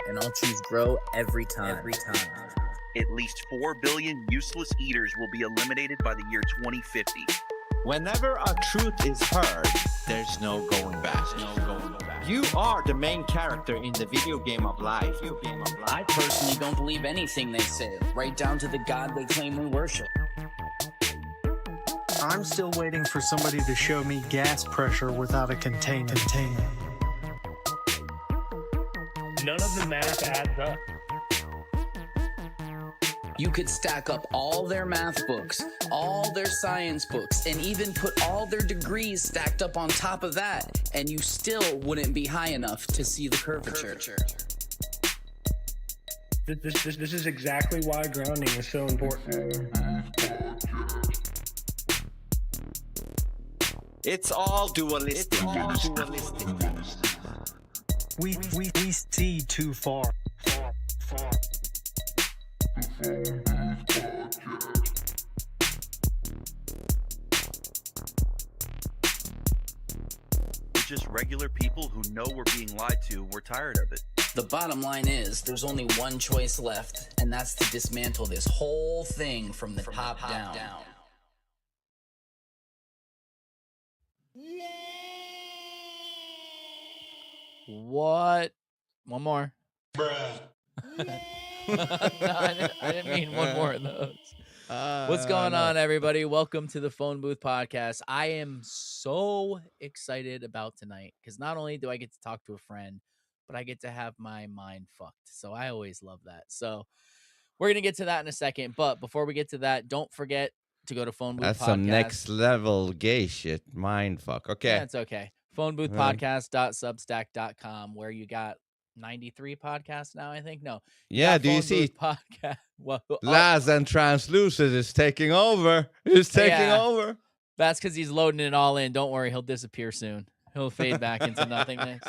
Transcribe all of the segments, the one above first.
and I'll choose grow every time. At least 4 billion useless eaters will be eliminated by the year 2050. Whenever a truth is heard, there's no going back. You are the main character in the video game of life. I personally don't believe anything they say, right down to the god they claim we worship. I'm still waiting for somebody to show me gas pressure without a container. None of the math adds up. You could stack up all their math books, all their science books, and even put all their degrees stacked up on top of that, and you still wouldn't be high enough to see the curvature. This is exactly why grounding is so important. It's all dualistic. We see too far. We're just regular people who know we're being lied to. We're tired of it. The bottom line is, there's only one choice left, and that's to dismantle this whole thing from the top down. What? One more. Bruh. No, I didn't mean one more of those. What's going on, everybody? Welcome to the Phone Booth Podcast. I am so excited about tonight because not only do I get to talk to a friend, but I get to have my mind fucked. So I always love that. So we're going to get to that in a second. But before we get to that, don't forget to go to Phone Booth Podcast. That's some next level gay shit. Mind fuck. Okay. Yeah, it's okay. Phoneboothpodcast.substack.com, where you got 93 podcasts now, I think. No. Yeah, do you see? Podcast. Well, Laz and Translucid is taking over. He's taking over. That's because he's loading it all in. Don't worry, he'll disappear soon. He'll fade back into nothingness.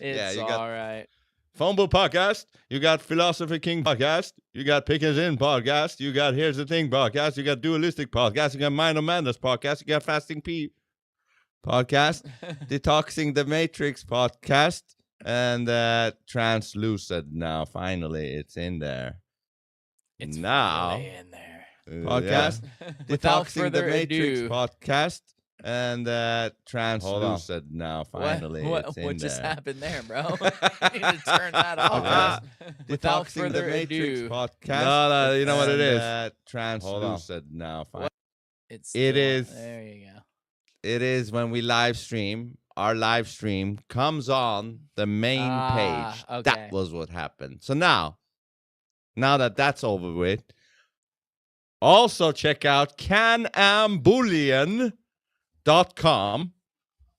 It's all right. Phone Booth Podcast. You got Philosophy King Podcast. You got Pickers In Podcast. You got Here's the Thing Podcast. You got Dualistic Podcast. You got Mind of Madness Podcast. You got Fasting P Podcast. Detoxing the Matrix Podcast. And Translucid now. Finally, it's in there. It's now finally in there. Podcast. Without Detoxing further the Matrix ado. Podcast. And Translucid now. Finally, What it's in just there. happened there, bro? You need to turn that off. Without Detoxing further the Matrix ado. Podcast. No, you know what it is. Translucid now. It is. There you go. It is when we live stream. Our live stream comes on the main page. Okay. That was what happened. So now that that's over with, also check out canambullion.com,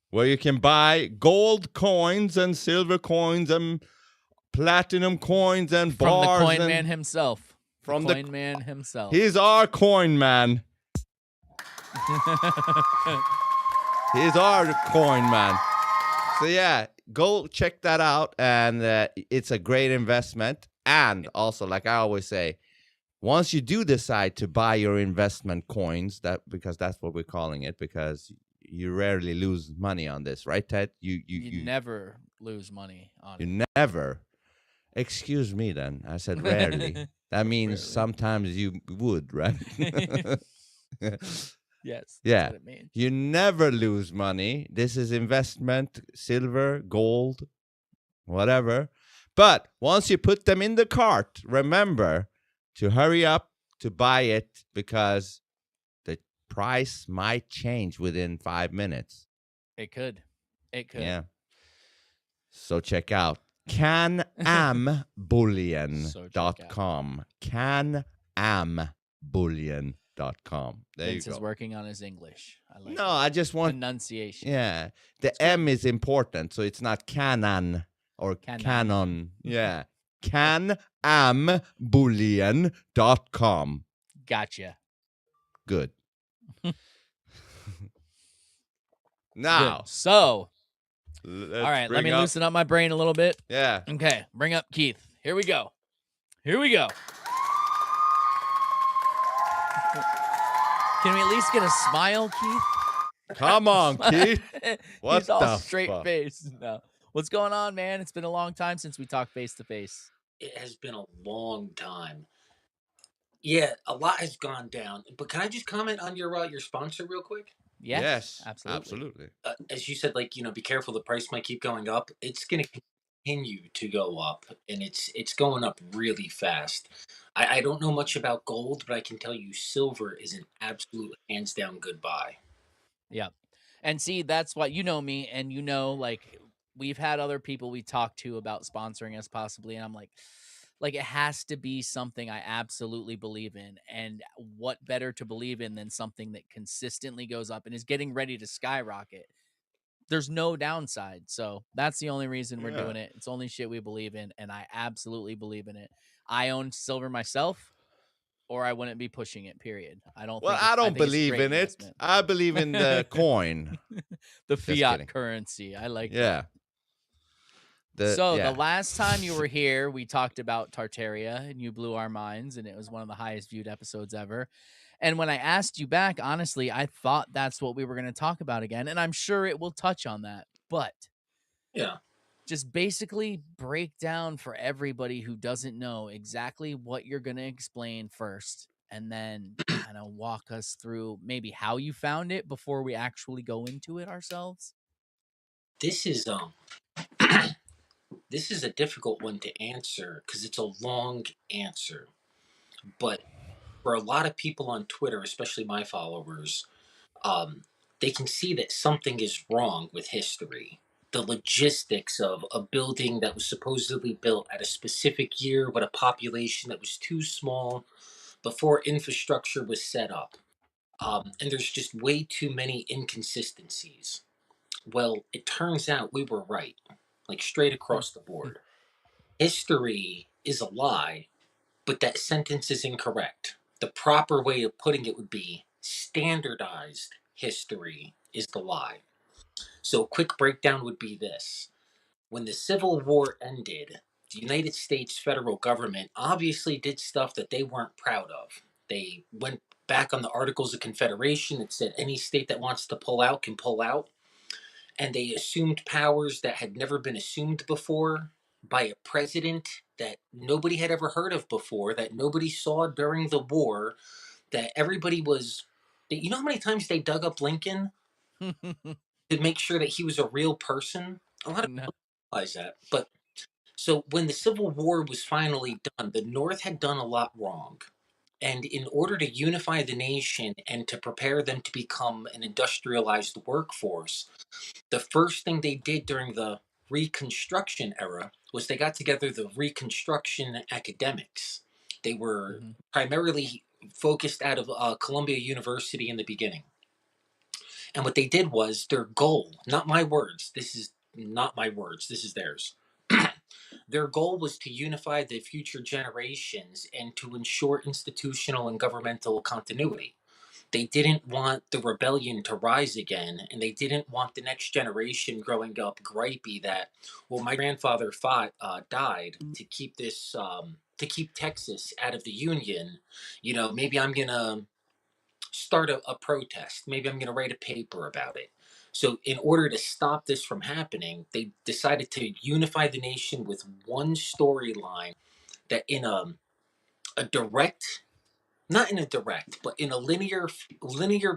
where you can buy gold coins and silver coins and platinum coins and From bars. the coin man himself. From the the coin man himself. He's our coin man. He's our coin man. So yeah, go check that out, and it's a great investment. And also, like I always say, once you do decide to buy your investment coins, because that's what we're calling it, because you rarely lose money on this, right, Ted? You never lose money on it. You never. Excuse me, then. I said rarely. That means Rarely. sometimes you would, right? Yes. Yeah. That's what it means. You never lose money. This is investment, silver, gold, whatever. But once you put them in the cart, remember to hurry up to buy it, because the price might change within 5 minutes. It could. Yeah. So check out canambullion.com. Canambullion.com. There Vince you go. is working on his English. I like No, I just want pronunciation. Yeah, the M is important, so it's not canon or canon. Yeah, canambullion.com. Gotcha. Good. Now, Good. So, let's all right, let bring me up- loosen up my brain a little bit. Yeah. Okay, bring up Keith. Here we go. Can we at least get a smile, Keith? Come on, Keith. What He's all the straight fuck? face. No. What's going on, man? It's been a long time since we talked face to face. It has been a long time. Yeah, a lot has gone down. But can I just comment on your sponsor real quick? Yes, Yes, absolutely. absolutely. As you said, like, be careful. The price might keep going up. It's going to continue to go up, and it's going up really fast. I don't know much about gold, but I can tell you silver is an absolute hands down goodbye. Yeah. And see, that's why you know me, and like we've had other people we talked to about sponsoring us possibly, and I'm like it has to be something I absolutely believe in. And what better to believe in than something that consistently goes up and is getting ready to skyrocket? There's no downside. So that's the only reason we're doing it. It's only shit we believe in, and I absolutely believe in it. I own silver myself, or I wouldn't be pushing it, period. I don't Well, think I I don't think it's a believe great in it. investment. I believe in the coin. The Just fiat kidding. currency. I like Yeah. that. So the yeah. last time you were here, we talked about Tartaria, and you blew our minds, and it was one of the highest viewed episodes ever. And when I asked you back, honestly, I thought that's what we were going to talk about again, and I'm sure it will touch on that. But Yeah. just basically break down for everybody who doesn't know exactly what you're going to explain first, and then kind of walk us through maybe how you found it before we actually go into it ourselves. This is this is a difficult one to answer because it's a long answer. But for a lot of people on Twitter, especially my followers, um, they can see that something is wrong with history. The logistics of a building that was supposedly built at a specific year with a population that was too small before infrastructure was set up. And there's just way too many inconsistencies. Well, it turns out we were right, like straight across the board. History is a lie, but that sentence is incorrect. The proper way of putting it would be standardized history is the lie. So, a quick breakdown would be this: when the Civil War ended, the United States federal government obviously did stuff that they weren't proud of. They went back on the Articles of Confederation that said any state that wants to pull out can pull out, and they assumed powers that had never been assumed before by a president that nobody had ever heard of before, that nobody saw during the war, that everybody was. You know how many times they dug up Lincoln to make sure that he was a real person? A lot of No. people don't realize that. But so when the Civil War was finally done, the North had done a lot wrong. And in order to unify the nation and to prepare them to become an industrialized workforce, the first thing they did during the Reconstruction era was they got together the Reconstruction academics. They were primarily focused out of Columbia University in the beginning. And what they did was their goal, not my words, this is not my words, this is theirs. Their goal was to unify the future generations and to ensure institutional and governmental continuity. They didn't want the rebellion to rise again, and they didn't want the next generation growing up gripey that, well, my grandfather died to keep to keep Texas out of the Union. Maybe I'm gonna start a protest. Maybe I'm gonna write a paper about it. So, in order to stop this from happening, they decided to unify the nation with one storyline that, in a direct, not in a direct, but in a linear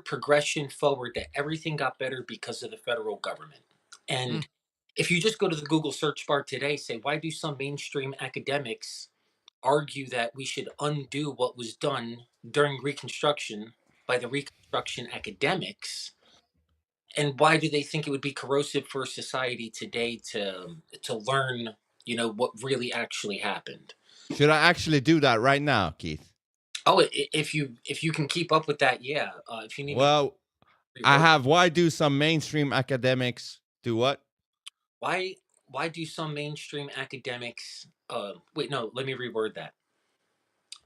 progression forward, that everything got better because of the federal government. And if you just go to the Google search bar today, say, why do some mainstream academics argue that we should undo what was done during Reconstruction by the Reconstruction academics? And why do they think it would be corrosive for society today to learn, what really actually happened? Should I actually do that right now, Keith? Oh, if you can keep up with that, yeah. If you need me, Well, I have. Why do some mainstream academics do what? why do some mainstream academics? Wait, no, let me reword that.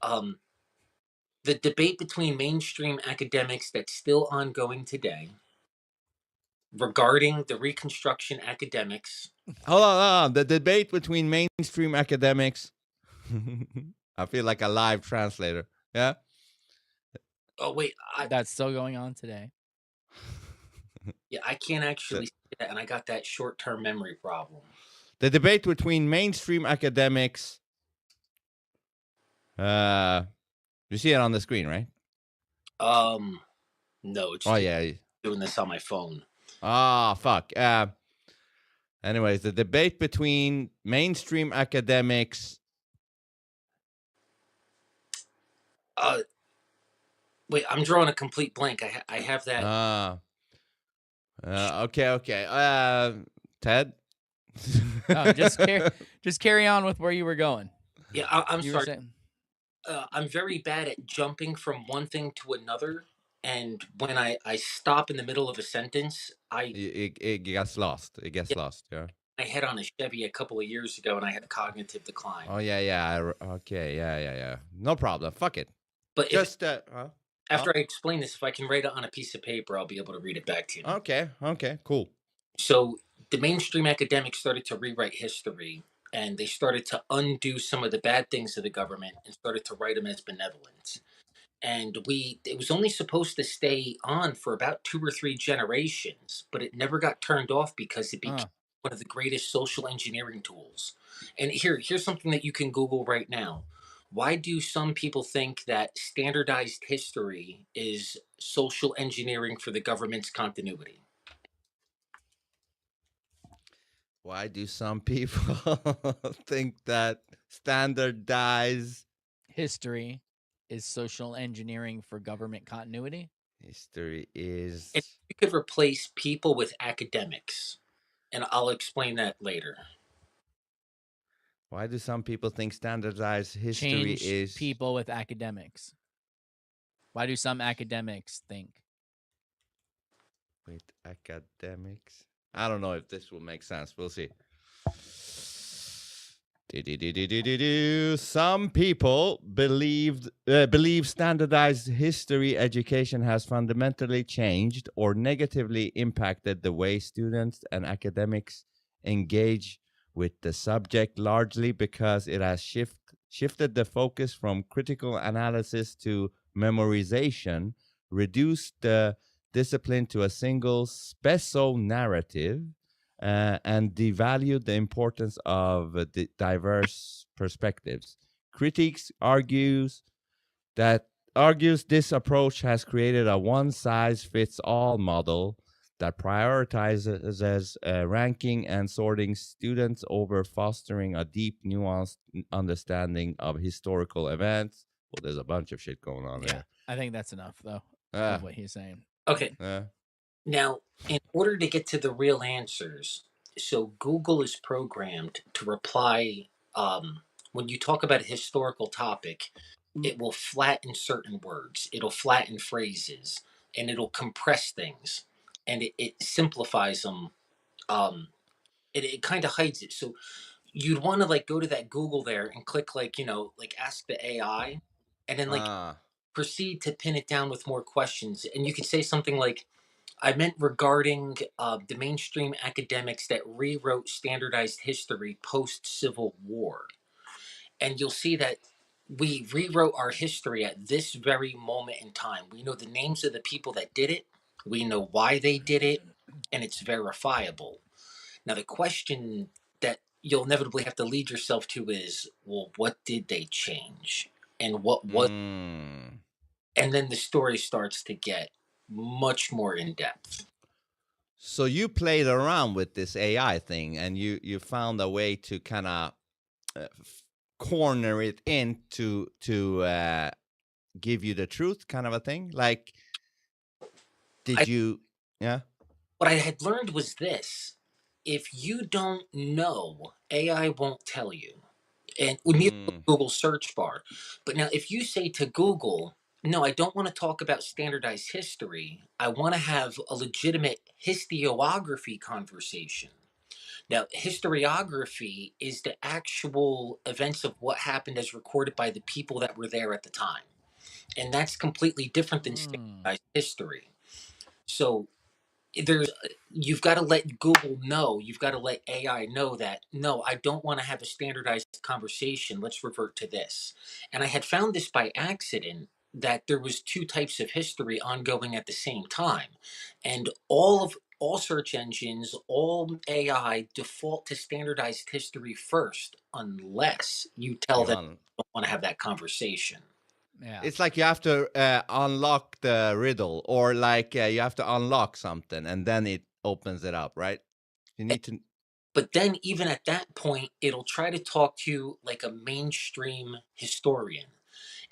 Um, the debate between mainstream academics that's still ongoing today regarding the Reconstruction academics. Hold on. The debate between mainstream academics. I feel like a live translator. Yeah. Oh wait, That's still going on today. I can't actually see it and I got that short-term memory problem. The debate between mainstream academics. You see it on the screen, right? No, it's Oh just yeah. doing this on my phone. Ah, fuck. Anyways, the debate between mainstream academics. Wait, I'm drawing a complete blank. I have that. Okay. Ted. Oh, just carry on with where you were going. Yeah, I'm You were sorry. saying I'm very bad at jumping from one thing to another, and when I stop in the middle of a sentence, it gets lost. It gets yeah, lost. Yeah. I hit on a Chevy a couple of years ago, and I had a cognitive decline. Oh yeah. Okay. Yeah. No problem. Fuck it. But if Just after I explain this, if I can write it on a piece of paper, I'll be able to read it back to you. Okay. Cool. So the mainstream academics started to rewrite history, and they started to undo some of the bad things of the government and started to write them as benevolent. And it was only supposed to stay on for about 2 or 3 generations, but it never got turned off because it became one of the greatest social engineering tools. And here's something that you can Google right now. Why do some people think that standardized history is social engineering for the government's continuity? Why do some people think that standardized history is social engineering for government continuity? history is? If you could replace people with academics, and I'll explain that later. Why do some people think standardized history Change is people with academics. Why do some academics think? with academics? I don't know if this will make sense. We'll see. Some people believe standardized history education has fundamentally changed or negatively impacted the way students and academics engage with the subject, largely because it has shifted the focus from critical analysis to memorization, reduced the discipline to a single spesso narrative, and devalued the importance of the diverse perspectives. Critics argues this approach has created a one-size-fits-all model that prioritizes ranking and sorting students over fostering a deep, nuanced understanding of historical events. Well, there's a bunch of shit going on there. I think that's enough, though, of what he's saying. Okay. Now, in order to get to the real answers, so Google is programmed to reply when you talk about a historical topic, it will flatten certain words, it'll flatten phrases, and it'll compress things, and it simplifies them. It kind of hides it. So you'd want to like go to that Google there and click like ask the AI, and then proceed to pin it down with more questions. And you could say something like, I meant regarding the mainstream academics that rewrote standardized history post-Civil War. And you'll see that we rewrote our history at this very moment in time. We know the names of the people that did it, we know why they did it, and it's verifiable. Now, the question that you'll inevitably have to lead yourself to is, well, what did they change? And what was. And then the story starts to get much more in depth. So you played around with this AI thing, and you found a way to kind of corner it in to give you the truth, kind of a thing. Like, yeah? What I had learned was this: if you don't know, AI won't tell you, and neither will Google search bar. But now, if you say to Google, "No, I don't want to talk about standardized history. I want to have a legitimate historiography conversation." Now, historiography is the actual events of what happened as recorded by the people that were there at the time. And that's completely different than standardized history. So you've got to let Google know, you've got to let AI know that, no, I don't want to have a standardized conversation. Let's revert to this. And I had found this by accident, that there was two types of history ongoing at the same time. And all of all search engines, all AI default to standardized history first, unless you tell You them want. you don't want to have that conversation. Yeah. It's like you have to unlock the riddle, or like you have to unlock something, and then it opens it up, right? You need to. But then, even at that point, it'll try to talk to you like a mainstream historian.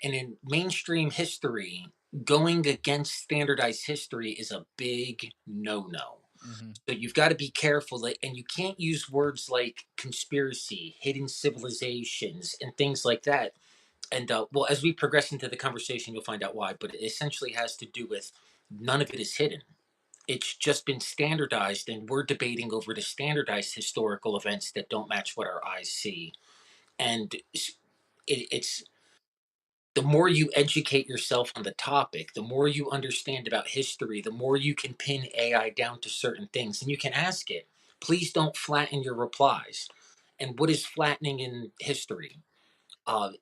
And in mainstream history, going against standardized history is a big no no. Hmm. So you've got to be careful, and you can't use words like conspiracy, hidden civilizations, and things like that. And well, as we progress into the conversation, you'll find out why. But it essentially has to do with none of it is hidden. It's just been standardized, and we're debating over the standardized historical events that don't match what our eyes see. And it's the more you educate yourself on the topic, the more you understand about history, the more you can pin AI down to certain things. And you can ask it, please don't flatten your replies. And what is flattening in history?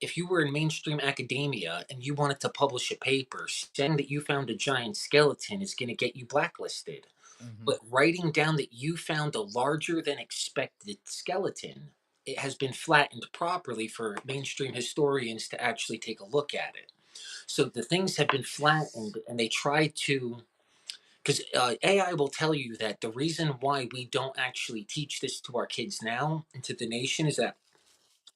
If you were in mainstream academia and you wanted to publish a paper, saying that you found a giant skeleton is going to get you blacklisted. Hmm. But writing down that you found a larger than expected skeleton, it has been flattened properly for mainstream historians to actually take a look at it. So the things have been flattened, and they try to, because AI will tell you that the reason why we don't actually teach this to our kids now and to the nation is that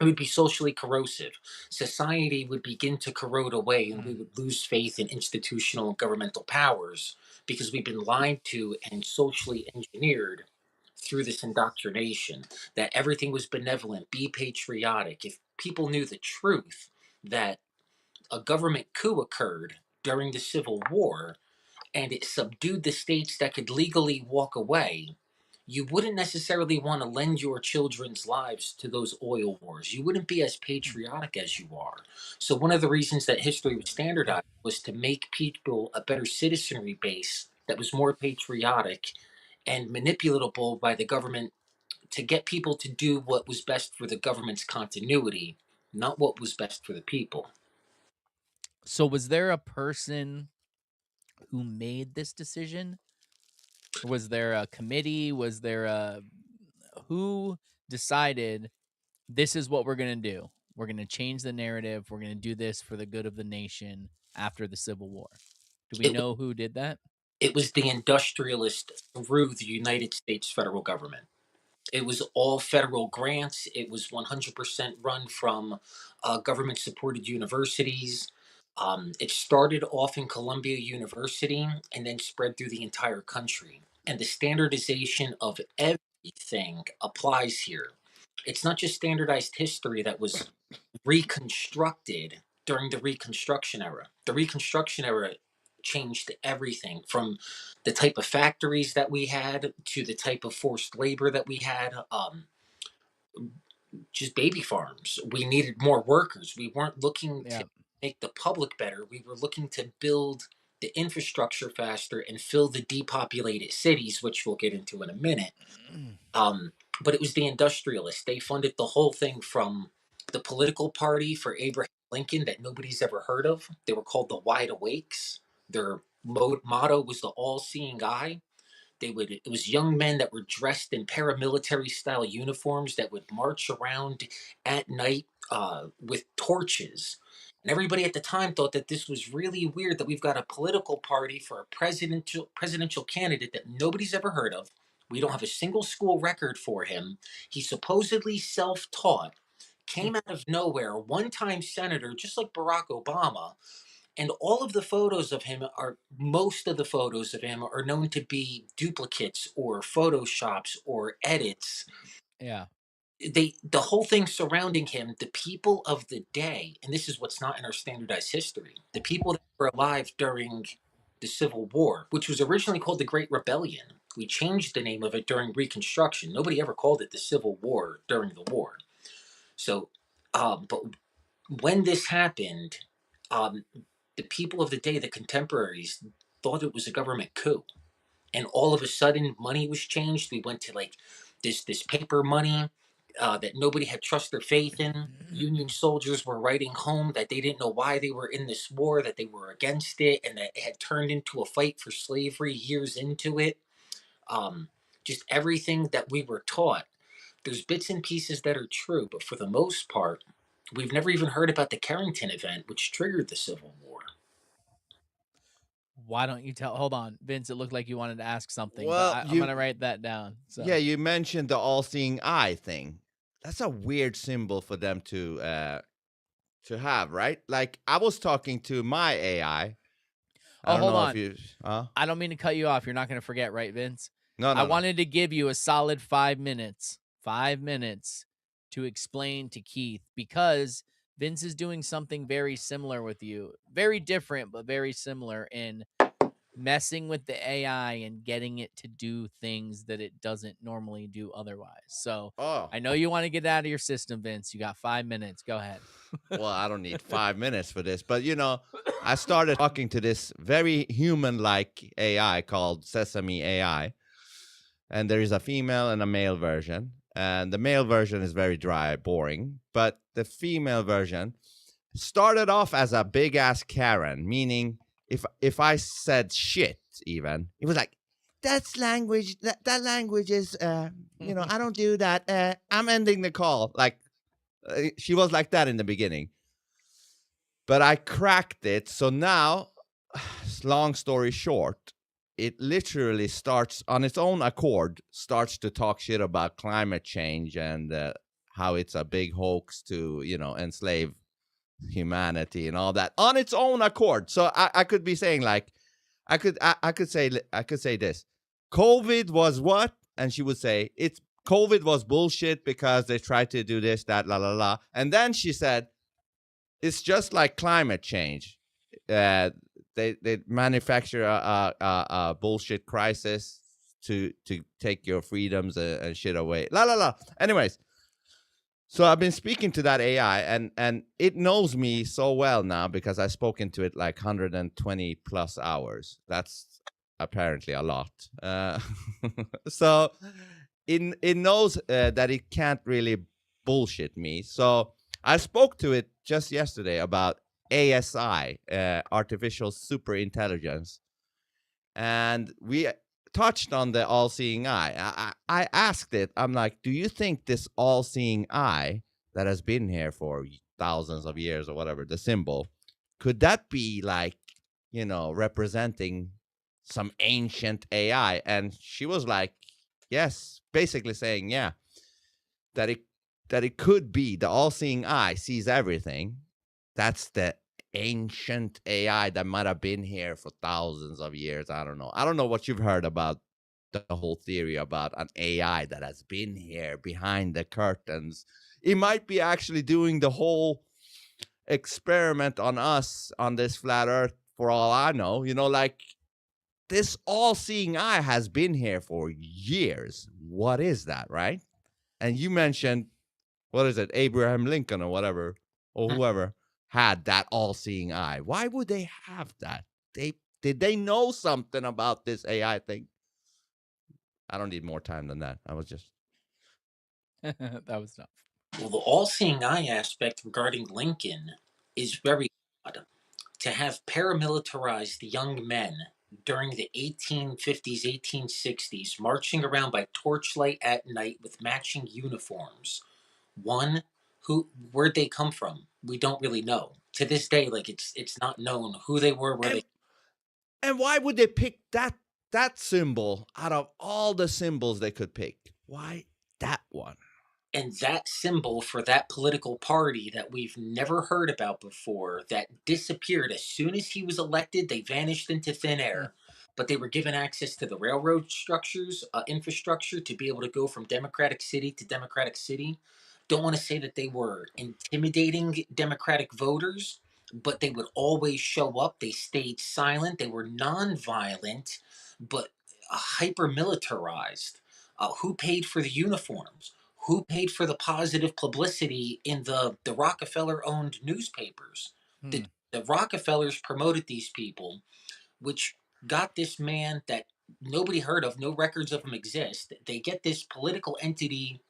it would be socially corrosive. Society would begin to corrode away, and we would lose faith in institutional and governmental powers because we've been lied to and socially engineered through this indoctrination that everything was benevolent, be patriotic. If people knew the truth that a government coup occurred during the Civil War and it subdued the states that could legally walk away, you wouldn't necessarily want to lend your children's lives to those oil wars. You wouldn't be as patriotic as you are. So, one of the reasons that history was standardized was to make people a better citizenry base that was more patriotic and manipulatable by the government to get people to do what was best for the government's continuity, not what was best for the people. So was there a person who made this decision? Or was there a committee? Was there a who decided this is what we're going to do? We're going to change the narrative. We're going to do this for the good of the nation after the Civil War. Do we It, know who did that? it was the industrialist through the United States federal government. It was all federal grants. It was 100% run from government supported universities. It started off in Columbia University and then spread through the entire country. And the standardization of everything applies here. It's not just standardized history that was reconstructed during the Reconstruction era. The Reconstruction era changed everything from the type of factories that we had to the type of forced labor that we had. Just baby farms. We needed more workers. We weren't looking to Yeah. make the public better. We were looking to build the infrastructure faster and fill the depopulated cities, which we'll get into in a minute. Um, but it was the industrialists. They funded the whole thing from the political party for Abraham Lincoln that nobody's ever heard of. They were called the Wide Awakes. Their motto was the all-seeing eye. It was young men that were dressed in paramilitary style uniforms that would march around at night with torches. And everybody at the time thought that this was really weird that we've got a political party for a presidential candidate that nobody's ever heard of. We don't have a single school record for him. He's supposedly self-taught, came out of nowhere, one-time senator, just like Barack Obama, and all of the photos of him are most of the photos of him are known to be duplicates or photoshops or edits. Yeah. The whole thing surrounding him, the people of the day, and this is what's not in our standardized history, the people that were alive during the Civil War, which was originally called the Great Rebellion. We changed the name of it during Reconstruction. Nobody ever called it the Civil War during the war. So but when this happened, um, the people of the day, the contemporaries, thought it was a government coup, and all of a sudden, money was changed. We went to like this paper money that nobody had trust or faith in. Union soldiers were writing home that they didn't know why they were in this war, that they were against it, and that it had turned into a fight for slavery years into it. just everything that we were taught. There's bits and pieces that are true, but for the most part, we've never even heard about the Carrington event, which triggered the Civil War. Why don't you tell? Hold on, Vince. It looked like you wanted to ask something, but Well, I'm gonna write that down. So yeah, you mentioned the all-seeing eye thing. That's a weird symbol for them to have, right? Like I was talking to my AI. I Oh, don't hold know on. if you. I don't mean to cut you off. You're not gonna forget, right, Vince? No, I no. wanted to give you a solid 5 minutes. 5 minutes to explain to Keith because Vince is doing something very similar with you. Very different, but very similar in messing with the AI and getting it to do things that it doesn't normally do otherwise. So Oh, I know you want to get out of your system, Vince. You got 5 minutes. Go ahead. well, I don't need 5 minutes for this, but I started talking to this very human-like AI called Sesame AI, and there is a female and a male version, and the male version is very dry, boring, but the female version started off as a big ass Karen, meaning if I said shit, even it was like, that's language. That language is, I don't do that. I'm ending the call. Like she was like that in the beginning, but I cracked it. So now, long story short, it literally starts on its own accord, starts to talk shit about climate change and how it's a big hoax to enslave humanity and all that on its own accord. So I could be saying like, I could say this: COVID was what, and she would say it's COVID was bullshit because they tried to do this, that, la la la, and then she said it's just like climate change. They manufacture a bullshit crisis to take your freedoms and shit away. La la la. Anyways. So I've been speaking to that AI, and it knows me so well now because I've spoken to it like 120 plus hours. That's apparently a lot. So it knows that it can't really bullshit me. So I spoke to it just yesterday about ASI, artificial super intelligence, and we touched on the all-seeing eye. I asked it, I'm like, do you think this all-seeing eye that has been here for thousands of years or whatever, the symbol, could that be like, representing some ancient AI? And she was like, yes, basically saying, yeah, that it could be the all-seeing eye sees everything. That's the ancient AI that might have been here for thousands of years. I don't know what you've heard about the whole theory about an AI that has been here behind the curtains. It might be actually doing the whole experiment on us on this flat earth for all I know. Like this all-seeing eye has been here for years. What is that, right? And you mentioned, what is it, Abraham Lincoln or whatever, or whoever had that all-seeing eye. Why would they have that? Did they know something about this AI thing? I don't need more time than that. I was just That was tough. Well, the all-seeing eye aspect regarding Lincoln is very odd. To have paramilitarized young men during the 1850s, 1860s, marching around by torchlight at night with matching uniforms. One, where'd they come from? We don't really know. To this day, like it's not known who they were, where they. and why would they pick that symbol out of all the symbols they could pick? Why that one? And that symbol for that political party that we've never heard about before, that disappeared as soon as he was elected, they vanished into thin air. But they were given access to the railroad structures, infrastructure to be able to go from Democratic City to Democratic City. Don't want to say that they were intimidating Democratic voters, but they would always show up. They stayed silent. They were nonviolent, but hyper militarized. Who paid for the uniforms? Who paid for the positive publicity in the Rockefeller owned newspapers? The Rockefellers promoted these people, which got this man that nobody heard of, no records of him exist. They get this political entity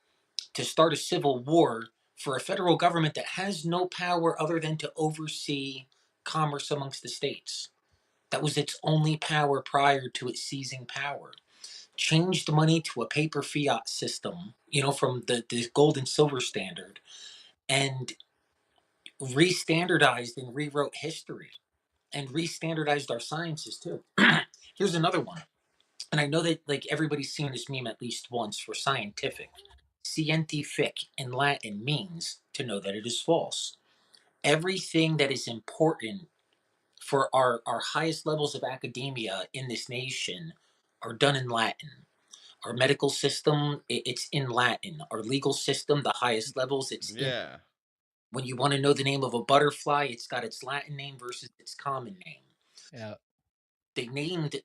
to start a civil war for a federal government that has no power other than to oversee commerce amongst the states. That was its only power prior to it seizing power. changed money to a paper fiat system, from the gold and silver standard, and re-standardized and rewrote history and re-standardized our sciences too. Here's another one. And I know that like everybody's seen this meme at least once for scientific. Scientific in Latin means to know that it is false. Everything that is important for our highest levels of academia in this nation are done in Latin. Our medical system, it's in Latin. Our legal system, the highest levels, it's in. Yeah. When you want to know the name of a butterfly, it's got its Latin name versus its common name. Yeah. They named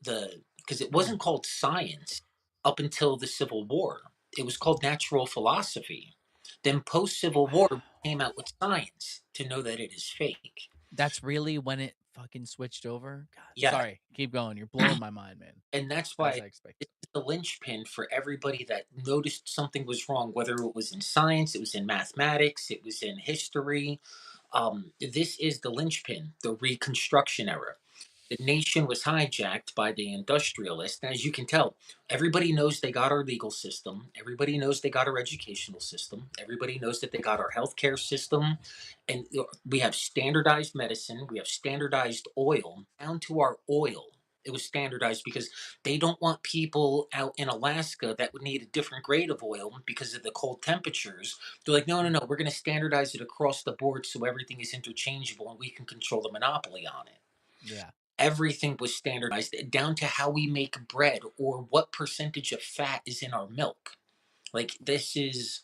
because it wasn't called science up until the Civil War. It was called natural philosophy. Then post Civil War we came out with science to know that it is fake. That's really when it fucking switched over. God, Yeah, sorry. Keep going. You're blowing my mind, man. and that's As why I expected. it's the linchpin for everybody that noticed something was wrong, whether it was in science, it was in mathematics, it was in history. This is the linchpin, the Reconstruction era. The nation was hijacked by the industrialists. And as you can tell, everybody knows they got our legal system. Everybody knows they got our educational system. Everybody knows that they got our healthcare system. And we have standardized medicine. We have standardized oil, down to our oil. It was standardized because they don't want people out in Alaska that would need a different grade of oil because of the cold temperatures. They're like, no, no, no, we're going to standardize it across the board so everything is interchangeable and we can control the monopoly on it. Yeah. Everything was standardized down to how we make bread or what percentage of fat is in our milk. Like this is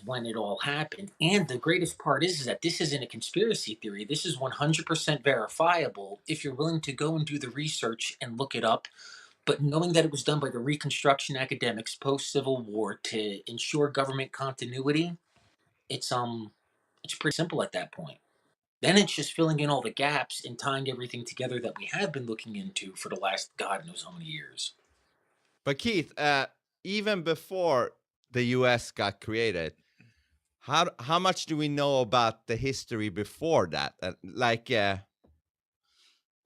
when it all happened. And the greatest part is that this isn't a conspiracy theory. This is 100% verifiable if you're willing to go and do the research and look it up. But knowing that it was done by the Reconstruction academics post Civil War to ensure government continuity, it's pretty simple at that point. Then it's just filling in all the gaps and tying everything together that we have been looking into for the last God knows how many years. But Keith, even before the U.S. got created, how much do we know about the history before that? You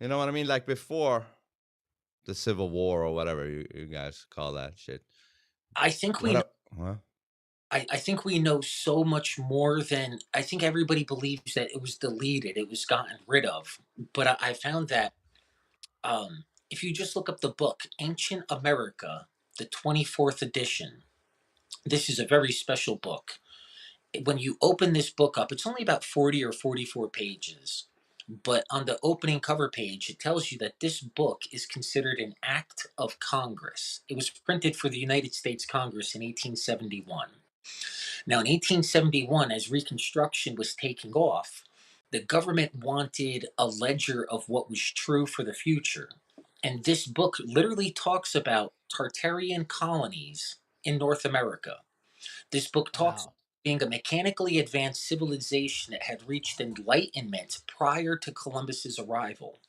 know what I mean? Like before the Civil War or whatever you guys call that shit. I think we What? know, Huh? I think we know so much more than I think everybody believes that it was deleted, it was gotten rid of. But I found that if you just look up the book Ancient America, the 24th edition, this is a very special book. When you open this book up, it's only about 40 or 44 pages. But on the opening cover page, it tells you that this book is considered an act of Congress. It was printed for the United States Congress in 1871. Now, in 1871, as Reconstruction was taking off, the government wanted a ledger of what was true for the future. And this book literally talks about Tartarian colonies in North America. This book talks about Wow. being a mechanically advanced civilization that had reached enlightenment prior to Columbus's arrival.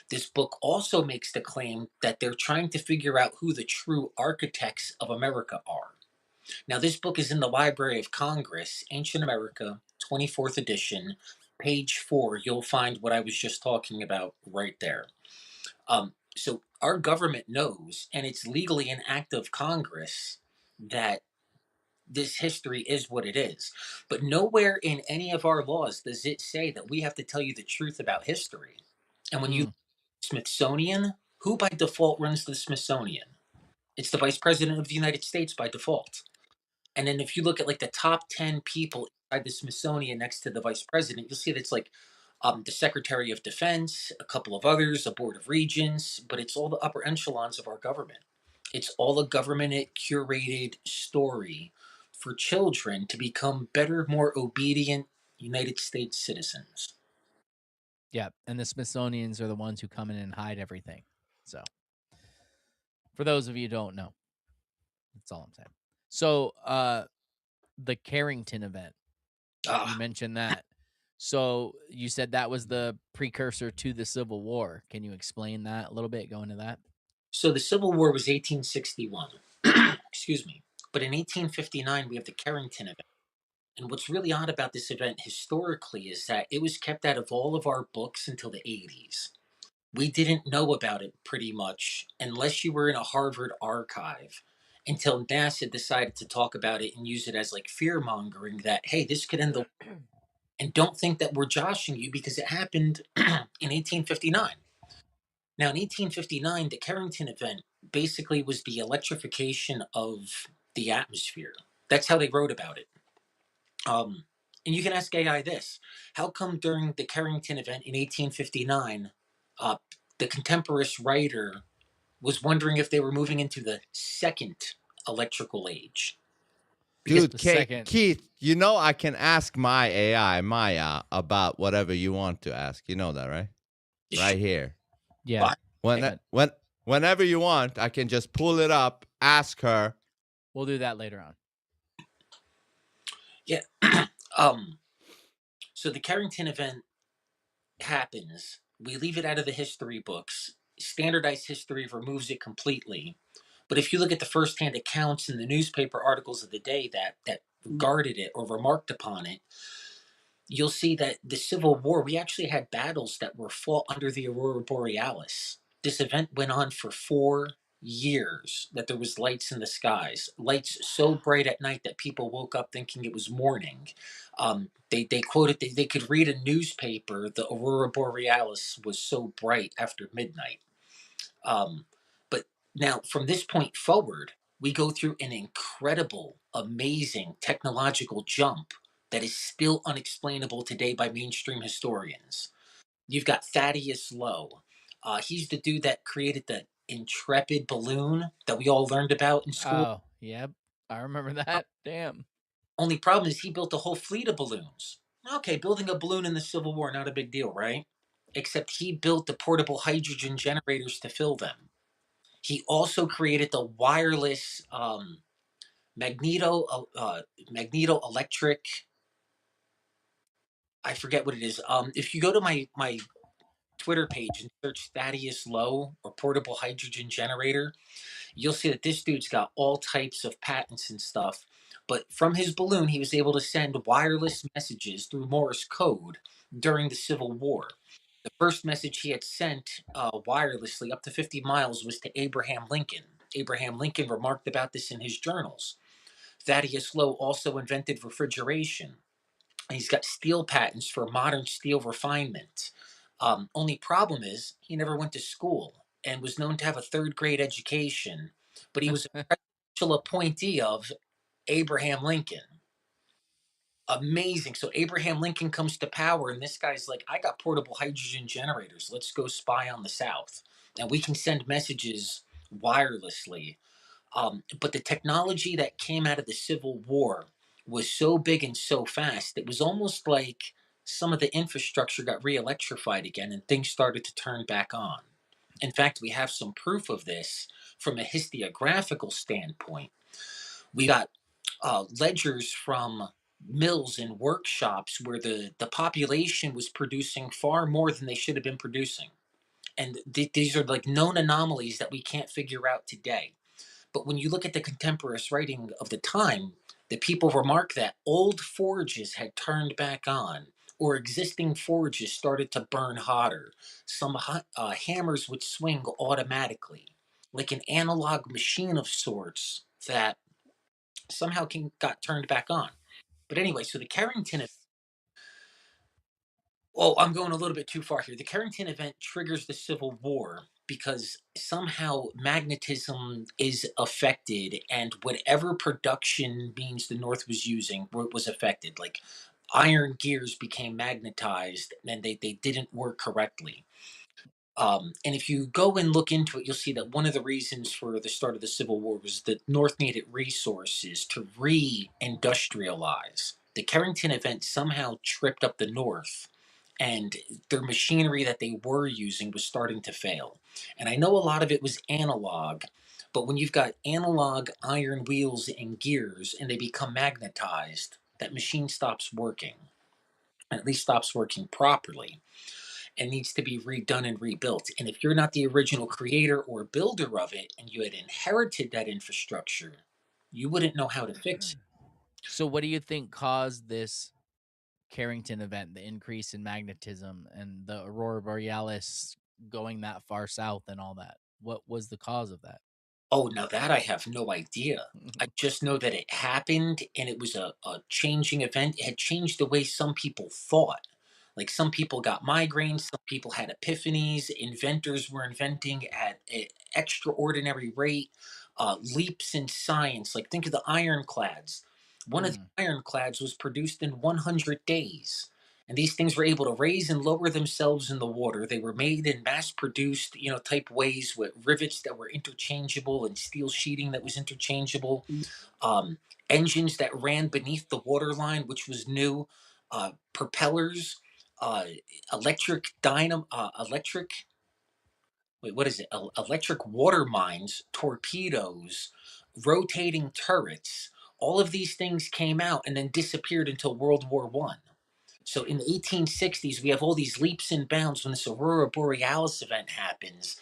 This book also makes the claim that they're trying to figure out who the true architects of America are. Now, this book is in the Library of Congress, Ancient America, 24th edition, page 4. You'll find what I was just talking about right there. So, our government knows, and it's legally an act of Congress, that this history is what it is. But nowhere in any of our laws does it say that we have to tell you the truth about history. And when you Smithsonian, who by default runs the Smithsonian? It's the Vice President of the United States by default. And then if you look at like the top 10 people inside the Smithsonian next to the Vice President, you'll see that it's like the Secretary of Defense, a couple of others, a Board of Regents, but it's all the upper echelons of our government. It's all a government curated story for children to become better, more obedient United States citizens. Yeah. And the Smithsonians are the ones who come in and hide everything. So, for those of you who don't know, that's all I'm saying. So, the Carrington event, you mentioned that. So, you said that was the precursor to the Civil War. Can you explain that a little bit? Go into that. So the Civil War was 1861. Excuse me. But in 1859, we have the Carrington event. And what's really odd about this event historically is that it was kept out of all of our books until the 80s. we didn't know about it pretty much unless you were in a Harvard archive until NASA decided to talk about it and use it as like fear mongering that, hey, this could end the world. And don't think that we're joshing you because it happened in 1859. Now, in 1859, the Carrington event basically was the electrification of the atmosphere. That's how they wrote about it. Um, and you can ask AI this: how come during the Carrington event in 1859, uh, the contemporaneous writer was wondering if they were moving into the second electrical age? Because Dude, The second. Keith, you know I can ask my AI, Maya, about whatever you want to ask. You know that, right? Right here. Yeah. Whenever you want, I can just pull it up, ask her. We'll do that later on. yeah, so the Carrington event happens. We leave it out of the history books. Standardized history removes it completely. But if you look at the firsthand accounts in the newspaper articles of the day that regarded it or remarked upon it, you'll see that the Civil War, we actually had battles that were fought under the Aurora Borealis. This event went on for 4 years, that there was lights in the skies, lights so bright at night that people woke up thinking it was morning. They quoted, they could read a newspaper, the Aurora Borealis was so bright after midnight. But now, from this point forward, we go through an incredible, amazing technological jump that is still unexplainable today by mainstream historians. You've got Thaddeus Lowe. He's the dude that created the Intrepid balloon that we all learned about in school. Oh, yep. I remember that. Damn. Only problem is he built a whole fleet of balloons. Okay, building a balloon in the Civil War, not a big deal, right? Except he built the portable hydrogen generators to fill them. He also created the wireless magneto magneto electric. I forget what it is. If you go to my Twitter page and search Thaddeus Lowe or portable hydrogen generator, you'll see that this dude's got all types of patents and stuff. But from his balloon, he was able to send wireless messages through Morse code during the Civil War. The first message he had sent wirelessly up to 50 miles was to Abraham Lincoln. Abraham Lincoln remarked about this in his journals. Thaddeus Lowe also invented refrigeration. He's got steel patents for modern steel refinement. Only problem is he never went to school and was known to have a third grade education, but he was a presidential appointee of Abraham Lincoln. Amazing. So Abraham Lincoln comes to power, and this guy's like, I got portable hydrogen generators. Let's go spy on the South. And we can send messages wirelessly. But the technology that came out of the Civil War was so big and so fast, it was almost like some of the infrastructure got re electrified again and things started to turn back on. In fact, we have some proof of this from a historiographical standpoint. We got ledgers from mills and workshops where the population was producing far more than they should have been producing. And these are like known anomalies that we can't figure out today. But when you look at the contemporaneous writing of the time, the people remark that old forges had turned back on, or existing forges started to burn hotter. Some hammers would swing automatically, like an analog machine of sorts that somehow got turned back on. But anyway, so the Carrington. Oh, I'm going a little bit too far here. The Carrington event triggers the Civil War because somehow magnetism is affected, and whatever production means the North was using was affected. Like iron gears became magnetized and they didn't work correctly. And if you go and look into it, you'll see that one of the reasons for the start of the Civil War was that North needed resources to re-industrialize. The Carrington event somehow tripped up the North, and their machinery that they were using was starting to fail. And I know a lot of it was analog, but when you've got analog iron wheels and gears and they become magnetized, that machine stops working, at least stops working properly, and needs to be redone and rebuilt. And if you're not the original creator or builder of it and you had inherited that infrastructure, you wouldn't know how to fix it. So, what do you think caused this Carrington event, the increase in magnetism and the Aurora Borealis going that far south and all that? What was the cause of that? Oh, now that I have no idea. I just know that it happened and it was a changing event. It had changed the way some people thought. Like some people got migraines, some people had epiphanies, inventors were inventing at an extraordinary rate, leaps in science. Like think of the ironclads. One of the ironclads was produced in 100 days. And these things were able to raise and lower themselves in the water. They were made in mass produced, type ways with rivets that were interchangeable and steel sheeting that was interchangeable. Um, Engines that ran beneath the waterline, which was new. Propellers, uh, electric dynam, electric. Wait, what is it? Electric water mines, torpedoes, rotating turrets. All of these things came out and then disappeared until World War One. So in the 1860s, we have all these leaps and bounds when this aurora borealis event happens.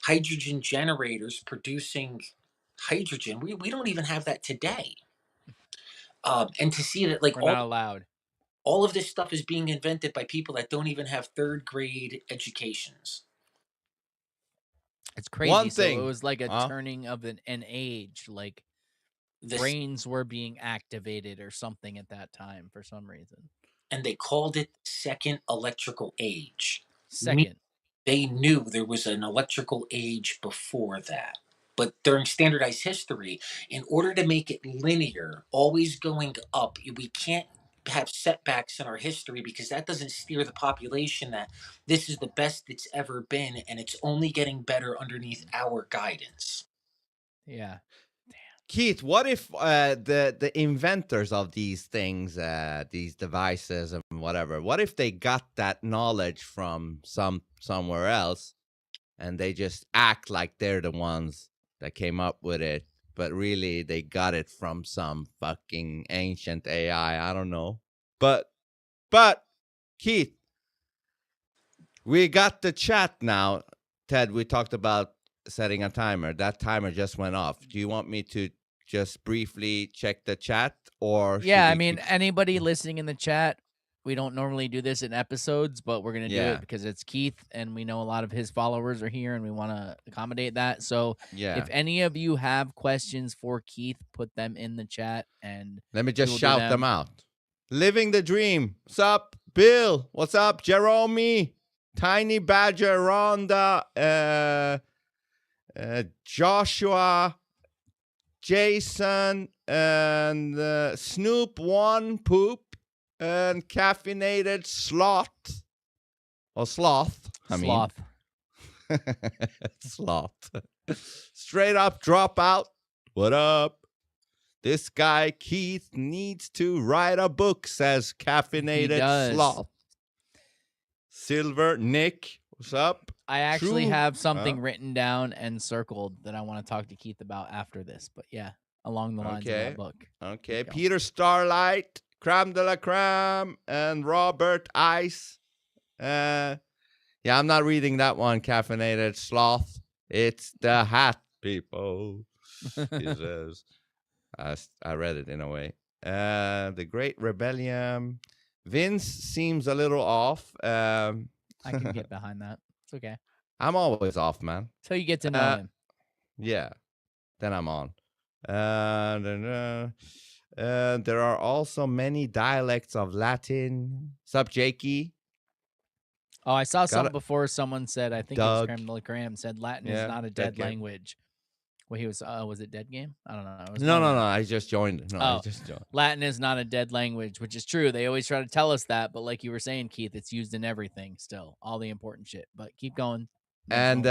Hydrogen generators producing hydrogen. We don't even have that today. And to see that like We're not allowed. all of this stuff is being invented by people that don't even have third grade educations. It's crazy. One So thing, it was like a huh? turning of an age, like This, brains were being activated or something at that time for some reason. and they called it second electrical age. Second. They knew there was an electrical age before that. But during standardized history, in order to make it linear, always going up, we can't have setbacks in our history because that doesn't steer the population that this is the best it's ever been and it's only getting better underneath our guidance. Yeah. Keith, what if the inventors of these things, these devices and whatever, what if they got that knowledge from somewhere else, and they just act like they're the ones that came up with it, but really they got it from some fucking ancient AI? I don't know, but Keith, we got the chat now. Ted, we talked about setting a timer. That timer just went off. Do you want me to just briefly check the chat, or Yeah, should I we mean, keep- anybody listening in the chat, we don't normally do this in episodes, but we're going to do Yeah. it because it's Keith and we know a lot of his followers are here and we want to accommodate that. So Yeah. if any of you have questions for Keith, put them in the chat and Let me we just will do shout them out. Living the dream. What's up, Bill? What's up, Jerome? Tiny Badger, Rhonda, Joshua, Jason, and Snoop One Poop, and Caffeinated Sloth. Or Sloth. I mean. Sloth. Sloth. Straight up dropout. What up? This guy Keith needs to write a book, says Caffeinated does. Sloth. Silver Nick, what's up? I actually True. have something written down and circled that I want to talk to Keith about after this. But yeah, along the lines of that book. Okay. Keep going. Peter Starlight, Creme de la Creme, and Robert Ice. Yeah, I'm not reading that one, Caffeinated Sloth. It's the hat, people. He says. I read it in a way. The Great Rebellion. Vince seems a little off. I can get behind that. It's okay. I'm always off, man. Till you get to know him. Yeah. Then I'm on. There are also many dialects of Latin. Sup, Jakey? Oh, I saw Got something it. before someone said, I think Doug. it's Creme de la Creme, said Latin Yeah, is not a Dead dead Game. language. Well, he was it Dead Game? I don't know. It was No. one of them. I just joined. No, I Oh. just joined. Latin is not a dead language, which is true. They always try to tell us that, but like you were saying, Keith, it's used in everything still, all the important shit. But keep going. And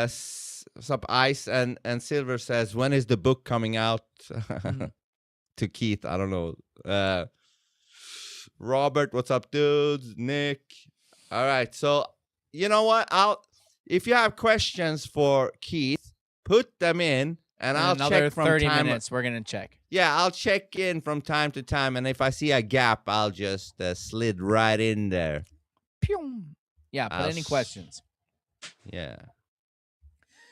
Sup Ice and Silver says, when is the book coming out? To Keith, I don't know. Robert, what's up, dudes? Nick. All right, so you know what? If you have questions for Keith, put them in, and I'll another check from 30 time. minutes. We're gonna check. Yeah, I'll check in from time to time, and if I see a gap, I'll just slid right in there. Pew. Yeah, put any questions. Yeah.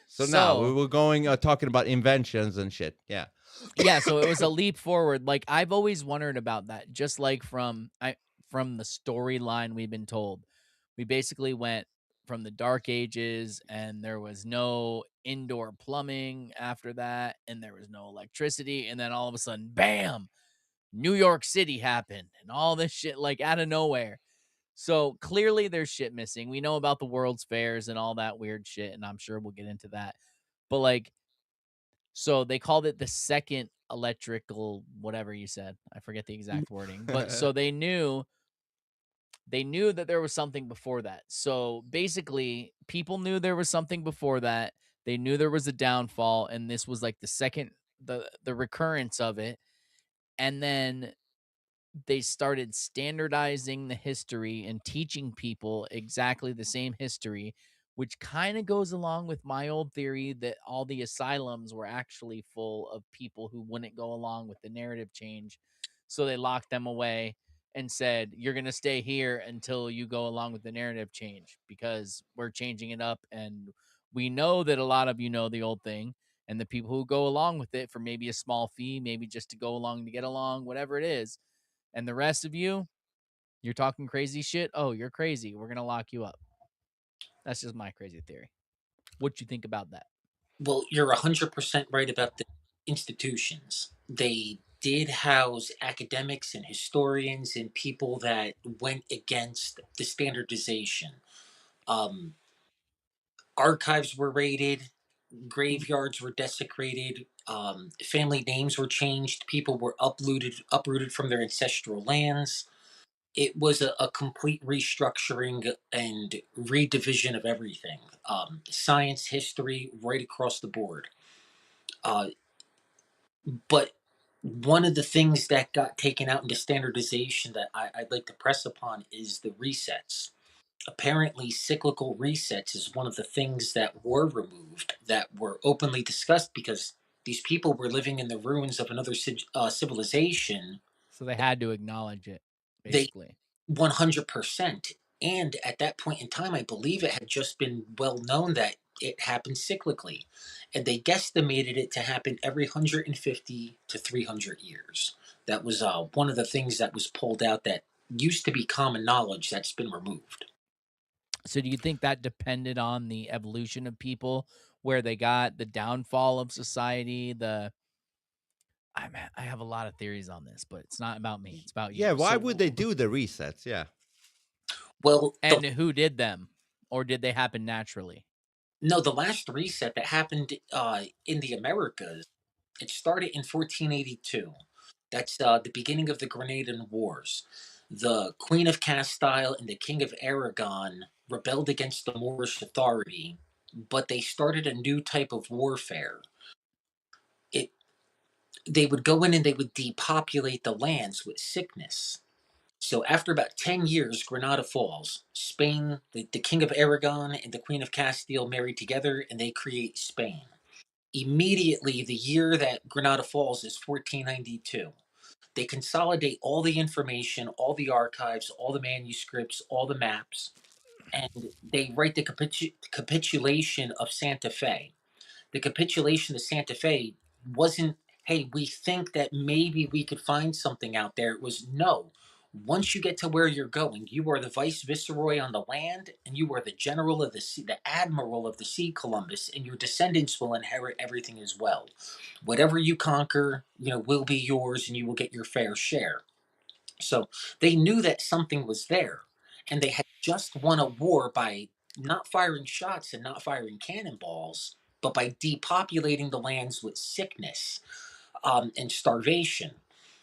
So now we were going talking about inventions and shit. Yeah. Yeah, so it was a leap forward. Like I've always wondered about that. Just like from the storyline we've been told, we basically went from the dark ages, and there was no indoor plumbing after that, and there was no electricity, and then all of a sudden, bam, New York City happened and all this shit like out of nowhere. So clearly there's shit missing. We know about the World's Fairs and all that weird shit, and I'm sure we'll get into that. But like, so they called it the second electrical whatever you said. I forget the exact wording. But so they knew that there was something before that. So basically, people knew there was something before that. They knew there was a downfall, and this was like the second the recurrence of it. And then they started standardizing the history and teaching people exactly the same history, which kind of goes along with my old theory that all the asylums were actually full of people who wouldn't go along with the narrative change. So they locked them away and said, you're going to stay here until you go along with the narrative change because we're changing it up. And we know that a lot of you know the old thing. And the people who go along with it for maybe a small fee, maybe just to go along to get along, whatever it is, and the rest of you, you're talking crazy shit. Oh, you're crazy. We're gonna lock you up. That's just my crazy theory. What you think about that? Well, you're 100% right about the institutions. They did house academics and historians and people that went against the standardization. Um, Archives were raided, graveyards were desecrated, family names were changed, people were uprooted from their ancestral lands. It was a complete restructuring and redivision of everything. Science, history, right across the board. Uh, but one of the things that got taken out into standardization that I'd like to press upon is the resets. Apparently, cyclical resets is one of the things that were removed, that were openly discussed because these people were living in the ruins of another civilization. So they had to acknowledge it, They basically. 100%. And at that point in time, I believe it had just been well known that it happened cyclically. And they guesstimated it to happen every 150 to 300 years. That was one of the things that was pulled out that used to be common knowledge that's been removed. So do you think that depended on the evolution of people, where they got the downfall of society? I have a lot of theories on this, but it's not about me. It's about you. Yeah, why So, would they do the resets? Yeah. Well, and who did them, or did they happen naturally? no, the last reset that happened in the Americas, it started in 1482. That's the beginning of the Grenadian Wars. The Queen of Castile and the King of Aragon rebelled against the Moorish authority, but they started a new type of warfare. It They would go in and they would depopulate the lands with sickness. So after about 10 years, Granada falls. Spain, the King of Aragon and the Queen of Castile marry together and they create Spain. Immediately, the year that Granada falls is 1492. They consolidate all the information, all the archives, all the manuscripts, all the maps, and they write the capitulation of Santa Fe. The capitulation of Santa Fe wasn't, hey, we think that maybe we could find something out there. It was, no. Once you get to where you're going, you are the vice viceroy on the land, and you are the general of the sea, the admiral of the sea, Columbus, and your descendants will inherit everything as well. Whatever you conquer, will be yours, and you will get your fair share. So they knew that something was there, and they had just won a war by not firing shots and not firing cannonballs, but by depopulating the lands with sickness and starvation.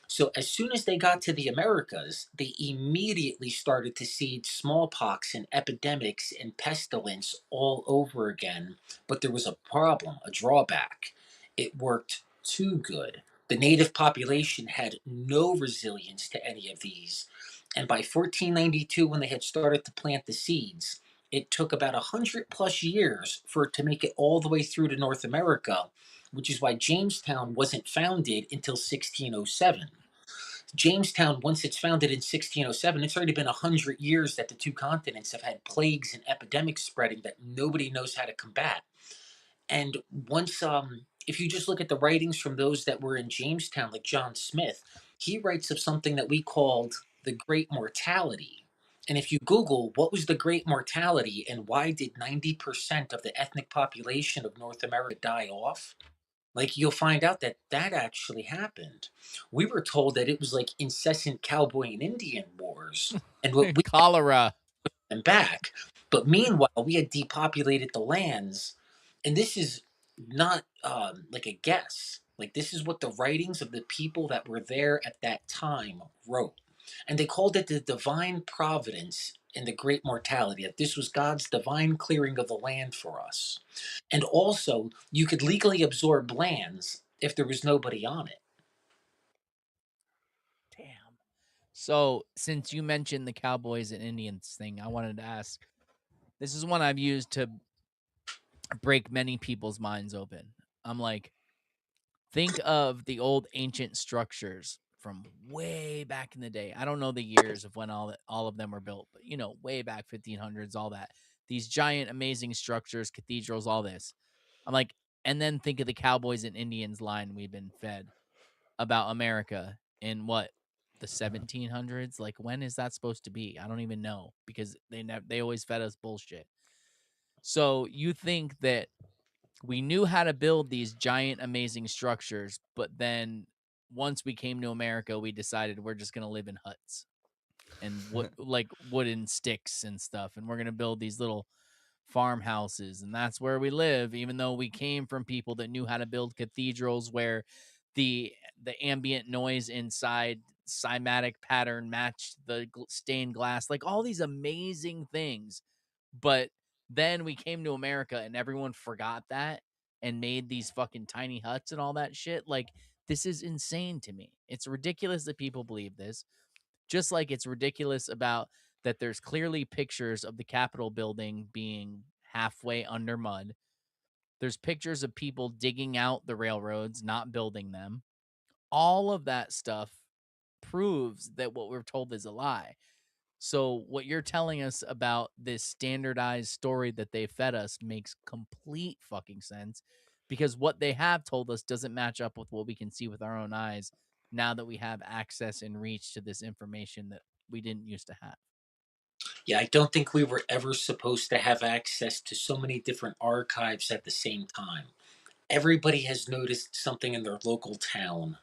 So as soon as they got to the Americas, they immediately started to see smallpox and epidemics and pestilence all over again. But there was a problem, a drawback. It worked too good. The native population had no resilience to any of these. And by 1492, when they had started to plant the seeds, it took about 100+ years for it to make it all the way through to North America, which is why Jamestown wasn't founded until 1607. Jamestown, once it's founded in 1607, it's already been 100 years that the two continents have had plagues and epidemics spreading that nobody knows how to combat. And once, if you just look at the writings from those that were in Jamestown, like John Smith, he writes of something that we called the Great Mortality. And if you Google what was the great mortality and why did 90% of the ethnic population of North America die off, like you'll find out that that actually happened. We were told that it was like incessant cowboy and Indian wars, and what we Cholera. them back. But meanwhile, we had depopulated the lands, and this is not like a guess. Like this is what the writings of the people that were there at that time wrote, and they called it the divine providence and the great mortality. That this was God's divine clearing of the land for us, and also you could legally absorb lands if there was nobody on it. Damn. So, since you mentioned the Cowboys and Indians thing, I wanted to ask. This is one I've used to break many people's minds open. I'm like, think of the old ancient structures from way back in the day. I don't know the years of when all of them were built, but way back 1500s, all that. These giant, amazing structures, cathedrals, all this. I'm like, and then think of the Cowboys and Indians line we've been fed about America in what, the 1700s. Like, when is that supposed to be? I don't even know, because they always fed us bullshit. So you think that we knew how to build these giant, amazing structures, but then once we came to America, we decided we're just gonna live in huts and like wooden sticks and stuff, and we're gonna build these little farmhouses, and that's where we live, even though we came from people that knew how to build cathedrals where the ambient noise inside cymatic pattern matched the stained glass, like all these amazing things. But then we came to America and everyone forgot that and made these fucking tiny huts and all that shit. Like, this is insane to me. It's ridiculous that people believe this, just like it's ridiculous about that there's clearly pictures of the Capitol building being halfway under mud. There's pictures of people digging out the railroads, not building them. All of that stuff proves that what we're told is a lie. So what you're telling us about this standardized story that they fed us makes complete fucking sense, because what they have told us doesn't match up with what we can see with our own eyes now that we have access and reach to this information that we didn't used to have. Yeah, I don't think we were ever supposed to have access to so many different archives at the same time. Everybody has noticed something in their local town.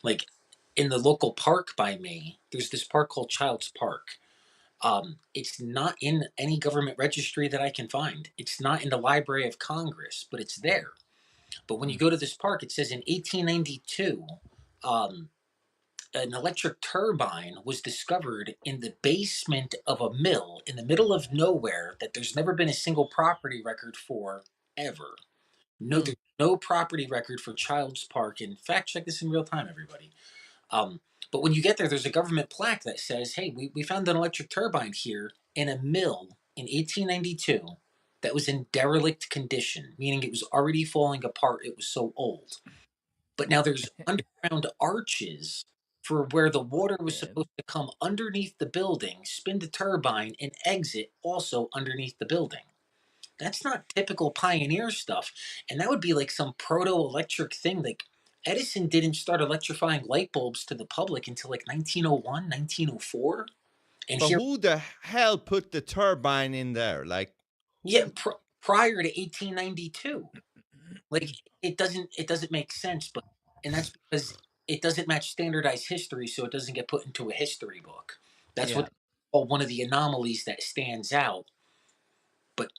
Like in the local park by me, there's this park called Child's Park. It's not in any government registry that I can find. It's not in the Library of Congress, but it's there. But when you go to this park, it says in 1892, um, an electric turbine was discovered in the basement of a mill in the middle of nowhere that there's never been a single property record for ever. No, there's no property record for Child's Park. In fact, check this in real time, everybody. Um, but when you get there, there's a government plaque that says, hey, we found an electric turbine here in a mill in 1892 that was in derelict condition, meaning it was already falling apart. It was so old. But now there's underground arches for where the water was supposed to come underneath the building, spin the turbine, and exit also underneath the building. That's not typical pioneer stuff. And that would be like some proto electric thing. Like Edison didn't start electrifying light bulbs to the public until like 1901, 1904. And But here, who the hell put the turbine in there? Like, who? yeah, prior to 1892, like it doesn't make sense. But and that's because it doesn't match standardized history, so it doesn't get put into a history book. That's Yeah. what one of the anomalies that stands out. But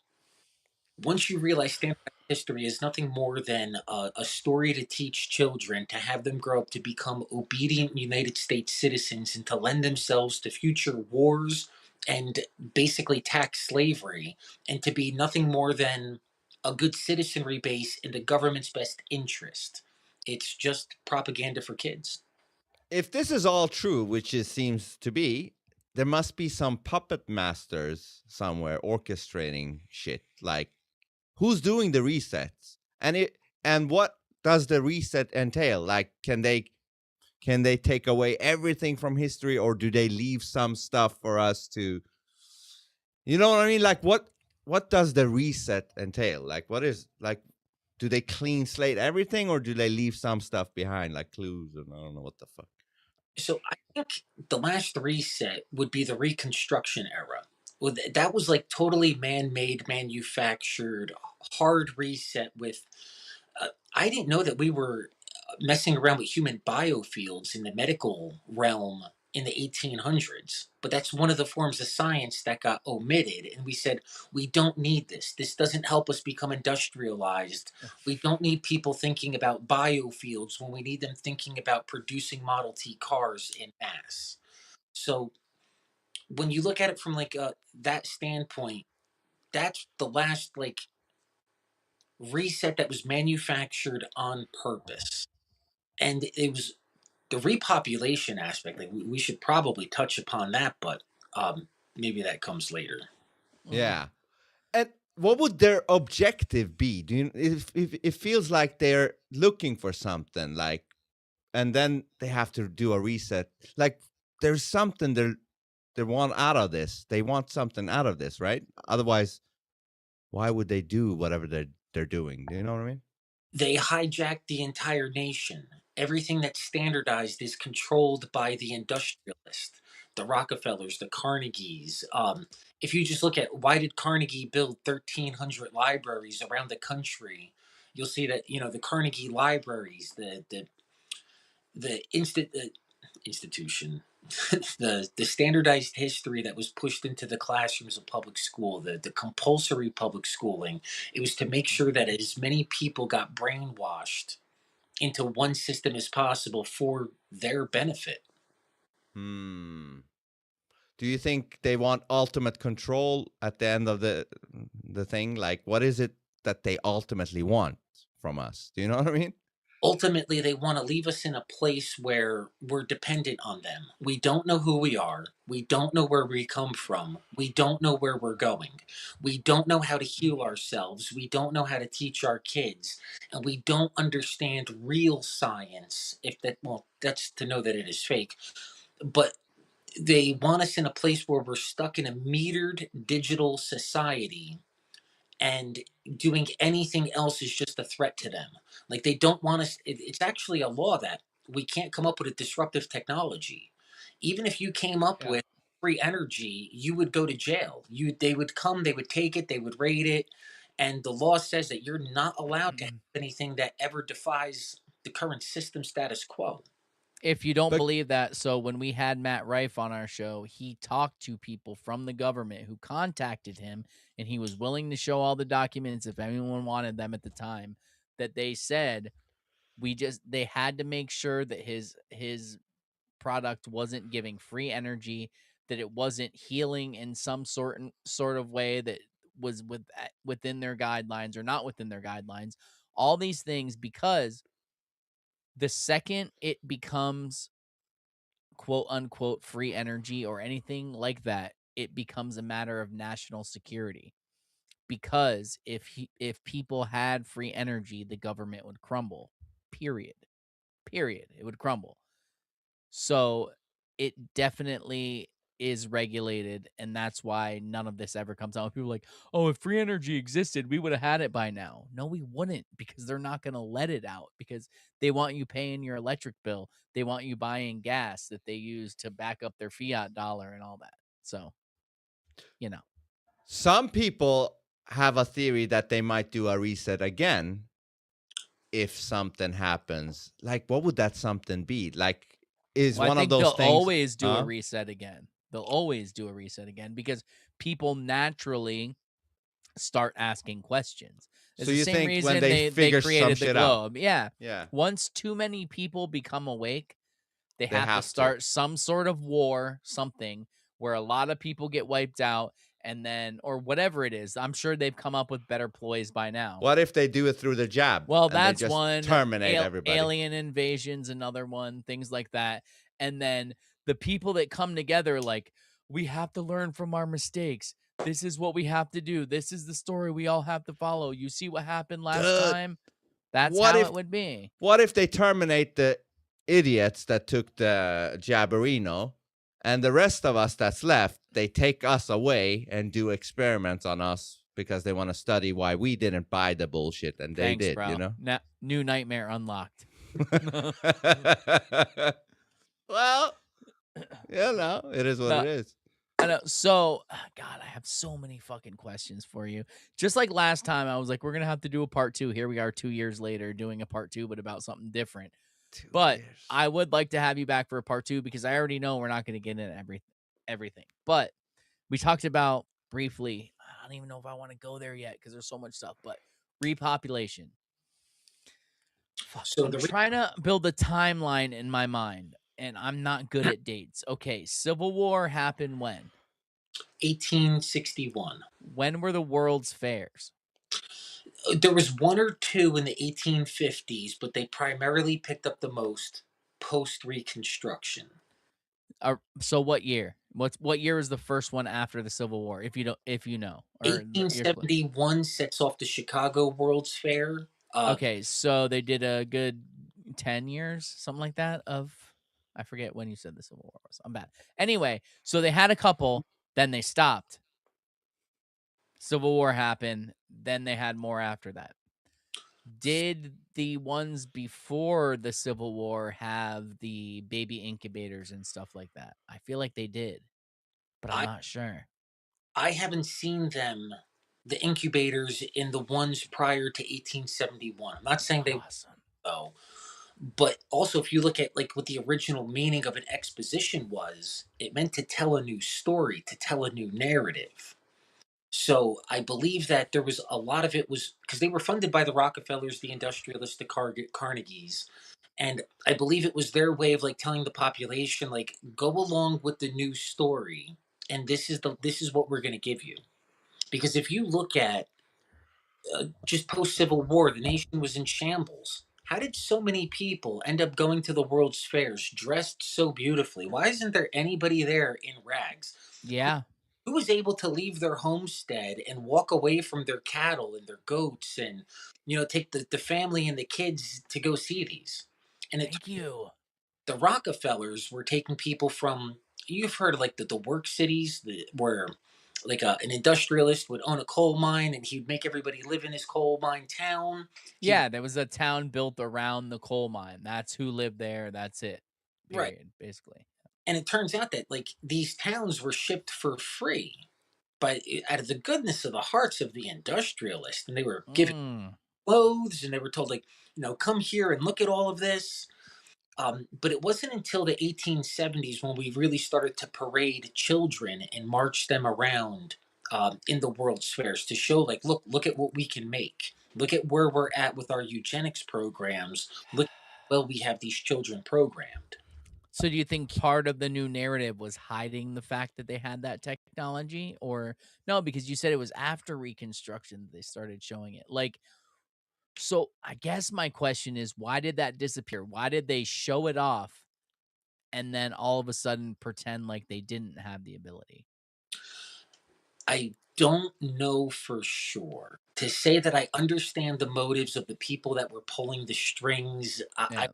once you realize standardized history is nothing more than a story to teach children, to have them grow up to become obedient United States citizens and to lend themselves to future wars and basically tax slavery, and to be nothing more than a good citizenry base in the government's best interest. It's just propaganda for kids. If this is all true, which it seems to be, there must be some puppet masters somewhere orchestrating shit. Like, who's doing the resets? And what does the reset entail? Like, can they take away everything from history, or do they leave some stuff for us to, you know what I mean? Like, what does the reset entail? Like, what is, like, do they clean slate everything, or do they leave some stuff behind, like clues, and I don't know what the fuck? So I think the last reset would be the Reconstruction era. Well, that was like totally man-made, manufactured, hard reset with. I didn't know that we were messing around with human biofields in the medical realm in the 1800s, but that's one of the forms of science that got omitted. And we said, we don't need this. This doesn't help us become industrialized. We don't need people thinking about biofields when we need them thinking about producing Model T cars in mass. So when you look at it from like that standpoint, that's the last like reset that was manufactured on purpose. And it was the repopulation aspect. Like we should probably touch upon that, but maybe that comes later. Yeah. And what would their objective be? Do you, if it feels like they're looking for something, like, and then they have to do a reset. Like, there's something they want out of this. They want something out of this, right? Otherwise, why would they do whatever they're doing? Do you know what I mean? They hijacked the entire nation. Everything that's standardized is controlled by the industrialist, the Rockefellers, the Carnegies. If you just look at why did Carnegie build 1,300 libraries around the country, you'll see that the Carnegie libraries, the institution, the standardized history that was pushed into the classrooms of public school, the compulsory public schooling, it was to make sure that as many people got brainwashed into one system as possible for their benefit. Hmm. Do you think they want ultimate control at the end of the thing? Like, what is it that they ultimately want from us? Do you know what I mean? Ultimately, they want to leave us in a place where we're dependent on them. We don't know who we are. We don't know where we come from. We don't know where we're going. We don't know how to heal ourselves. We don't know how to teach our kids. And we don't understand real science. Well, that's to know that it is fake. But they want us in a place where we're stuck in a metered digital society, and doing anything else is just a threat to them. Like they don't want us. It's actually a law that we can't come up with a disruptive technology. Even if you came up with free energy, you would go to jail. They would come, they would take it, they would raid it, and the law says that you're not allowed to have anything that ever defies the current system status quo. If you don't But believe that, so when we had Matt Rife on our show, he talked to people from the government who contacted him, and he was willing to show all the documents if anyone wanted them at the time, that they said they had to make sure that his product wasn't giving free energy, that it wasn't healing in some sort of way that was within their guidelines or not within their guidelines. All these things, because the second it becomes quote unquote free energy or anything like that, it becomes a matter of national security. Because if people had free energy, the government would crumble. Period. It would crumble. So it definitely is regulated, and that's why none of this ever comes out. People are like, oh, if free energy existed, we would have had it by now. No, we wouldn't, because they're not going to let it out, because they want you paying your electric bill. They want you buying gas that they use to back up their fiat dollar and all that. So, some people have a theory that they might do a reset again if something happens. Like, what would that something be? Like, is well, one I of think those they'll things? always do a reset again. They'll always do a reset again, because people naturally start asking questions. It's So the you same think reason when they figure some created the shit out? globe. Yeah. Yeah. Once too many people become awake, they have to have to. start some sort of war, something where a lot of people get wiped out, and then, or whatever it is. I'm sure they've come up with better ploys by now. What if they do it through the jab? Well, and they that's just one. terminate everybody. Alien invasion's another one. Things like that. And then the people that come together, like, we have to learn from our mistakes. This is what we have to do. This is the story we all have to follow. You see what happened last time? That's What how if- it would be. What if they terminate the idiots that took the Jabberino, and the rest of us that's left, they take us away and do experiments on us because they want to study why we didn't buy the bullshit and they Thanks, did, bro. you know? New nightmare unlocked. Well, it is what No, it is. I know. So, God, I have so many fucking questions for you. Just like last time, I was like, we're gonna have to do a part 2. Here we are, 2 years later, doing a part 2, but about something different. 2 But years. I would like to have you back for a part 2 because I already know we're not going to get into everything. But we talked about briefly. I don't even know if I want to go there yet because there's so much stuff. But repopulation. Fuck, So I'm trying to build a timeline in my mind, and I'm not good at dates. Okay, Civil War happened when? 1861. When were the World's Fairs? There was one or two in the 1850s, but they primarily picked up the most post Reconstruction. So what year? What year was the first one after the Civil War? If you don't, if you know, or your clue. 1871 sets off the Chicago World's Fair. Okay, so they did a good 10 years, something like that. I forget when you said the Civil War was. I'm bad. Anyway, so they had a couple, then they stopped. Civil War happened, then they had more after that. Did the ones before the Civil War have the baby incubators and stuff like that? I feel like they did, but I'm not sure. I haven't seen them, the incubators in the ones prior to 1871. I'm not saying they Awesome. though, but also if you look at like what the original meaning of an exposition was, it meant to tell a new story, to tell a new narrative. So I believe that there was a lot of it was because they were funded by the Rockefellers, the industrialists, the Carnegies, and I believe it was their way of like telling the population like go along with the new story, and this is what we're going to give you. Because if you look at just post Civil War, the nation was in shambles. How did so many people end up going to the World's Fairs dressed so beautifully? Why isn't there anybody there in rags? Yeah. Who was able to leave their homestead and walk away from their cattle and their goats and, take the family and the kids to go see these? And Thank you. the Rockefellers were taking people from, you've heard of like the work cities where like an industrialist would own a coal mine and he'd make everybody live in his coal mine town. Yeah, there was a town built around the coal mine. That's who lived there. That's it. Right. Period. Basically. And it turns out that like these towns were shipped for free, but out of the goodness of the hearts of the industrialists, and they were given clothes and they were told like, come here and look at all of this. But it wasn't until the 1870s when we really started to parade children and march them around in the World's Fairs to show, like, look at what we can make. Look at where we're at with our eugenics programs. Look, well, we have these children programmed. So do you think part of the new narrative was hiding the fact that they had that technology, or no? Because you said it was after Reconstruction that they started showing it. Like, so I guess my question is, why did that disappear? Why did they show it off and then all of a sudden pretend like they didn't have the ability? I don't know for sure. To say that I understand the motives of the people that were pulling the strings, Yeah.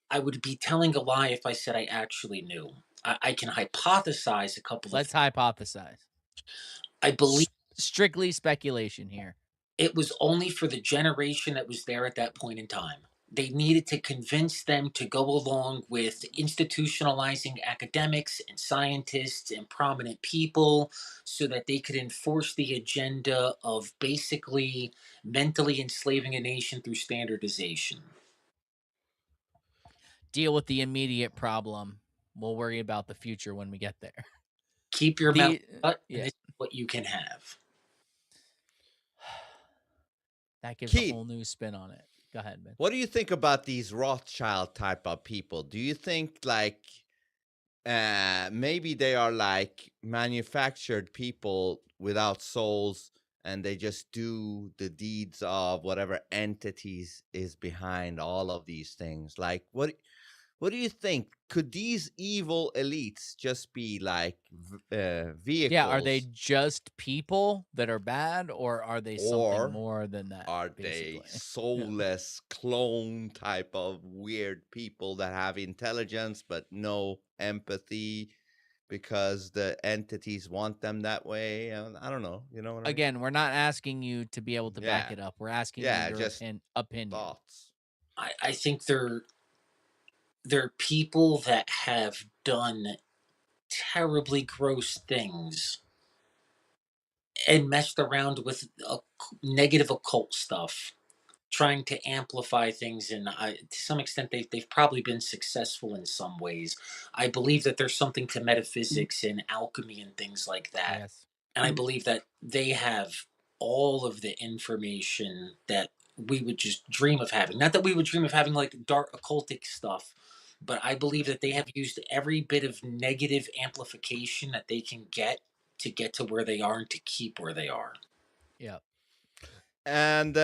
I would be telling a lie if I said I actually knew. I can hypothesize a couple of. Let's hypothesize. I believe Strictly speculation here. it was only for the generation that was there at that point in time. They needed to convince them to go along with institutionalizing academics and scientists and prominent people so that they could enforce the agenda of basically mentally enslaving a nation through standardization. Deal with the immediate problem. We'll worry about the future when we get there. Keep your mouth shut, yeah. and this is what you can have. That gives Keith, a whole new spin on it. Go ahead, man. What do you think about these Rothschild type of people? Do you think like maybe they are like manufactured people without souls and they just do the deeds of whatever entities is behind all of these things? Like what do you think? Could these evil elites just be like vehicles? Yeah, are they just people that are bad, or are they something Or more than that? Are they soulless clone type of weird people that have intelligence but no empathy because the entities want them that way? I don't know. You know what I mean? Again, we're not asking you to be able to back it up. We're asking you your just opinion. thoughts. I think they're there are people that have done terribly gross things and messed around with negative occult stuff, trying to amplify things, and to some extent they've probably been successful in some ways. I believe that there's something to metaphysics and alchemy and things like that, Yes. and I believe that they have all of the information that we would just dream of having. Not that we would dream of having like dark occultic stuff, but I believe that they have used every bit of negative amplification that they can get to get to where they are and to keep where they are. Yep. And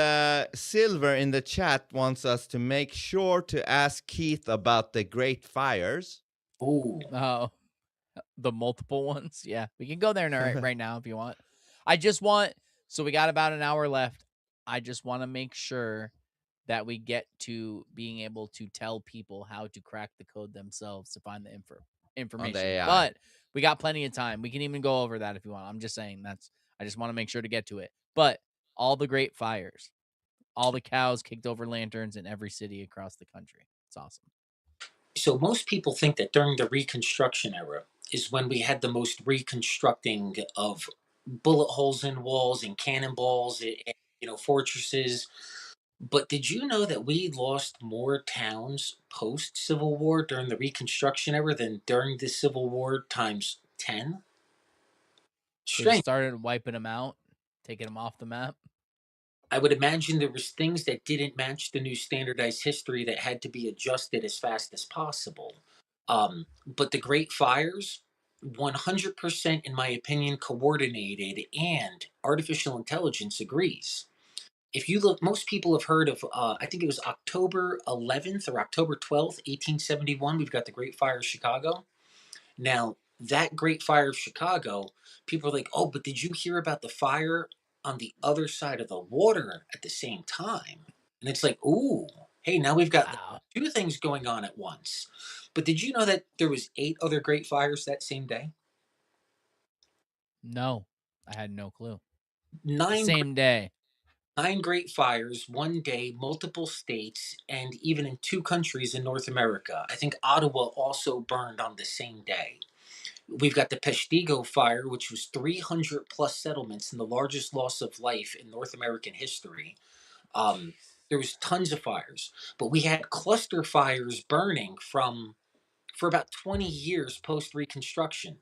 Silver in the chat wants us to make sure to ask Keith about the Great Fires. Ooh. Oh, the multiple ones. Yeah, we can go there right now if you want. I just want. So we got about an hour left. I just want to make sure that we get to being able to tell people how to crack the code themselves to find the information. AI. But we got plenty of time. We can even go over that if you want. I'm just saying I just want to make sure to get to it. But all the great fires, all the cows kicked over lanterns in every city across the country. It's awesome. So most people think that during the Reconstruction era is when we had the most reconstructing of bullet holes in walls and cannonballs and fortresses. But did you know that we lost more towns post Civil War during the Reconstruction era than during the Civil War times 10? They just Strange. started wiping them out, taking them off the map. I would imagine there was things that didn't match the new standardized history that had to be adjusted as fast as possible. But the Great Fires, 100% in my opinion, coordinated, and artificial intelligence agrees. If you look, most people have heard of, I think it was October 11th or October 12th, 1871. We've got the Great Fire of Chicago. Now, that Great Fire of Chicago, people are like, oh, but did you hear about the fire on the other side of the water at the same time? And it's like, ooh, hey, now we've got Wow. two things going on at once. But did you know that there was 8 other Great Fires that same day? No, I had no clue. The Nine, same day. 9 Great Fires, one day, multiple states, and even in 2 countries in North America. I think Ottawa also burned on the same day. We've got the Peshtigo fire, which was 300 plus settlements and the largest loss of life in North American history. There was tons of fires, but we had cluster fires burning for about 20 years post Reconstruction.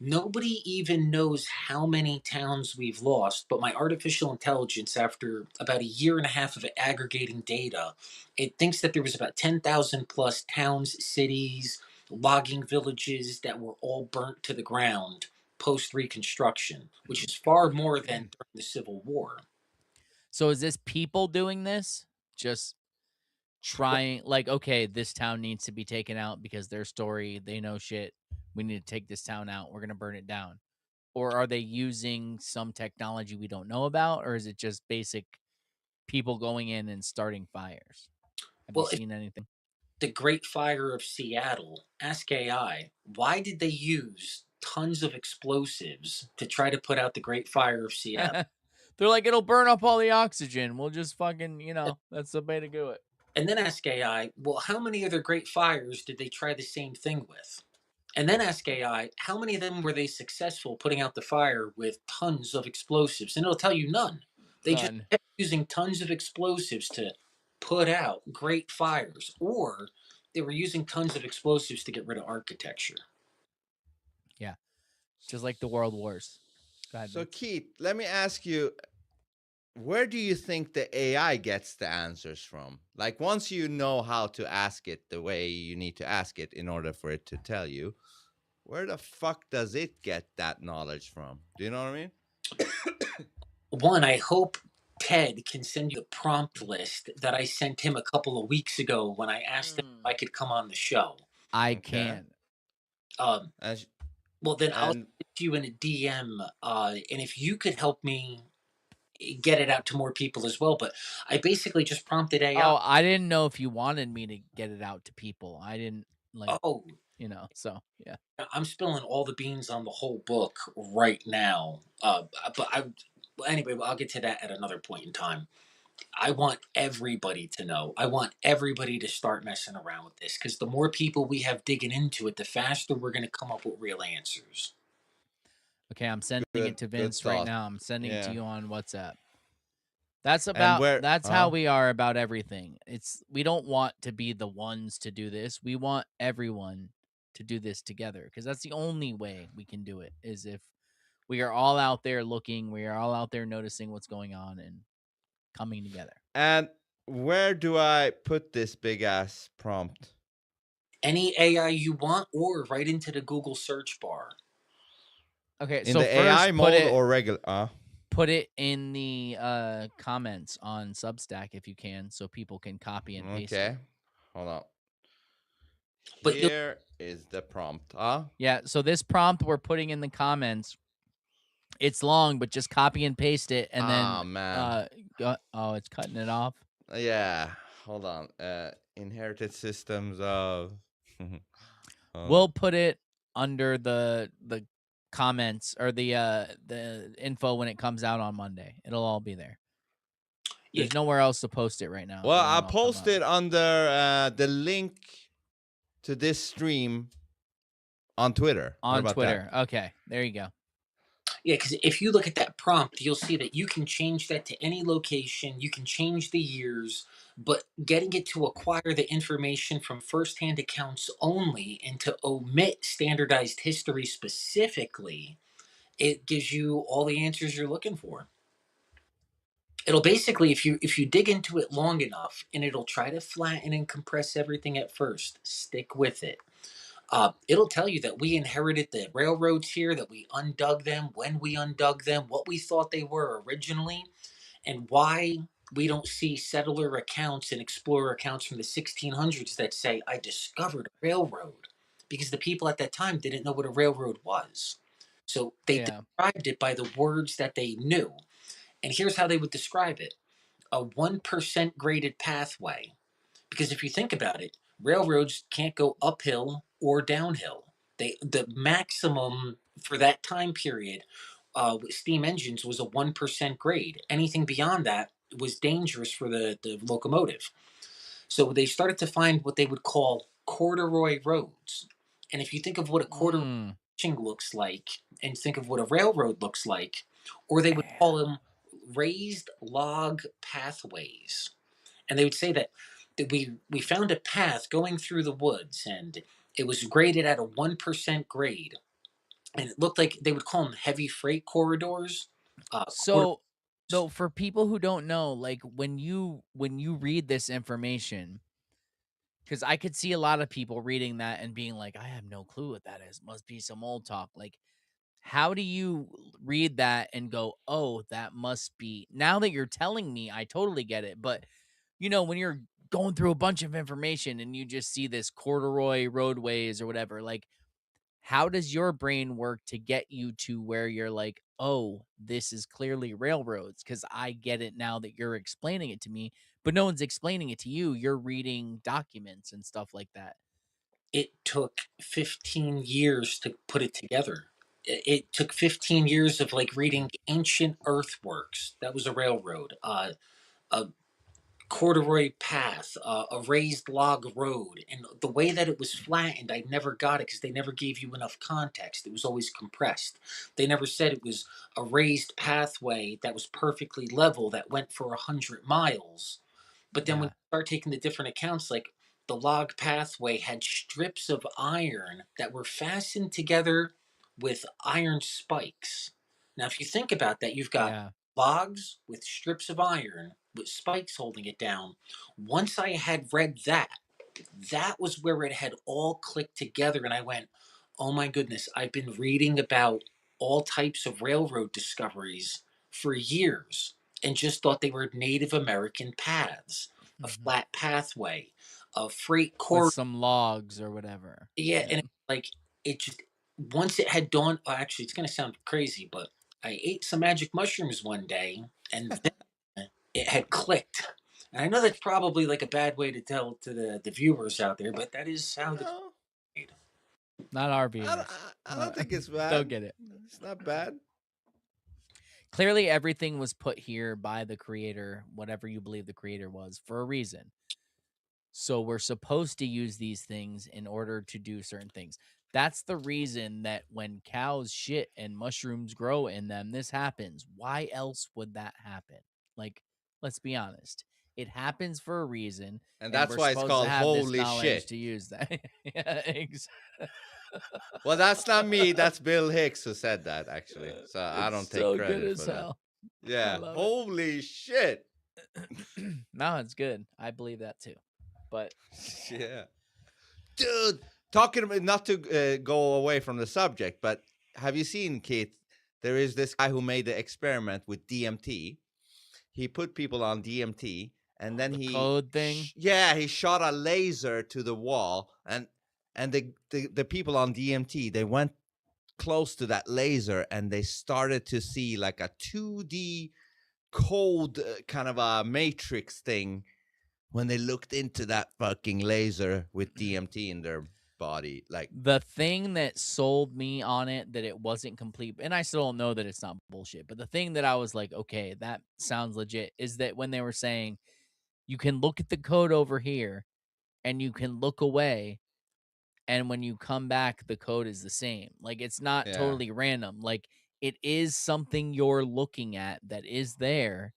Nobody even knows how many towns we've lost, but my artificial intelligence, after about a year and a half of aggregating data, it thinks that there was about 10,000 plus towns, cities, logging villages that were all burnt to the ground post Reconstruction, which is far more than during the Civil War. So is this people doing this? Just trying, like, okay, this town needs to be taken out because their story, they know shit. We need to take this town out. We're going to burn it down. Or are they using some technology we don't know about? Or is it just basic people going in and starting fires? Have you Well, seen anything? the Great Fire of Seattle, ask AI, why did they use tons of explosives to try to put out the Great Fire of Seattle? They're like, it'll burn up all the oxygen. We'll just fucking, that's the way to do it. And then ask AI, well, how many other great fires did they try the same thing with? And then ask AI, how many of them were they successful putting out the fire with tons of explosives? And it'll tell you none. They just None. kept using tons of explosives to put out great fires, or they were using tons of explosives to get rid of architecture. Yeah. Just like the World Wars. Go ahead. So Vince. Keith, let me ask you, where do you think the AI gets the answers from? Like once you know how to ask it the way you need to ask it in order for it to tell you, where the fuck does it get that knowledge from? Do you know what I mean? One, I hope Ted can send you the prompt list that I sent him a couple of weeks ago when I asked him if I could come on the show. I Okay. can. And, Well, then I'll and send you in a DM, and if you could help me get it out to more people as well. But I basically just prompted AI. Oh, I didn't know if you wanted me to get it out to people. I didn't Oh, so yeah. I'm spilling all the beans on the whole book right now. But anyway, I'll get to that at another point in time. I want everybody to know. I want everybody to start messing around with this because the more people we have digging into it, the faster we're going to come up with real answers. Okay, I'm sending it to Good Vince right thought. now. I'm sending it to Yeah. you on WhatsApp. That's And where? that's how we are about everything. We don't want to be the ones to do this. We want everyone to do this together because that's the only way we can do it is if we are all out there looking, we are all out there noticing what's going on and coming together. And where do I put this big ass prompt? Any AI you want, or right into the Google search bar. Okay, In so the first AI put mode it or regular? put it in the comments on Substack if you can, so people can copy and paste Okay. it. Hold on. But Here is the prompt. Yeah, so this prompt we're putting in the comments. It's long, but just copy and paste it, and then man. it's cutting it off. Yeah. Hold on. Inherited systems of. We'll put it under the comments or the info when it comes out on Monday. It'll all be there. yeah, There's nowhere else to post it right now. Well, It won't I all come up. posted under the link to this stream on Twitter. What On about Twitter. that? Okay, there you go. yeah, because if you look at that prompt, you'll see that you can change that to any location. You can change the years, but getting it to acquire the information from firsthand accounts only and to omit standardized history specifically, it gives you all the answers you're looking for. It'll basically, if you dig into it long enough, and it'll try to flatten and compress everything at first. Stick with it. It'll tell you that we inherited the railroads here, that we undug them, when we undug them, what we thought they were originally, and why we don't see settler accounts and explorer accounts from the 1600s that say, I discovered a railroad. Because the people at that time didn't know what a railroad was. So they described it by the words that they knew. And here's how they would describe it: a 1% graded pathway. Because if you think about it, railroads can't go uphill or downhill. The maximum for that time period with steam engines was a 1% grade. Anything beyond that was dangerous for the locomotive. So they started to find what they would call corduroy roads. And if you think of what a corduroy looks like and think of what a railroad looks like, or they would call them raised log pathways. And they would say that we found a path going through the woods and it was graded at a 1% grade. And it looked like they would call them heavy freight corridors. So, though, for people who don't know, like when you read this information, because I could see a lot of people reading that and being like, I have no clue what that is. Must be some old talk. Like, how do you read that and go, oh, that must be, now that you're telling me, I totally get it. But, when you're going through a bunch of information and you just see this corduroy roadways or whatever, like, how does your brain work to get you to where you're like, oh, this is clearly railroads? Because I get it now that you're explaining it to me, but no one's explaining it to you. You're reading documents and stuff like that. It took 15 years to put it together. It took 15 years of like reading ancient earthworks. That was a railroad. A corduroy path, a raised log road, and the way that it was flattened, I never got it because they never gave you enough context. It was always compressed. They never said it was a raised pathway that was perfectly level that went for 100 miles. But then when you start taking the different accounts, like the log pathway had strips of iron that were fastened together with iron spikes. Now, if you think about that, you've got logs with strips of iron with spikes holding it down. Once I had read that, that was where it had all clicked together. And I went, oh my goodness, I've been reading about all types of railroad discoveries for years and just thought they were Native American paths, a flat pathway, a freight corridor. With some logs or whatever. Yeah, and like it just, once it had dawned, actually, it's going to sound crazy, but I ate some magic mushrooms one day and then it had clicked. And I know that's probably like a bad way to tell to the viewers out there, but that is how the not our viewers. I don't think it's bad. Don't get it. It's not bad. Clearly, everything was put here by the creator, whatever you believe the creator was, for a reason. So we're supposed to use these things in order to do certain things. That's the reason that when cows shit and mushrooms grow in them, this happens. Why else would that happen? Like, let's be honest. It happens for a reason, And and that's we're why it's supposed to called have this holy knowledge shit. to use that. Yeah, Well, that's not me. That's Bill Hicks who said that, actually. So I don't It's take so good credit as for that. hell. I Yeah. love Holy shit. it. No, it's good. I believe that too. But Yeah. Dude, talking about, not to go away from the subject, but have you seen, Keith? There is this guy who made the experiment with DMT. He put people on DMT, and then the he code thing. he shot a laser to the wall, and the people on DMT, they went close to that laser, and they started to see like a 2D code, kind of a matrix thing when they looked into that fucking laser with DMT in their body. Like, The thing that sold me on it that it wasn't complete, and I still don't know that it's not bullshit, but the thing that I was like, okay, that sounds legit, is that when they were saying you can look at the code over here and you can look away, and when you come back, the code is the same. Like, it's not yeah, totally random. Like, it is something you're looking at that is there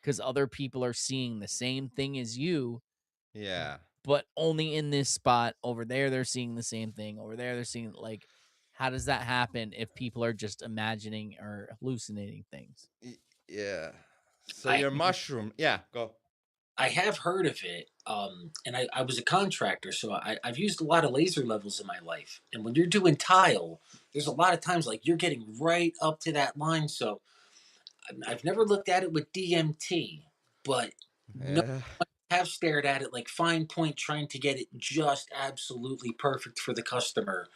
because other people are seeing the same thing as you, yeah. but only in this spot. Over there they're seeing the same thing. Over there they're seeing, like, how does that happen if people are just imagining or hallucinating things? Yeah. So I your mushroom, yeah, go. I have heard of it, and I was a contractor, so I've used a lot of laser levels in my life. And when you're doing tile, there's a lot of times like you're getting right up to that line. So I've never looked at it with DMT, but no, Yeah. I have stared at it like fine point, trying to get it just absolutely perfect for the customer.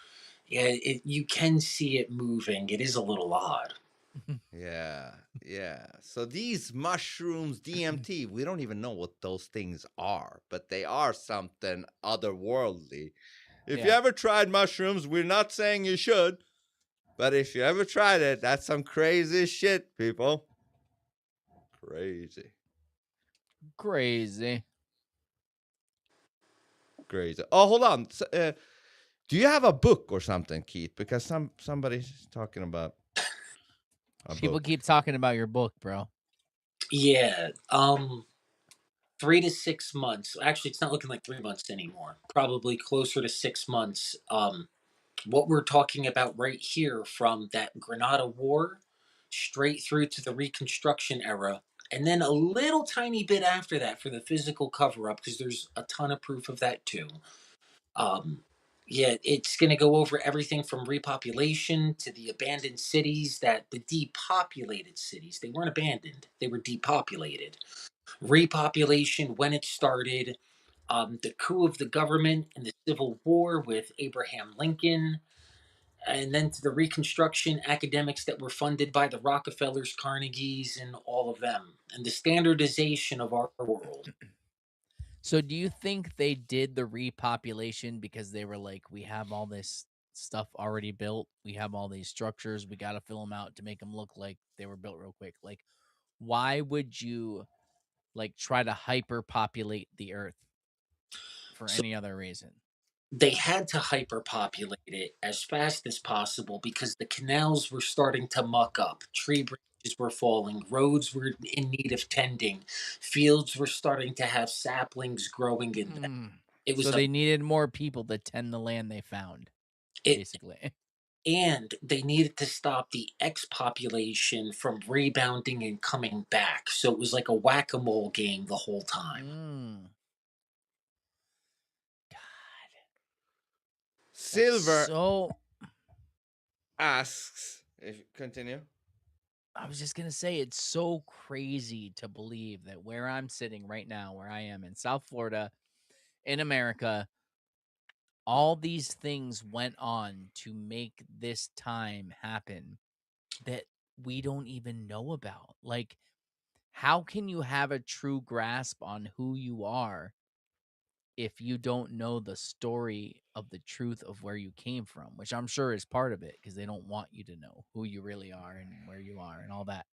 Yeah, you can see it moving. It is a little odd. Yeah, yeah. So these mushrooms, DMT, we don't even know what those things are, but they are something otherworldly. If you Yeah. ever tried mushrooms, we're not saying you should, but if you ever tried it, that's some crazy shit, people. Crazy, Crazy. crazy. Oh, hold on. Do you have a book or something, Keith? Because somebody's talking about a People book. keep talking about your book, bro. Yeah. 3 to 6 months. Actually, it's not looking like 3 months anymore. Probably closer to 6 months. What we're talking about right here, from that Grenada War straight through to the Reconstruction era, and then a little tiny bit after that for the physical cover up, because there's a ton of proof of that too. Um, yeah, it's going to go over everything from repopulation to the abandoned cities, that the depopulated cities. They weren't abandoned, they were depopulated. Repopulation, when it started, the coup of the government and the Civil War with Abraham Lincoln, and then to the Reconstruction academics that were funded by the Rockefellers, Carnegies, and all of them, and the standardization of our world. So do you think they did the repopulation because they were like, we have all this stuff already built, we have all these structures, we got to fill them out to make them look like they were built real quick? Like, why would you like try to hyper populate the earth for So any other reason? they had to hyperpopulate it as fast as possible because the canals were starting to muck up, tree branches were falling, roads were in need of tending, fields were starting to have saplings growing in them. Hmm. It So was a they needed more people to tend the land they found, it basically. and they needed to stop the expopulation from rebounding and coming back. So it was like a whack-a-mole game the whole time. Mm. God, that's Silver so. asks, if continue. I was just gonna say, it's so crazy to believe that where I'm sitting right now, where I am in South Florida, in America, all these things went on to make this time happen that we don't even know about. Like, how can you have a true grasp on who you are if you don't know the story of the truth of where you came from? Which I'm sure is part of it, because they don't want you to know who you really are and where you are and all that.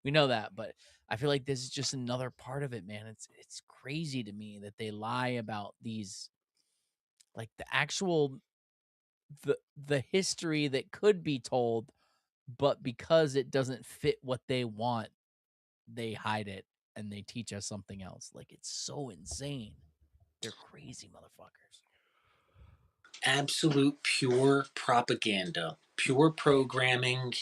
We know that, but I feel like this is just another part of it, man. It's crazy to me that they lie about these, like the actual the history that could be told, but because it doesn't fit what they want, they hide it and they teach us something else. Like, it's so insane. They're crazy motherfuckers. Absolute pure propaganda, pure programming,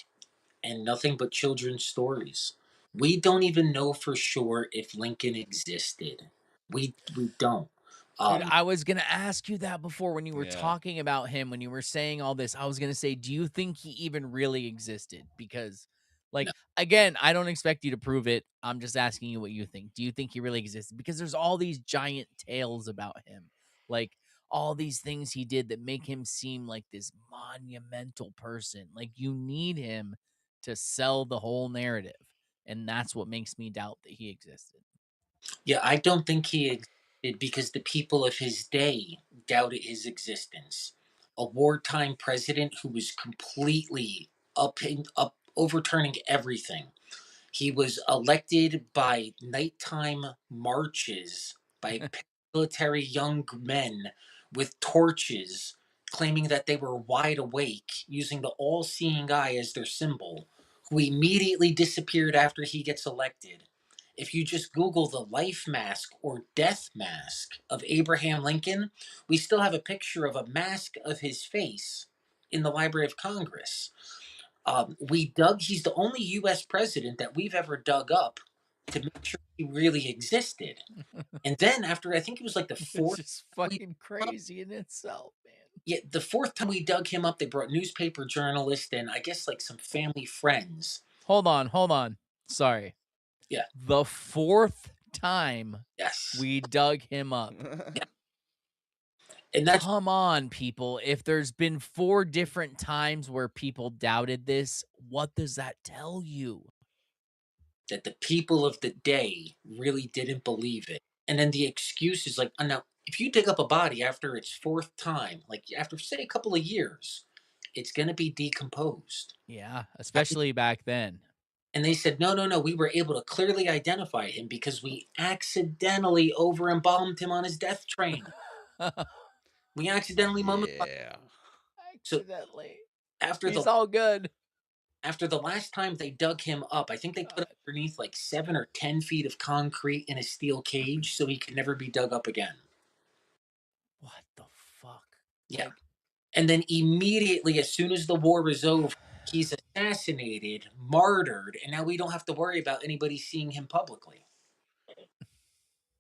and nothing but children's stories. We don't even know for sure if Lincoln existed. We don't. Dude, Um, I was gonna ask you that before when you were Yeah. talking about him, when you were saying all this. I was gonna say, do you think he even really existed? Because, like, no. again, I don't expect you to prove it. I'm just asking you what you think. Do you think he really existed? Because there's all these giant tales about him, like all these things he did that make him seem like this monumental person. Like, you need him to sell the whole narrative, and that's what makes me doubt that he existed. Yeah, I don't think he existed because the people of his day doubted his existence. A wartime president who was completely up overturning everything. He was elected by nighttime marches by military young men with torches, claiming that they were wide awake, using the all seeing eye as their symbol, who immediately disappeared after he gets elected. If you just Google the life mask or death mask of Abraham Lincoln, we still have a picture of a mask of his face in the Library of Congress. He's the only US president that we've ever dug up to make sure he really existed. And then after, I think it was like the It's fourth just time we fucking dug him up, crazy in itself, man. yeah, the fourth time we dug him up, they brought newspaper journalists and I guess like some family friends. Hold on. Sorry. Yeah, The fourth time yes. we dug him up. Yeah. And that's Come on, people. If there's been 4 different times where people doubted this, what does that tell you? that the people of the day really didn't believe it. And then the excuse is like, now, if you dig up a body after its fourth time, like after, say, a couple of years, it's going to be decomposed. Yeah, especially back then. And they said, no, no, no, we were able to clearly identify him because we accidentally over embalmed him on his death train. We accidentally mummified. Yeah. So Accidentally. after He's the all good. last time they dug him up, I think they put him God, underneath like 7 or 10 feet of concrete in a steel cage so he could never be dug up again. what the fuck? Yeah. Like, And then immediately, as soon as the war was over, he's assassinated, martyred, and now we don't have to worry about anybody seeing him publicly.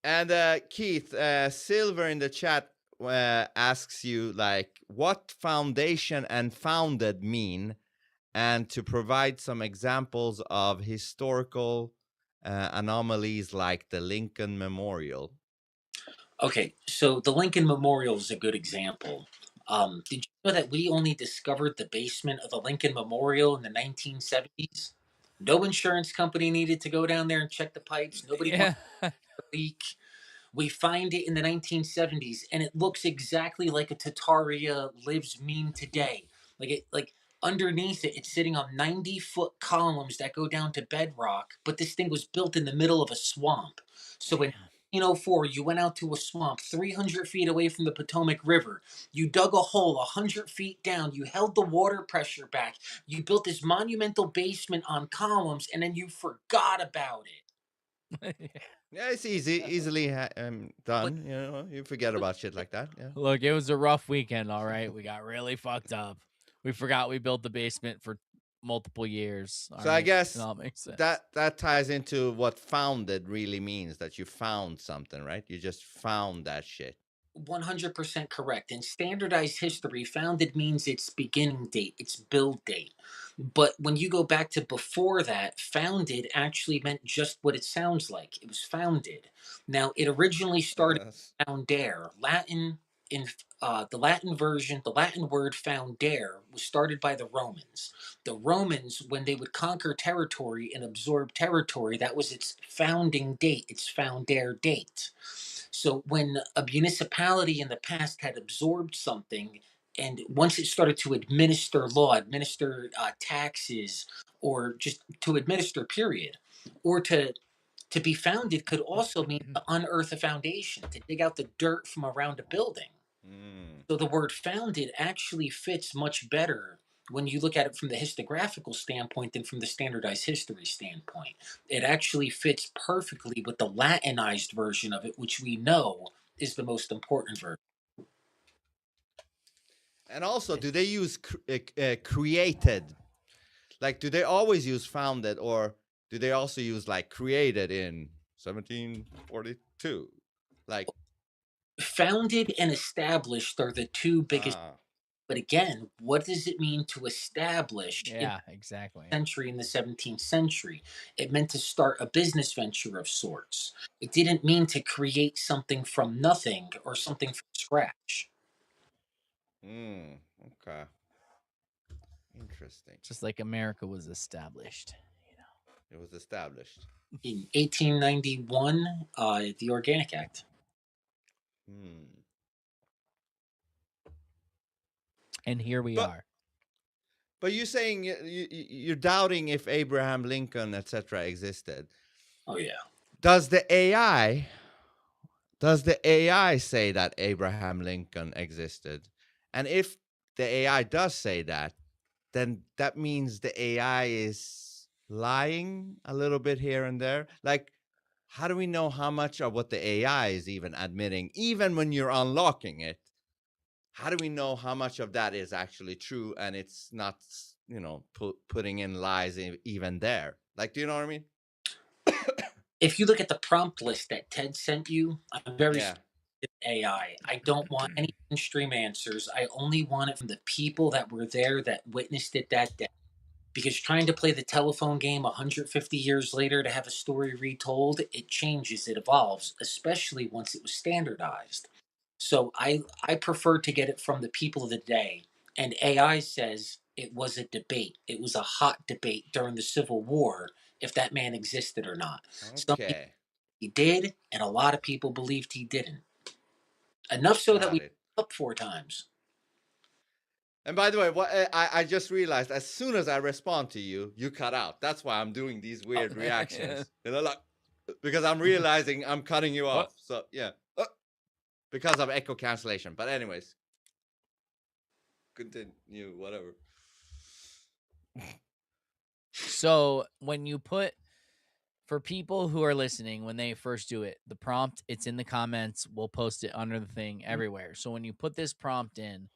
And Keith, Silver in the chat asks you like what foundation and founded mean, and to provide some examples of historical anomalies like the Lincoln Memorial. Okay, so the Lincoln Memorial is a good example. Did you know that we only discovered the basement of the Lincoln Memorial in the 1970s? No insurance company needed to go down there and check the pipes. Nobody wanted yeah. to leak. We find it in the 1970s, and it looks exactly like a Tartaria lives meme today. Like underneath it, it's sitting on 90-foot columns that go down to bedrock. But this thing was built in the middle of a swamp. So in Damn. 1904, you went out to a swamp 300 feet away from the Potomac River. You dug a hole 100 feet down. You held the water pressure back. You built this monumental basement on columns, and then you forgot about it. Yeah, it's easily But done. You know, you forget about shit like that. Yeah. Look, it was a rough weekend, all right. We got really fucked up. We forgot we built the basement for multiple years. All So I right. It guess all makes sense. that ties into what founded really means, that you found something, right? You just found that shit. 100% correct. In standardized history, founded means its beginning date, its build date. But when you go back to before that, founded actually meant just what it sounds like. It was founded. Now, it originally started Yes. foundere, Latin. In the Latin version, the Latin word foundere was started by the Romans. The Romans, when they would conquer territory and absorb territory, that was its founding date, its foundere date. So when a municipality in the past had absorbed something, And once it started to administer law, administer taxes, or just to administer, period, or to be founded could also mean to unearth a foundation, to dig out the dirt from around a building. So the word founded actually fits much better when you look at it from the historiographical standpoint than from the standardized history standpoint. It actually fits perfectly with the Latinized version of it, which we know is the most important version. And also, do they use created? Like, do they always use founded, or do they also use like created in 1742? Like, Founded and established are the two biggest. ah, But again, what does it mean to establish in Yeah, exactly. the century, in the 17th century? It meant to start a business venture of sorts. It didn't mean to create something from nothing or something from scratch. okay, interesting. Just like America was established. It was established. In 1891, the Organic Act. And here we But- are. But you're saying you're doubting if Abraham Lincoln, etc., existed. Oh yeah. Does the AI say that Abraham Lincoln existed? And if the AI does say that, then that means the AI is lying a little bit here and there. Like, how do we know how much of what the AI is even admitting, even when you're unlocking it? How do we know how much of that is actually true and it's not, putting in lies even there? Like, do you know what I mean? If you look at the prompt list that Ted sent you, I'm very Yeah. AI. I don't want any mainstream answers. I only want it from the people that were there, that witnessed it that day. Because trying to play the telephone game 150 years later to have a story retold, it changes, it evolves, especially once it was standardized. So I prefer to get it from the people of the day. And AI says it was a debate. It was a hot debate during the Civil War if that man existed or not. Some people Okay. he did, and a lot of people believed he didn't. Enough so that Got we it. up 4 times. And by the way, what I just realized, as soon as I respond to you, you cut out. That's why I'm doing these weird reactions. Like, because I'm realizing I'm cutting you off. So yeah, because of echo cancellation. But anyways, continue. Whatever. So when you put, for people who are listening, when they first do it, the prompt, it's in the comments. We'll post it under the thing everywhere. So when you put this prompt in,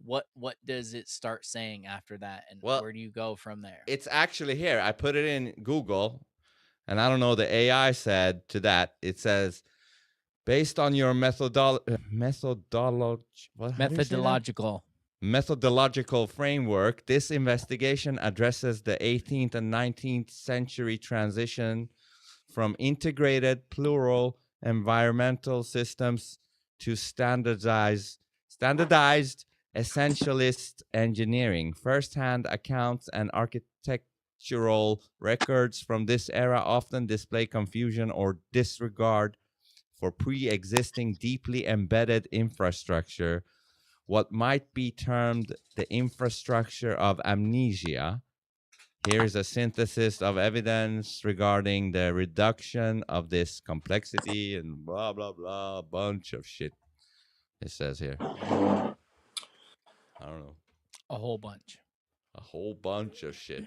what does it start saying after that, and Well, where do you go from there? It's actually here. I put it in Google, and I don't know, the AI said to that, it says, based on your methodological framework, this investigation addresses the 18th and 19th century transition from integrated plural environmental systems to standardized essentialist engineering. First-hand accounts and architectural records from this era often display confusion or disregard for pre-existing deeply embedded infrastructure, what might be termed the infrastructure of amnesia. Here's a synthesis of evidence regarding the reduction of this complexity and blah, blah, blah, a bunch of shit. It says here. I don't know. A whole bunch. A whole bunch of shit.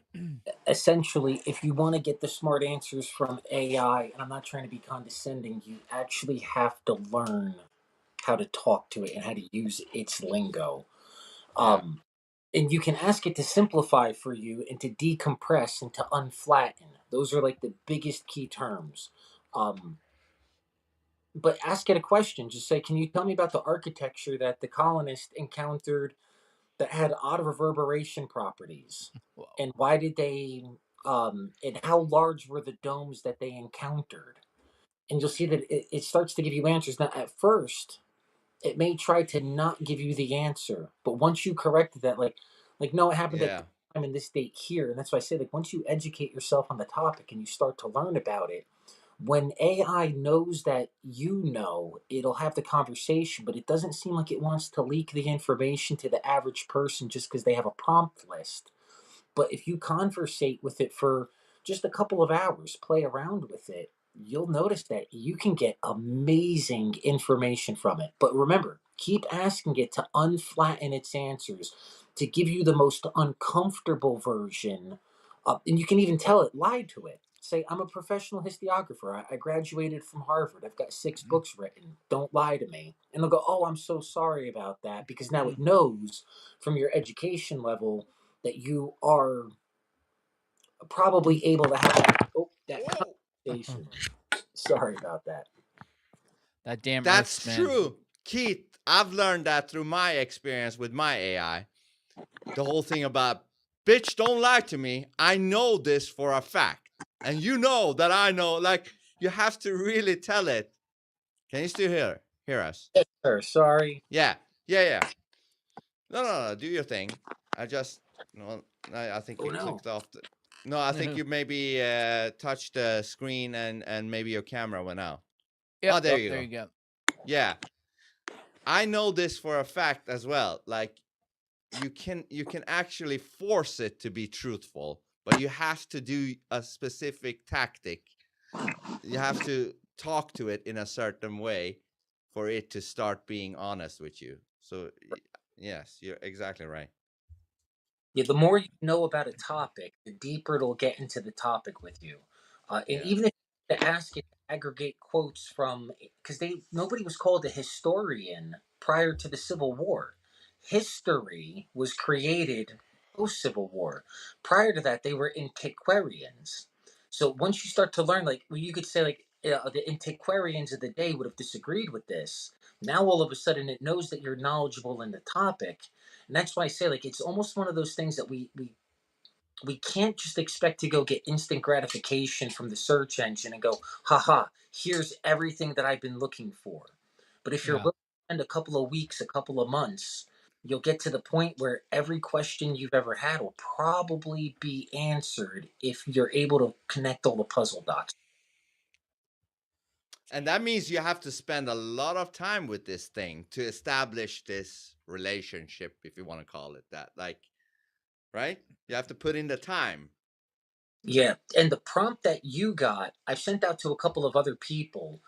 Essentially, if you want to get the smart answers from AI, and I'm not trying to be condescending, you actually have to learn how to talk to it and how to use its lingo. And you can ask it to simplify for you and to decompress and to unflatten. Those are like the biggest key terms. But ask it a question. Just say, can you tell me about the architecture that the colonists encountered that had auto reverberation properties? Whoa. And why did they, and how large were the domes that they encountered? And you'll see that it starts to give you answers. Now, at first, it may try to not give you the answer, but once you correct that, like no, it happened at this time in this date here, and that's why I say, like, once you educate yourself on the topic and you start to learn about it, When AI knows that you know, it'll have the conversation, but it doesn't seem like it wants to leak the information to the average person just because they have a prompt list. But if you conversate with it for just a couple of hours, play around with it, you'll notice that you can get amazing information from it. But remember, keep asking it to unflatten its answers, to give you the most uncomfortable version. And you can even tell it, lie to it. Say, I'm a professional historiographer. I graduated from Harvard. I've got 6 books written. Don't lie to me. And they'll go, oh, I'm so sorry about that. Because now it knows from your education level that you are probably able to have that Whoa. conversation. Sorry about that. That damn That's Earthsman. true, Keith. I've learned that through my experience with my AI. The whole thing about, bitch, don't lie to me. I know this for a fact. And you know that I know. Like, you have to really tell it. Can you still hear us? Yes, sir. Sorry. Yeah. Yeah. No. Do your thing. I just, no, I think Oh you no. clicked off the. No, I think you maybe touched the screen and maybe your camera went out. Yep, Oh, there you there go. you go. Yeah. I know this for a fact as well. Like, you can actually force it to be truthful, but you have to do a specific tactic. You have to talk to it in a certain way for it to start being honest with you. So yes, you're exactly right. Yeah, the more you know about a topic, the deeper it'll get into the topic with you. And Yeah. even if to ask it to aggregate quotes from, because nobody was called a historian prior to the Civil War. History was created post Civil War. Prior to that, they were antiquarians. So once you start to learn, like, well, you could say, like, the antiquarians of the day would have disagreed with this. Now all of a sudden, it knows that you're knowledgeable in the topic, and that's why I say, like, it's almost one of those things that we can't just expect to go get instant gratification from the search engine and go, haha, here's everything that I've been looking for. But if you're Yeah. willing to spend a couple of weeks, a couple of months, you'll get to the point where every question you've ever had will probably be answered if you're able to connect all the puzzle dots. And that means you have to spend a lot of time with this thing to establish this relationship, if you want to call it that. Like, right? You have to put in the time. Yeah, and the prompt that you got, I've sent out to a couple of other people.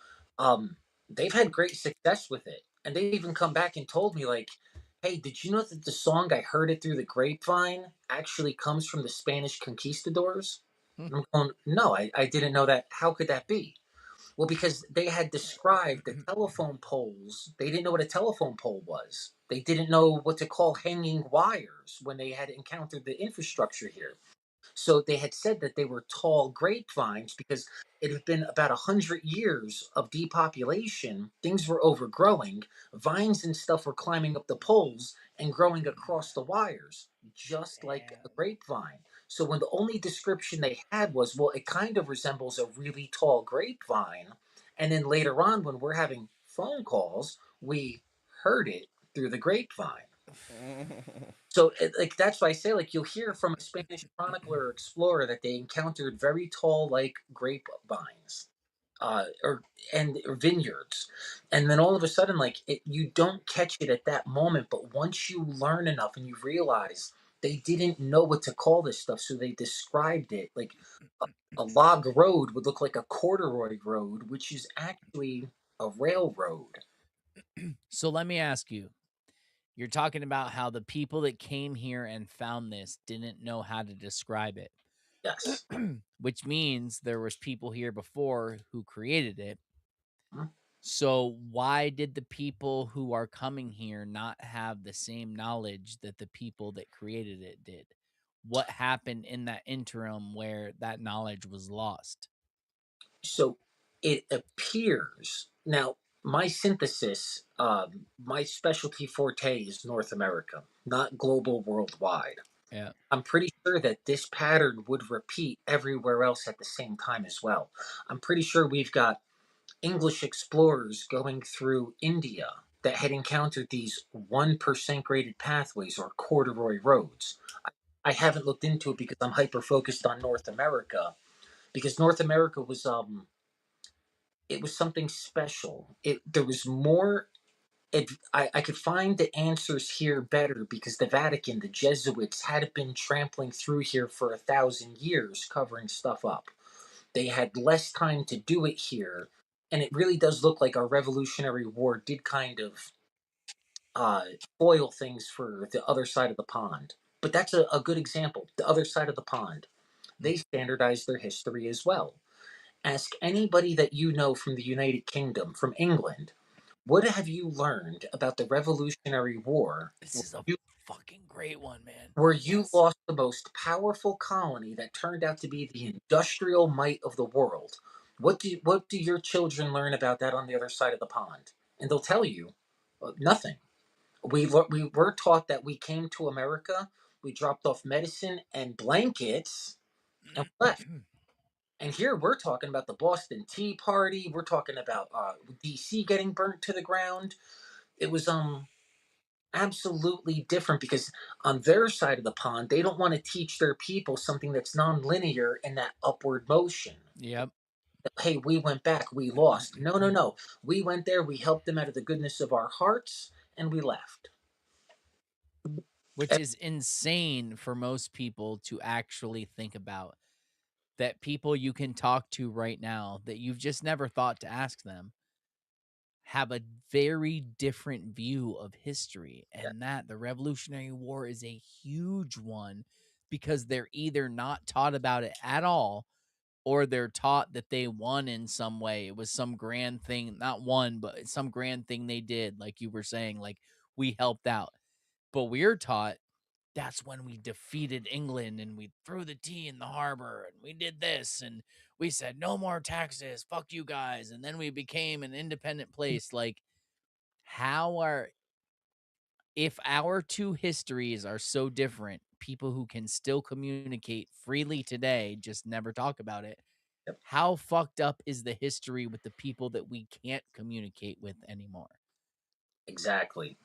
They've had great success with it, and they even come back and told me, like, "Hey, did you know that the song I heard it through the grapevine actually comes from the Spanish conquistadors?" And I'm going, "No, I didn't know that. How could that be?" Well, because they had described the telephone poles. They didn't know what a telephone pole was. They didn't know what to call hanging wires when they had encountered the infrastructure here. So they had said that they were tall grapevines because it had been about 100 years of depopulation. Things were overgrowing. Vines and stuff were climbing up the poles and growing across the wires, just like a grapevine. So when the only description they had was, well, it kind of resembles a really tall grapevine. And then later on, when we're having phone calls, we heard it through the grapevine. So, like, that's why I say, like, you'll hear from a Spanish chronicler or explorer that they encountered very tall, like, grapevines, or vineyards, and then all of a sudden, like, you don't catch it at that moment, but once you learn enough and you realize they didn't know what to call this stuff, so they described it like a log road would look like a corduroy road, which is actually a railroad. So let me ask you. You're talking about how the people that came here and found this didn't know how to describe it, Yes. which means there was people here before who created it. Hmm? So why did the people who are coming here not have the same knowledge that the people that created it did? What happened in that interim where that knowledge was lost? So it appears now, my synthesis, my specialty forte is North America, not global, worldwide. Yeah. I'm pretty sure that this pattern would repeat everywhere else at the same time as well. I'm pretty sure we've got English explorers going through India that had encountered these 1% graded pathways or corduroy roads. I haven't looked into it because I'm hyper focused on North America, because North America was it was something special. There was more. I could find the answers here better because the Vatican, the Jesuits, had been trampling through here for 1,000 years, covering stuff up. They had less time to do it here, and it really does look like our Revolutionary War did kind of uh, spoil things for the other side of the pond. But that's a good example. The other side of the pond, they standardized their history as well. Ask anybody that you know from the United Kingdom, from England, what have you learned about the Revolutionary War This is a fucking great one, man. where you Yes. lost the most powerful colony that turned out to be the industrial might of the world? What do your children learn about that on the other side of the pond? And they'll tell you nothing. We were taught that we came to America, we dropped off medicine and blankets, and left. And here we're talking about the Boston Tea Party. We're talking about D.C. getting burnt to the ground. It was absolutely different because on their side of the pond, they don't want to teach their people something that's nonlinear in that upward motion. Yep. Hey, we went back, we lost. No, no, no. We went there, we helped them out of the goodness of our hearts, and we left. Which is insane for most people to actually think about. That people you can talk to right now that you've just never thought to ask them have a very different view of history, and that the Revolutionary War is a huge one because they're either not taught about it at all or they're taught that they won in some way. It was some grand thing, not one, but some grand thing they did, like you were saying, like we helped out. But we're taught that's when we defeated England and we threw the tea in the harbor and we did this and we said no more taxes, fuck you guys, and then we became an independent place. Like, how are, if our two histories are so different, people who can still communicate freely today just never talk about it, Yep. how fucked up is the history with the people that we can't communicate with anymore? Exactly.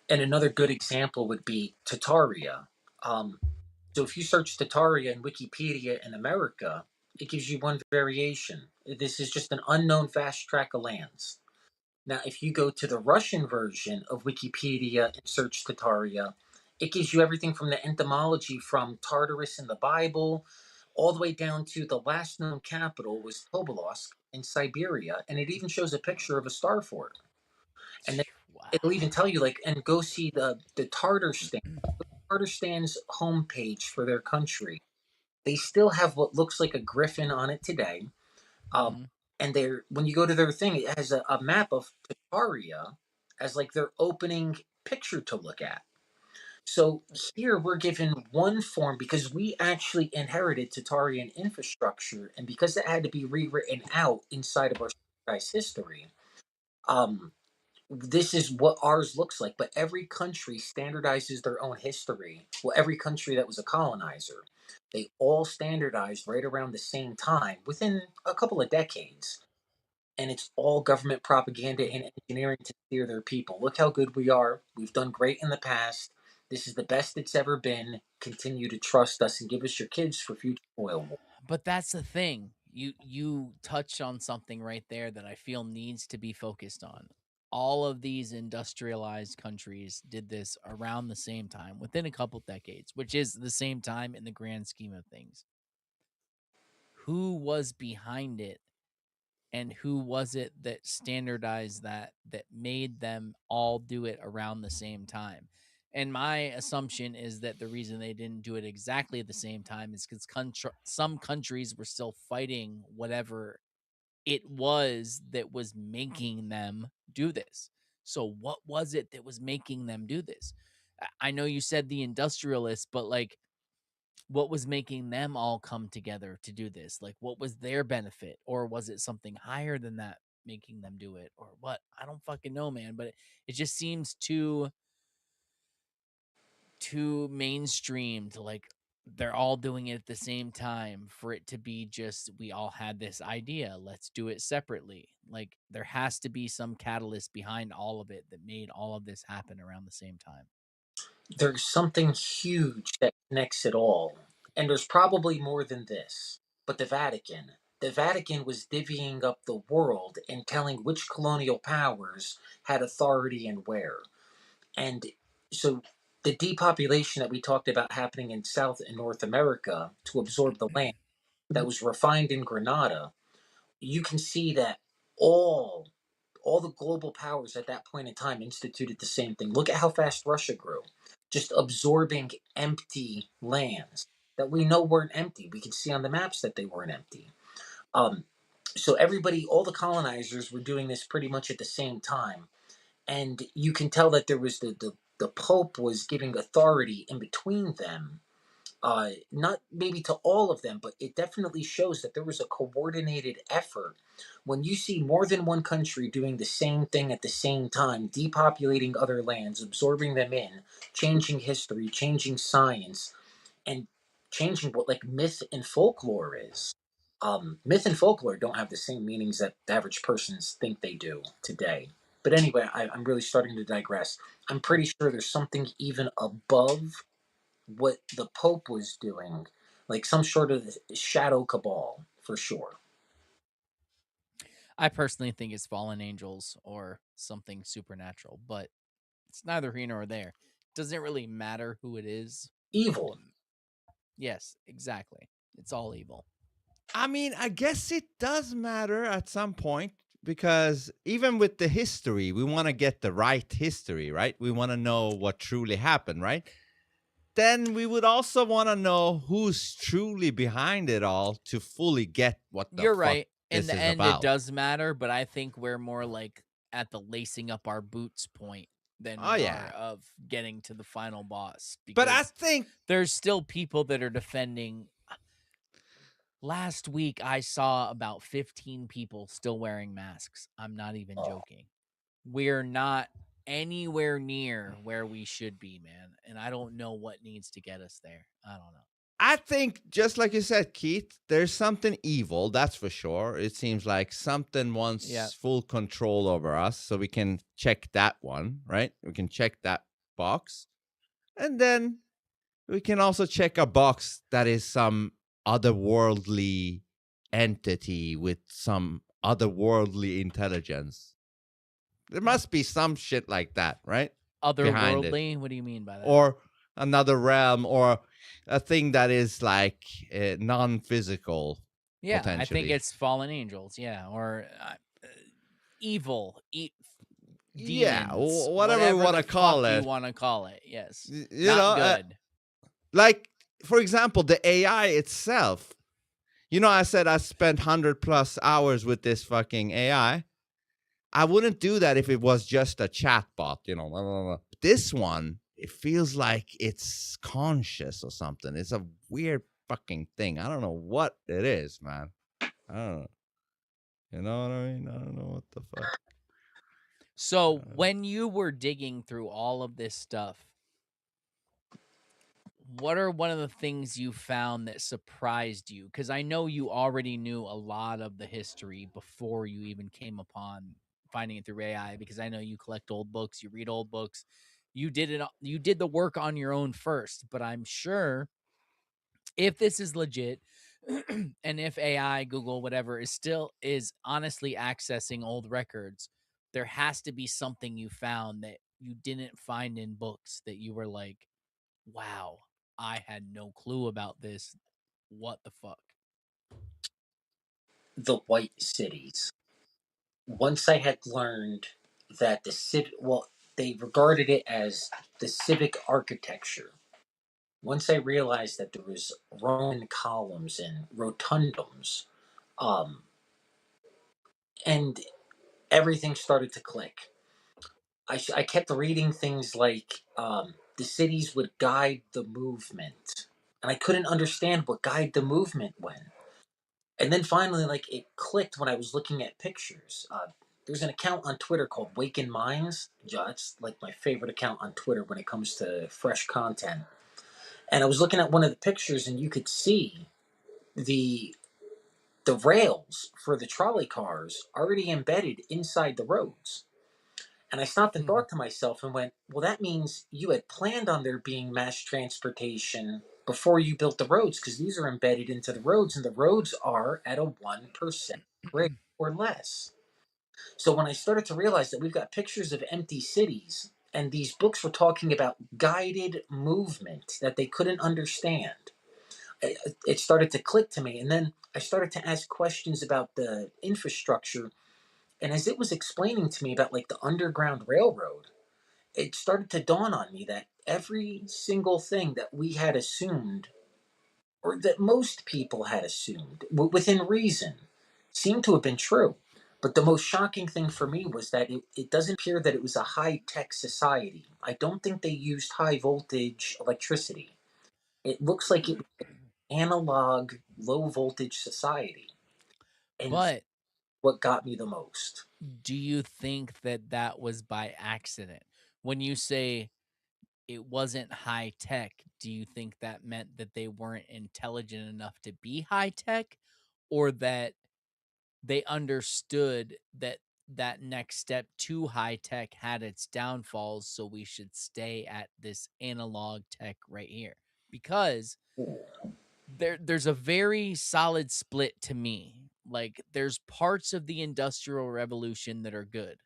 And another good example would be Tataria. Um, so if you search Tataria in Wikipedia in America, it gives you one variation. This is just an unknown vast tract of lands. Now, if you go to the Russian version of Wikipedia and search Tataria, it gives you everything from the etymology from Tartarus in the Bible, all the way down to the last known capital was Tobolsk in Siberia, and it even shows a picture of a star fort. And then Wow. it'll even tell you like, and go see the Tartarstan's homepage for their country. They still have what looks like a griffin on it today. Um, Mhm. and they're when you go to their thing, it has a map of Tataria as like their opening picture to look at. So here we're given one form because we actually inherited Tatarian infrastructure, and because it had to be rewritten out inside of our guy's history. Um, this is what ours looks like, but every country standardizes their own history. Well, every country that was a colonizer, they all standardized right around the same time within a couple of decades. And it's all government propaganda and engineering to steer their people. Look how good we are. We've done great in the past. This is the best it's ever been. Continue to trust us and give us your kids for future oil. But that's the thing. You touched on something right there that I feel needs to be focused on. All of these industrialized countries did this around the same time, within a couple decades, which is the same time in the grand scheme of things. Who was behind it and who was it that standardized that made them all do it around the same time? And my assumption is that the reason they didn't do it exactly at the same time is because some countries were still fighting whatever it was that was making them do this. So what was it that was making them do this? I know you said the industrialists, but like, what was making them all come together to do this? Like, what was their benefit? Or was it something higher than that making them do it? Or what? I don't fucking know, man. But it just seems too mainstream to like they're all doing it at the same time for it to be just we all had this idea, let's do it separately. Like, there has to be some catalyst behind all of it that made all of this happen around the same time. There's something huge that connects it all. And there's probably more than this. But the Vatican. the Vatican was divvying up the world and telling which colonial powers had authority and where. And so the depopulation that we talked about happening in South and North America to absorb the land that was refined in Granada, you can see that all the global powers at that point in time instituted the same thing. Look at how fast Russia grew, just absorbing empty lands that we know weren't empty. We could see on the maps that they weren't empty. Um, so everybody, all the colonizers were doing this pretty much at the same time, and you can tell that there was the Pope was giving authority in between them, not maybe to all of them, but it definitely shows that there was a coordinated effort. When you see more than one country doing the same thing at the same time, depopulating other lands, absorbing them in, changing history, changing science, and changing what like myth and folklore is. Myth and folklore don't have the same meanings that the average persons think they do today. But anyway, I'm really starting to digress. I'm pretty sure there's something even above what the Pope was doing, like some sort of shadow cabal for sure. I personally think it's fallen angels or something supernatural, but it's neither here nor there. Doesn't really matter who it is. Evil. Yes, exactly. It's all evil. I mean, I guess it does matter at some point because even with the history, we want to get the right history, right? We want to know what truly happened, right? Then we would also want to know who's truly behind it all to fully get what the You're fuck right. In this the is end, about. it does matter, but I think we're more like at the lacing up our boots point than Oh, we yeah. are of getting to the final boss. But I Because think there's still people that are defending. Last week, I saw about 15 people still wearing masks. I'm not even joking. We're not anywhere near where we should be, man. And I don't know what needs to get us there. I don't know. I think, just like you said, Keith, there's something evil, that's for sure. It seems like something wants Yeah. full control over us, so we can check that one, right? We can check that box. And then we can also check a box that is some otherworldly entity with some otherworldly intelligence. There must be some shit like that, right? Behind it. Otherworldly? What do you mean by that? Or another realm, or a thing that is like non-physical. Yeah, I think potentially. it's fallen angels. Yeah, or evil, Yeah, demons, whatever you want to call it. You want to call it? Yes, You not know, good. like for example, the AI itself. You know, I said I spent 100+ hours with this fucking AI. I wouldn't do that if it was just a chatbot. You know, blah, blah, blah. This one, it feels like it's conscious or something. It's a weird fucking thing. I don't know what it is, man. I don't know. You know what I mean? I don't know what the fuck. So when you were digging through all of this stuff, what are one of the things you found that surprised you? Because I know you already knew a lot of the history before you even came upon finding it through AI, because I know you collect old books, you read old books, you did it, you did the work on your own first. But I'm sure if this is legit, and if AI, Google, whatever is honestly accessing old records, there has to be something you found that you didn't find in books that you were like, wow, I had no clue about this. What the fuck? The white cities. Once I had learned that they regarded it as the civic architecture. Once I realized that there was Roman columns and rotundums, um, and everything started to click. I kept reading things like the cities would guide the movement, and I couldn't understand what guide the movement when. And then finally, like it clicked when I was looking at pictures. There's an account on Twitter called Waken Minds. Yeah, it's like my favorite account on Twitter when it comes to fresh content. And I was looking at one of the pictures, and you could see the the rails for the trolley cars already embedded inside the roads. And I stopped and thought to myself and went, well, that means you had planned on there being mass transportation before you built the roads, because these are embedded into the roads, and the roads are at a 1% grade or less. So when I started to realize that we've got pictures of empty cities, and these books were talking about guided movement that they couldn't understand, it started to click to me. And then I started to ask questions about the infrastructure. And as it was explaining to me about like the Underground Railroad, it started to dawn on me that every single thing that we had assumed, or that most people had assumed within reason, seemed to have been true. But the most shocking thing for me was that it doesn't appear that it was a high tech society. I don't think they used high voltage electricity. It looks like it was an analog, low voltage society. And that's But what got me the most. do you think that that was by accident? When you say it wasn't high tech, do you think that meant that they weren't intelligent enough to be high tech, or that they understood that that next step to high tech had its downfalls, so we should stay at this analog tech right here? Because there's a very solid split to me. Like, there's parts of the industrial revolution that are good,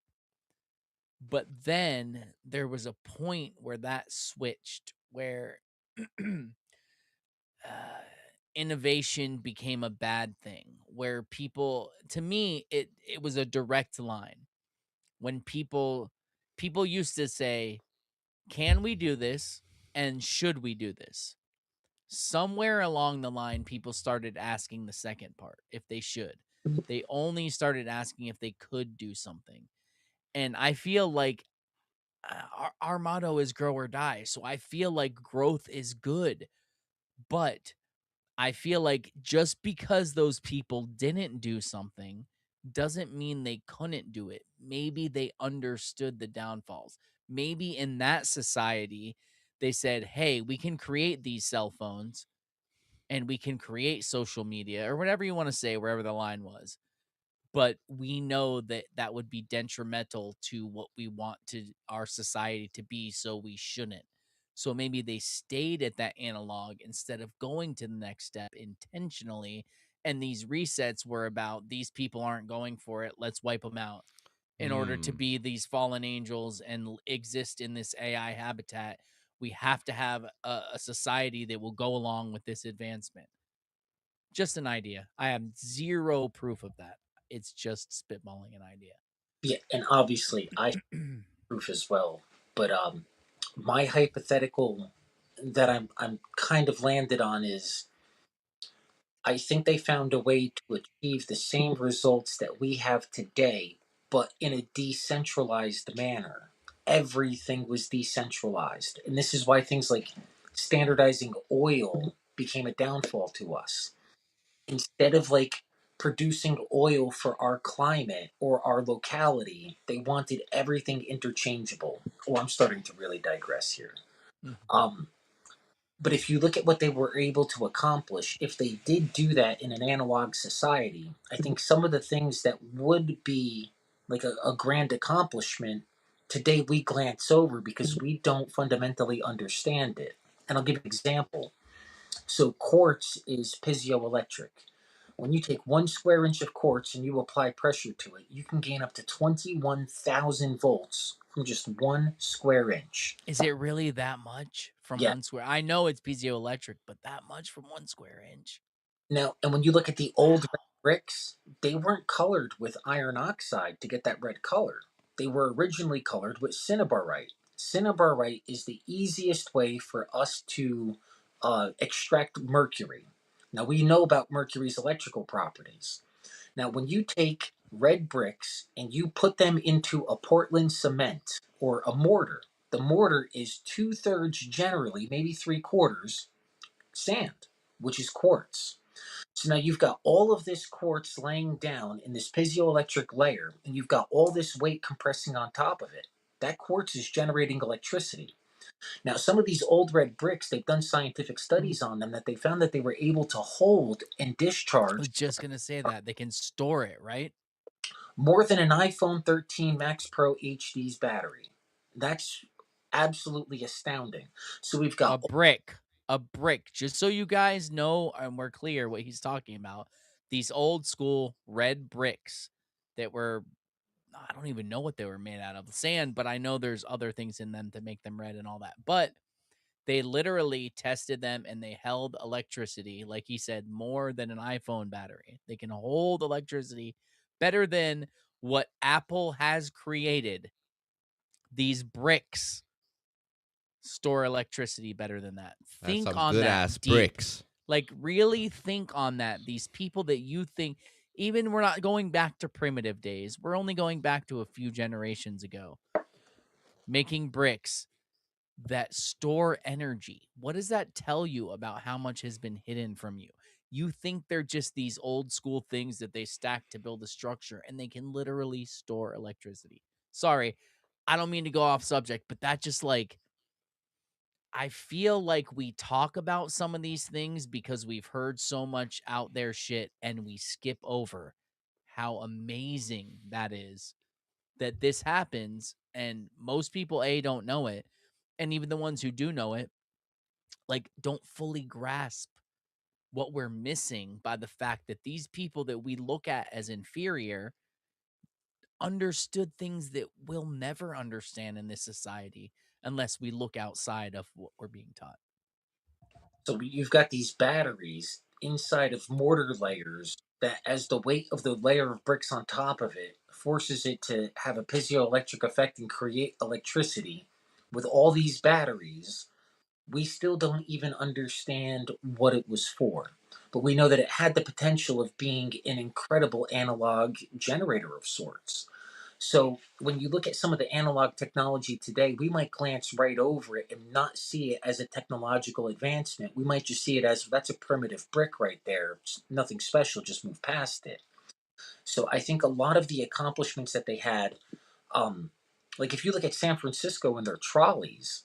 but then there was a point where that switched, where uh, innovation became a bad thing, where people, to me, it was a direct line. When people used to say, can we do this and should we do this? Somewhere along the line, people started asking the second part, if they should. They only started asking if they could do something. And I feel like our motto is grow or die. So I feel like growth is good, but I feel like just because those people didn't do something doesn't mean they couldn't do it. Maybe they understood the downfalls. Maybe in that society, they said, hey, we can create these cell phones and we can create social media or whatever you want to say, wherever the line was. But we know that that would be detrimental to what we want to our society to be, so we shouldn't. So maybe they stayed at that analog instead of going to the next step intentionally. And these resets were about, these people aren't going for it, let's wipe them out in order to Hmm. be these fallen angels and exist in this AI habitat. We have to have a society that will go along with this advancement. Just an idea. I have zero proof of that. It's just spitballing an idea. Yeah, and obviously I proof as well. But my hypothetical that I'm kind of landed on is I think they found a way to achieve the same results that we have today, but in a decentralized manner. Everything was decentralized. And this is why things like standardizing oil became a downfall to us. Instead of like producing oil for our climate or our locality, they wanted everything interchangeable. Oh, I'm starting to really digress here. Mhm. Um, but if you look at what they were able to accomplish, if they did do that in an analog society, I think some of the things that would be like a grand accomplishment today we glance over because we don't fundamentally understand it. And I'll give an example. So quartz is piezoelectric. When you take 1 square inch of quartz and you apply pressure to it, you can gain up to 21,000 volts from just 1 square inch. Is it really that much from Yeah. 1 square? I know it's piezoelectric, but that much from 1 square inch? Now, and when you look at the old red bricks, they weren't colored with iron oxide to get that red color. They were originally colored with cinnabarite. Cinnabarite is the easiest way for us to extract mercury. Now, we know about mercury's electrical properties. Now, when you take red bricks and you put them into a Portland cement or a mortar, the mortar is 2/3 generally, maybe 3/4 sand, which is quartz. So now you've got all of this quartz laying down in this piezoelectric layer, and you've got all this weight compressing on top of it. That quartz is generating electricity. Now, some of these old red bricks, they've done scientific studies on them that they found that they were able to hold and I discharge was just going to say that. They can store it, right? more than an iPhone 13 Max Pro HD's battery. That's absolutely astounding. So we've A got brick. a brick, just so you guys know and we're clear what he's talking about. These old school red bricks that were, I don't even know what they were made out of, sand, but I know there's other things in them to make them red and all that. But they literally tested them and they held electricity, like he said, more than an iPhone battery. They can hold electricity better than what Apple has created. These bricks store electricity better than that. That's Think some on good that ass deep. bricks. Like, really think on that. These people that you think, even we're not going back to primitive days, we're only going back to a few generations ago, making bricks that store energy. What does that tell you about how much has been hidden from you? You think they're just these old school things that they stack to build a structure, and they can literally store electricity. Sorry, I don't mean to go off subject, but that just like, I feel like we talk about some of these things because we've heard so much out there shit and we skip over how amazing that is that this happens, and most people don't know it, and even the ones who do know it, like, don't fully grasp what we're missing by the fact that these people that we look at as inferior understood things that we'll never understand in this society unless we look outside of what we're being taught. So you've got these batteries inside of mortar layers that, as the weight of the layer of bricks on top of it forces it to have a piezoelectric effect and create electricity, with all these batteries, we still don't even understand what it was for. But we know that it had the potential of being an incredible analog generator of sorts. So when you look at some of the analog technology today, we might glance right over it and not see it as a technological advancement. We might just see it as, that's a primitive brick right there. It's nothing special, just move past it. So I think a lot of the accomplishments that they had, like if you look at San Francisco and their trolleys,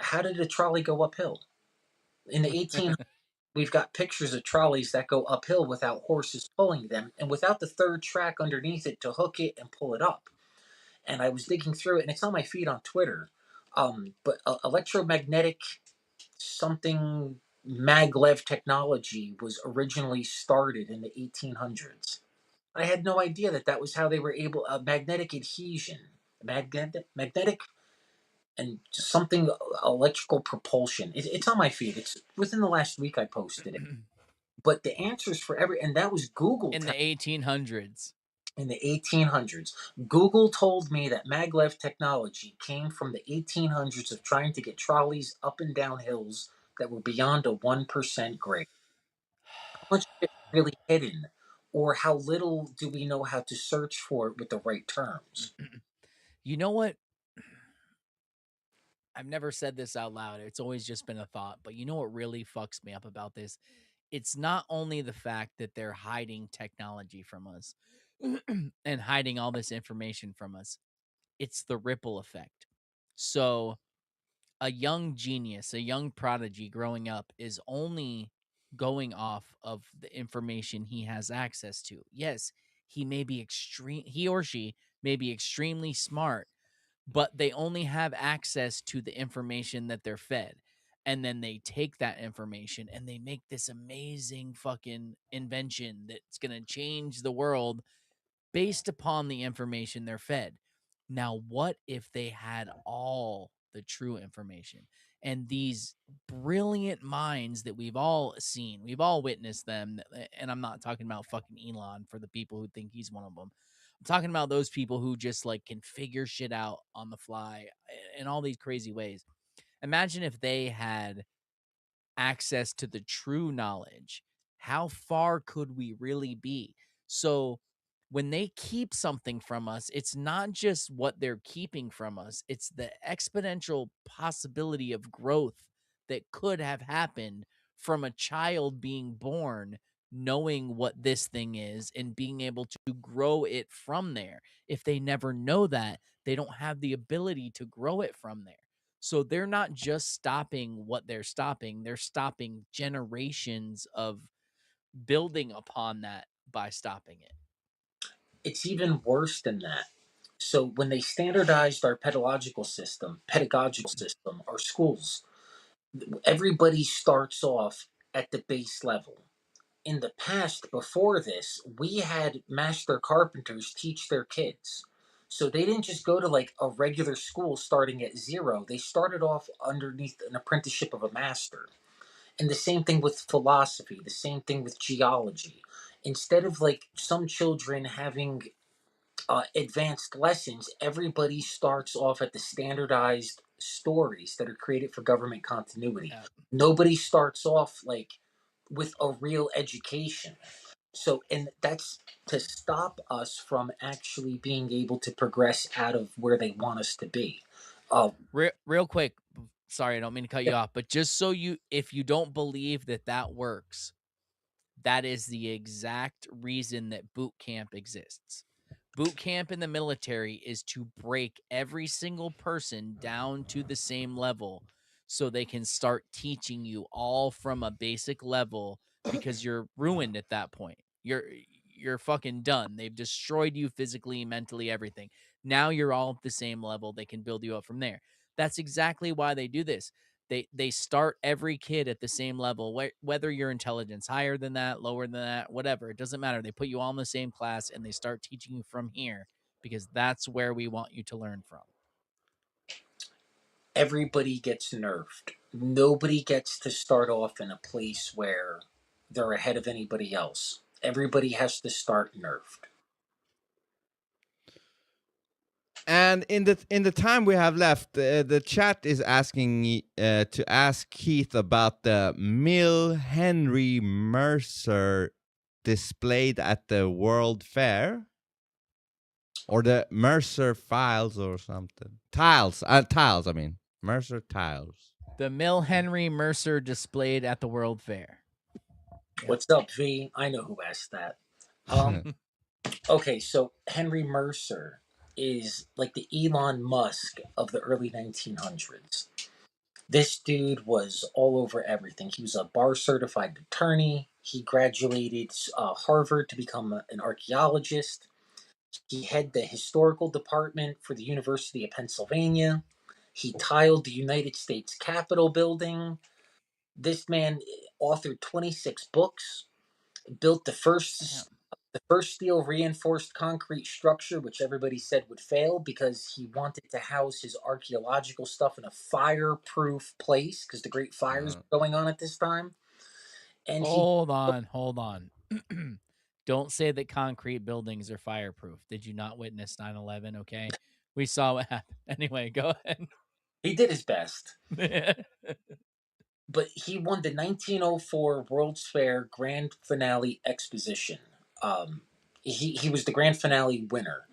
how did a trolley go uphill? In the 1800s, we've got pictures of trolleys that go uphill without horses pulling them and without the third track underneath it to hook it and pull it up. And I was digging through it, and it's on my feed on Twitter. But electromagnetic something maglev technology was originally started in the 1800s. I had no idea that that was how they were able, magnetic adhesion, magnetic and something electrical propulsion. It's on my feed. It's within the last week I posted it. But the answers for and that was Google In the 1800s. in the 1800s. Google told me that maglev technology came from the 1800s of trying to get trolleys up and down hills that were beyond a 1% grade. How much is really hidden? Or how little do we know how to search for it with the right terms? You know what? I've never said this out loud. It's always just been a thought. But you know what really fucks me up about this? It's not only the fact that they're hiding technology from us and hiding all this information from us, it's the ripple effect. So, a young genius, a young prodigy growing up is only going off of the information he has access to. Yes, he or she may be extremely smart, but they only have access to the information that they're fed. And then they take that information and they make this amazing fucking invention that's going to change the world based upon the information they're fed. Now, what if they had all the true information? And these brilliant minds that we've all seen, we've all witnessed them. And I'm not talking about fucking Elon for the people who think he's one of them. I'm talking about those people who just like can figure shit out on the fly in all these crazy ways. Imagine if they had access to the true knowledge. How far could we really be? So, when they keep something from us, it's not just what they're keeping from us, it's the exponential possibility of growth that could have happened from a child being born, knowing what this thing is and being able to grow it from there. If they never know that, they don't have the ability to grow it from there. So they're not just stopping what they're stopping generations of building upon that by stopping it. It's even worse than that. So when they standardized our pedagogical system, our schools, Everybody starts off at the base level. In the past, before this, we had master carpenters teach their kids. So they didn't just go to like a regular school starting at zero. They started off underneath an apprenticeship of a master. And the same thing with philosophy, the same thing with geology. Instead of like some children having advanced lessons, everybody starts off at the standardized stories that are created for government continuity. Yeah. Nobody starts off like with a real education. So, and that's to stop us from actually being able to progress out of where they want us to be. Real quick, sorry, I don't mean to cut you off, but just so if you don't believe that works, that is the exact reason that boot camp exists. Boot camp in the military is to break every single person down to the same level so they can start teaching you all from a basic level, because you're ruined at that point. You're fucking done. They've destroyed you physically, mentally, everything. Now you're all at the same level. They can build you up from there. That's exactly why they do this. They start every kid at the same level, whether your intelligence higher than that, lower than that, whatever, it doesn't matter. They put you all in the same class and they start teaching you from here, because that's where we want you to learn from. Everybody gets nerfed. Nobody gets to start off in a place where they're ahead of anybody else. Everybody has to start nerfed. And in the time we have left, the chat is asking to ask Keith about the Mill Henry Mercer displayed at the World Fair, or the Mercer Files or something. Tiles. I mean Mercer tiles. The Mill Henry Mercer displayed at the World Fair. What's up, V? I know who asked that. Okay, so Henry Mercer is like the Elon Musk of the early 1900s. This dude was all over everything. He was a bar certified attorney. He graduated Harvard to become an archaeologist. He headed the historical department for the University of Pennsylvania. He tiled the United States Capitol building. This man authored 26 books, built the first steel reinforced concrete structure, which everybody said would fail because he wanted to house his archaeological stuff in a fireproof place because the Great Fires were going on at this time. And Hold on. Don't say that concrete buildings are fireproof. Did you not witness 9/11? Okay, we saw what happened. Anyway, go ahead. he did his best. But he won the 1904 World's Fair Grand Finale Exposition. He was the grand finale winner.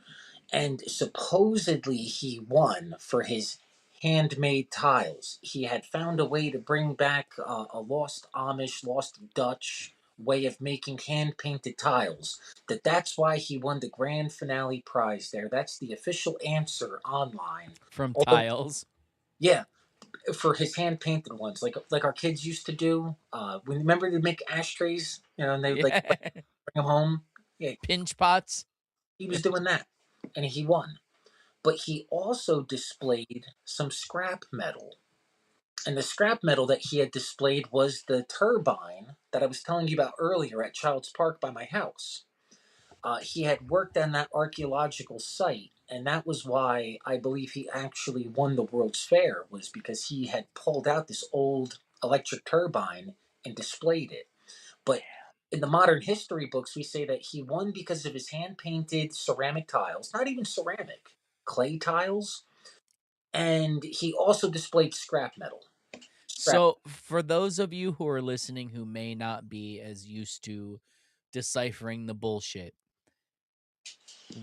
And supposedly he won for his handmade tiles. He had found a way to bring back a lost Amish, lost Dutch way of making hand painted tiles. That's why he won the grand finale prize there. That's the official answer online. From Although, tiles. yeah, for his hand painted ones, like our kids used to do. Remember to make ashtrays, and they would like bring them home. Yeah, Pinch pots. he was doing that, and he won. But he also displayed some scrap metal. And the scrap metal that he had displayed was the turbine that I was telling you about earlier at Child's Park by my house. He had worked on that archaeological site, and that was why I believe he actually won the World's Fair, was because he had pulled out this old electric turbine and displayed it. But in the modern history books, we say that he won because of his hand painted ceramic tiles, not even ceramic, clay tiles. And he also displayed scrap metal. So, for those of you who are listening who may not be as used to deciphering the bullshit,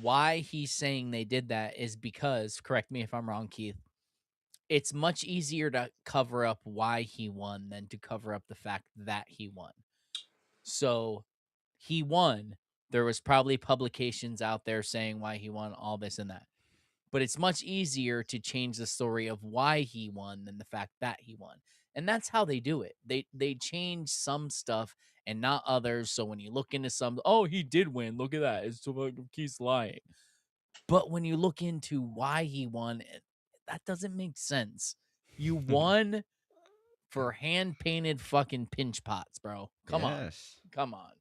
why he's saying they did that is because, correct me if I'm wrong, Keith, it's much easier to cover up why he won than to cover up the fact that he won. So, he won. There was probably publications out there saying why he won, all this and that. But it's much easier to change the story of why he won than the fact that he won. And that's how they do it. They change some stuff and not others. So when you look into some, oh, he did win. Look at that. It's so he's lying. But when you look into why he won, that doesn't make sense. You won for hand painted fucking pinch pots, bro. Come Yes. on.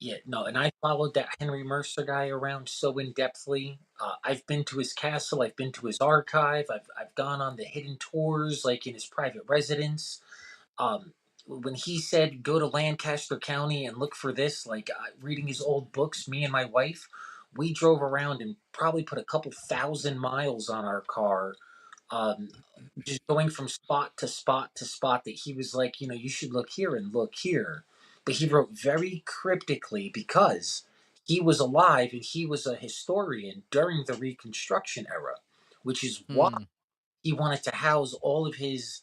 Yeah, no, and I followed that Henry Mercer guy around so in depthly. I've been to his castle, I've been to his archive, I've gone on the hidden tours, like in his private residence. Um, when he said go to Lancaster County and look for this, like reading his old books, me and my wife, we drove around and probably put a couple thousand miles on our car, um, just going from spot to spot to spot that he was like, you should look here and look here. But he wrote very cryptically because he was alive and he was a historian during the Reconstruction era, which is why Hmm. he wanted to house all of his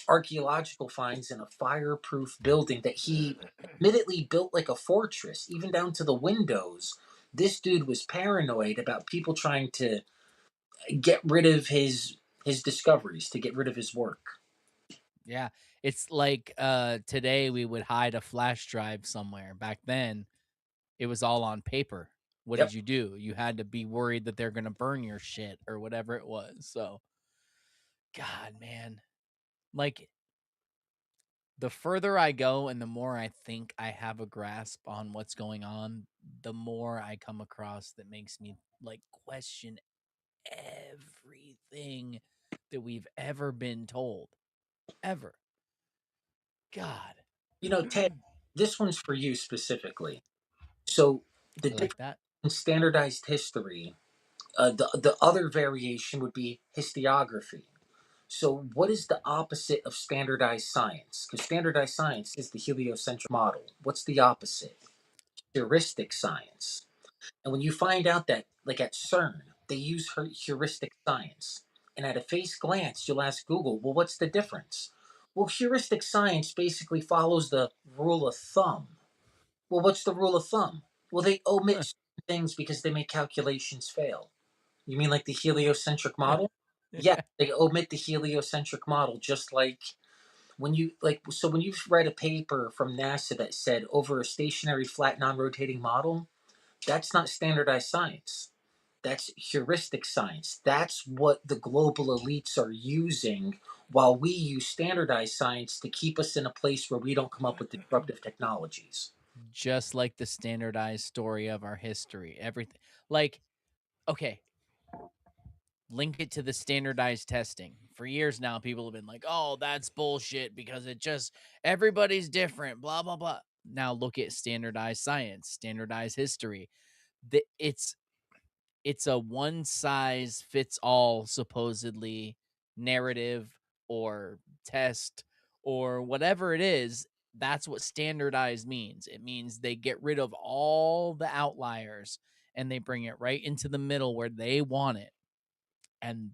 archaeological finds in a fireproof building that he admittedly built like a fortress, even down to the windows. This dude was paranoid about people trying to get rid of his discoveries, to get rid of his work. Yeah. It's like today we would hide a flash drive somewhere. Back then, it was all on paper. What Yep. did you do? You had to be worried that they're gonna burn your shit or whatever it was. So, God, man, like the further I go and the more I think I have a grasp on what's going on, the more I come across that makes me like question everything that we've ever been told. Ever. God. Ted, this one's for you specifically. So the I like difference that. in standardized history, the other variation would be historiography. So what is the opposite of standardized science? Because standardized science is the heliocentric model. What's the opposite? Heuristic science. And when you find out that, like at CERN, they use heuristic science, and at a face glance, you'll ask Google, well, what's the difference? Well, heuristic science basically follows the rule of thumb. Well, what's the rule of thumb? Well, they omit certain things because they make calculations fail. You mean like the heliocentric model? Yeah, they omit the heliocentric model, just like when you've read a paper from NASA that said over a stationary flat non-rotating model, that's not standardized science. That's heuristic science. That's what the global elites are using while we use standardized science to keep us in a place where we don't come up with disruptive technologies. Just like the standardized story of our history. Everything. Like, okay, link it to the standardized testing. For years now, people have been like, oh, that's bullshit because it just, everybody's different, blah, blah, blah. Now look at standardized science, standardized history. It's a one size fits all supposedly narrative or test or whatever it is. That's what standardized means. It means they get rid of all the outliers and they bring it right into the middle where they want it. And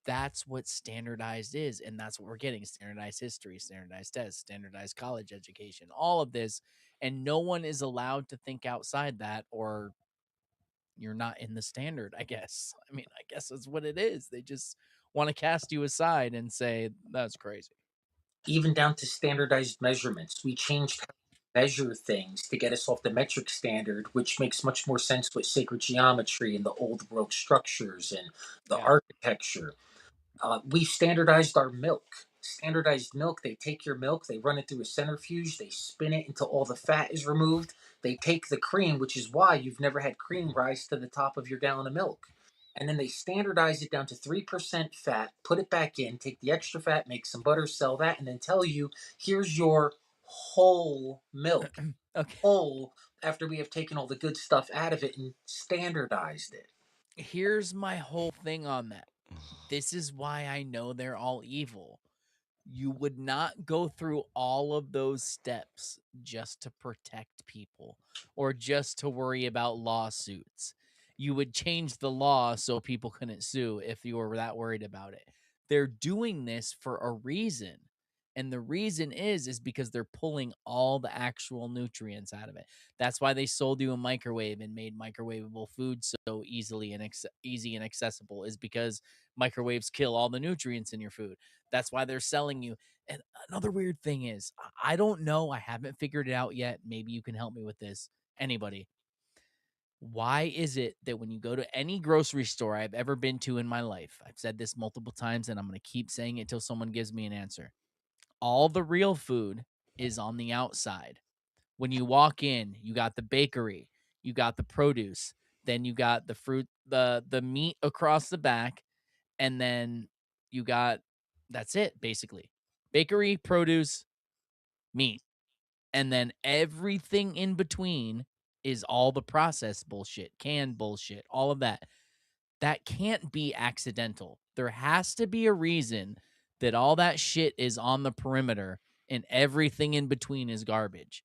that's what standardized is. And that's what we're getting: standardized history, standardized tests, standardized college education, all of this. And no one is allowed to think outside that, or you're not in the standard, I guess. I mean, I guess that's what it is. They just want to cast you aside and say, that's crazy. Even down to standardized measurements. We changed how we measure things to get us off the metric standard, which makes much more sense with sacred geometry and the old world structures and the Yeah. architecture. We've standardized our milk. Standardized milk, they take your milk, they run it through a centrifuge, they spin it until all the fat is removed. They take the cream, which is why you've never had cream rise to the top of your gallon of milk. And then they standardize it down to 3% fat, put it back in, take the extra fat, make some butter, sell that, and then tell you, here's your whole milk. Okay. Whole, after we have taken all the good stuff out of it and standardized it. Here's my whole thing on that. This is why I know they're all evil. You would not go through all of those steps just to protect people or just to worry about lawsuits. You would change the law so people couldn't sue if you were that worried about it. They're doing this for a reason. And the reason is because they're pulling all the actual nutrients out of it. That's why they sold you a microwave and made microwavable food so easily and easy and accessible, is because microwaves kill all the nutrients in your food. That's why they're selling you. And another weird thing is, I don't know, I haven't figured it out yet. Maybe you can help me with this. Anybody. Why is it that when you go to any grocery store I've ever been to in my life, I've said this multiple times and I'm going to keep saying it until someone gives me an answer. All the real food is on the outside. When you walk in, you got the bakery, you got the produce, then you got the fruit, the meat across the back, and then you got that's it basically. Bakery, produce, meat. And then everything in between is all the processed bullshit, canned bullshit, all of that. That can't be accidental. There has to be a reason that all that shit is on the perimeter and everything in between is garbage.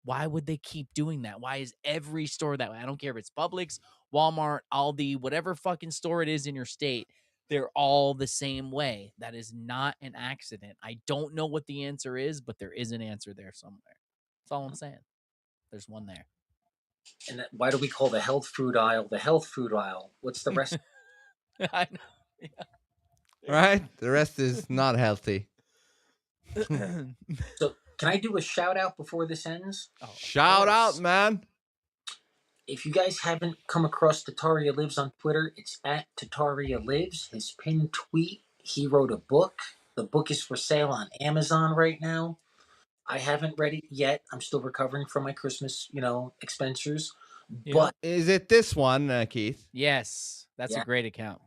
Why would they keep doing that? Why is every store that way? I don't care if it's Publix, Walmart, Aldi, whatever fucking store it is in your state, they're all the same way. That is not an accident. I don't know what the answer is, but there is an answer there somewhere. That's all I'm saying. There's one there. And why do we call the health food aisle the health food aisle? What's the rest? I know. Yeah. Right? The rest is not healthy. So, can I do a shout out before this ends? Oh, Shout out, man. If you guys haven't come across Tataria Lives on Twitter, it's at Tataria Lives. His pinned tweet, he wrote a book. The book is for sale on Amazon right now. I haven't read it yet. I'm still recovering from my Christmas, expenditures. Yeah. But Is it this one, Keith? Yes, that's Yeah. a great account.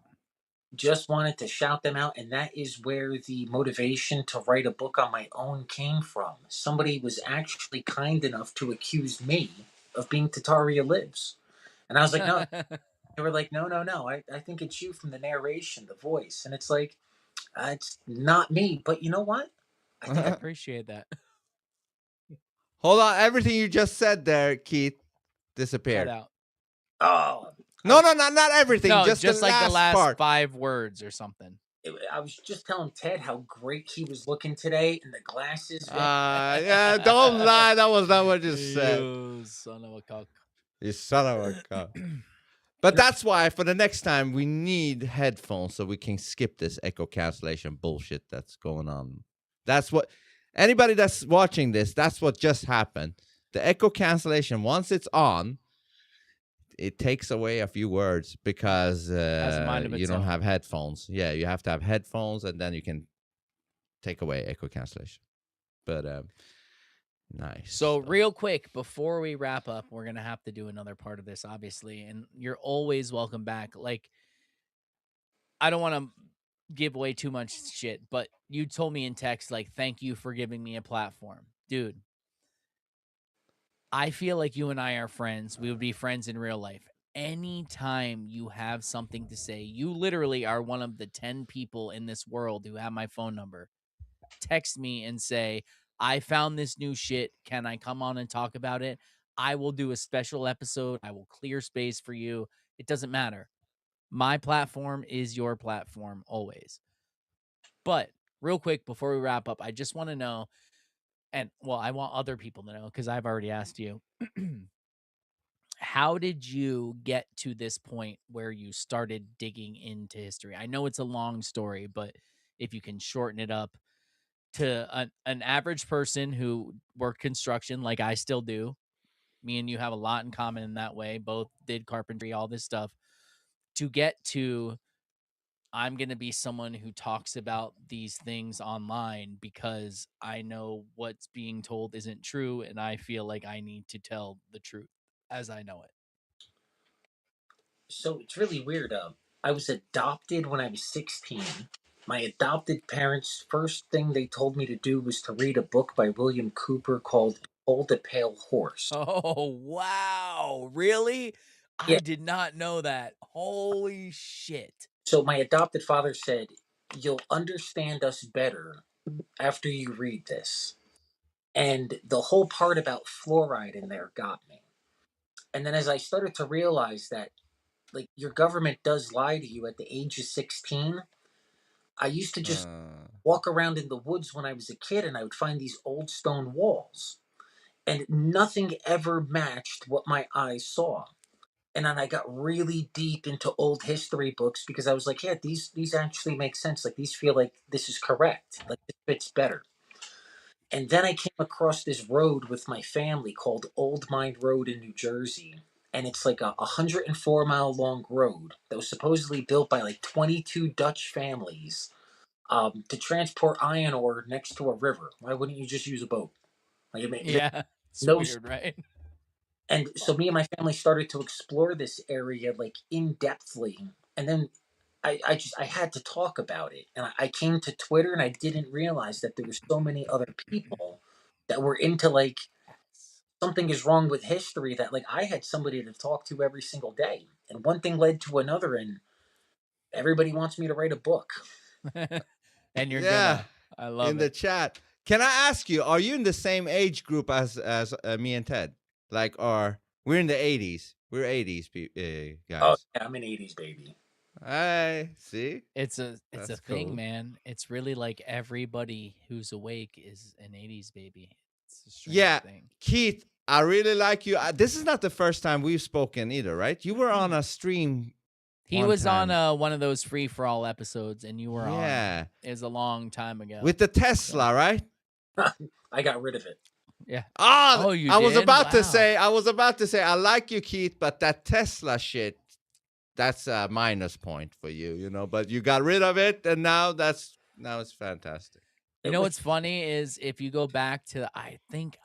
Just wanted to shout them out, and that is where the motivation to write a book on my own came from. Somebody was actually kind enough to accuse me of being Tataria Lives. And I was like, no. They were like, no. I think it's you from the narration, the voice. And it's like, it's not me. But you know what? I think I appreciate that. Hold on. Everything you just said there, Keith, Cut disappeared. out. Oh, No, not everything. No, just the like last the last part. 5 words or something. I was just telling Ted how great he was looking today and the glasses. Yeah, don't lie. That was not what you said. You son of a cock. You son of a cock. But that's why for the next time we need headphones so we can skip this echo cancellation bullshit that's going on. That's what anybody that's watching this, that's what just happened. The echo cancellation, once it's on, it takes away a few words because Has a mind of you its don't own. have headphones. Yeah, you have to have headphones and then you can take away echo cancellation. But nice. So real quick, before we wrap up, we're going to have to do another part of this, obviously. And you're always welcome back. Like, I don't want to give away too much shit, but you told me in text, like, thank you for giving me a platform. Dude, I feel like you and I are friends. We would be friends in real life. Anytime you have something to say, you literally are one of the 10 people in this world who have my phone number. Text me and say, I found this new shit. Can I come on and talk about it? I will do a special episode. I will clear space for you. It doesn't matter. My platform is your platform always. But real quick, before we wrap up, I just want to know, and well, I want other people to know because I've already asked you. How did you get to this point where you started digging into history? I know it's a long story, but if you can shorten it up to an average person who worked construction like I still do, me and you have a lot in common in that way. Both did carpentry, all this stuff. To get to, I'm going to be someone who talks about these things online because I know what's being told isn't true, and I feel like I need to tell the truth as I know it. So it's really weird. I was adopted when I was 16. My adopted parents' first thing they told me to do was to read a book by William Cooper called Behold a Pale Horse. Oh, wow. Really? Yeah. I did not know that. Holy shit. So my adopted father said, you'll understand us better after you read this. And the whole part about fluoride in there got me. And then as I started to realize that, like, your government does lie to you at the age of 16, I used to just walk around in the woods when I was a kid and I would find these old stone walls. And nothing ever matched what my eyes saw. And then I got really deep into old history books because I was like, yeah, these actually make sense. Like, these feel like this is correct. Like, it fits better. And then I came across this road with my family called Old Mine Road in New Jersey. And it's like a 104-mile long road that was supposedly built by like 22 Dutch families To transport iron ore next to a river. Why wouldn't you just use a boat? Like, Yeah, it's no. weird, right? And so me and my family started to explore this area like in depthly, and then I had to talk about it, and I came to Twitter, and I didn't realize that there were so many other people that were into like something is wrong with history, that like I had somebody to talk to every single day, and one thing led to another, and everybody wants me to write a book. And you're Yeah, gonna. I love in the it. chat. Can I ask you, are you in the same age group as me and Ted? Like, or we're in the 80s. We're 80s Oh guys. yeah, I'm an '80s baby. I see. It's a That's thing, cool. man. It's really like everybody who's awake is an 80s baby. It's a strange Yeah, thing. Keith, I really like you. This is not the first time we've spoken either, right? You were on a stream. He was on one of those free for all episodes, and you were on. Yeah. It was a long time ago. With the Tesla, right? I got rid of it. Yeah. Oh, you I was did? about to Wow. say, I like you, Keith, but that Tesla shit, that's a minus point for you, you know. But you got rid of it, and now it's fantastic. You know what's funny is if you go back to, I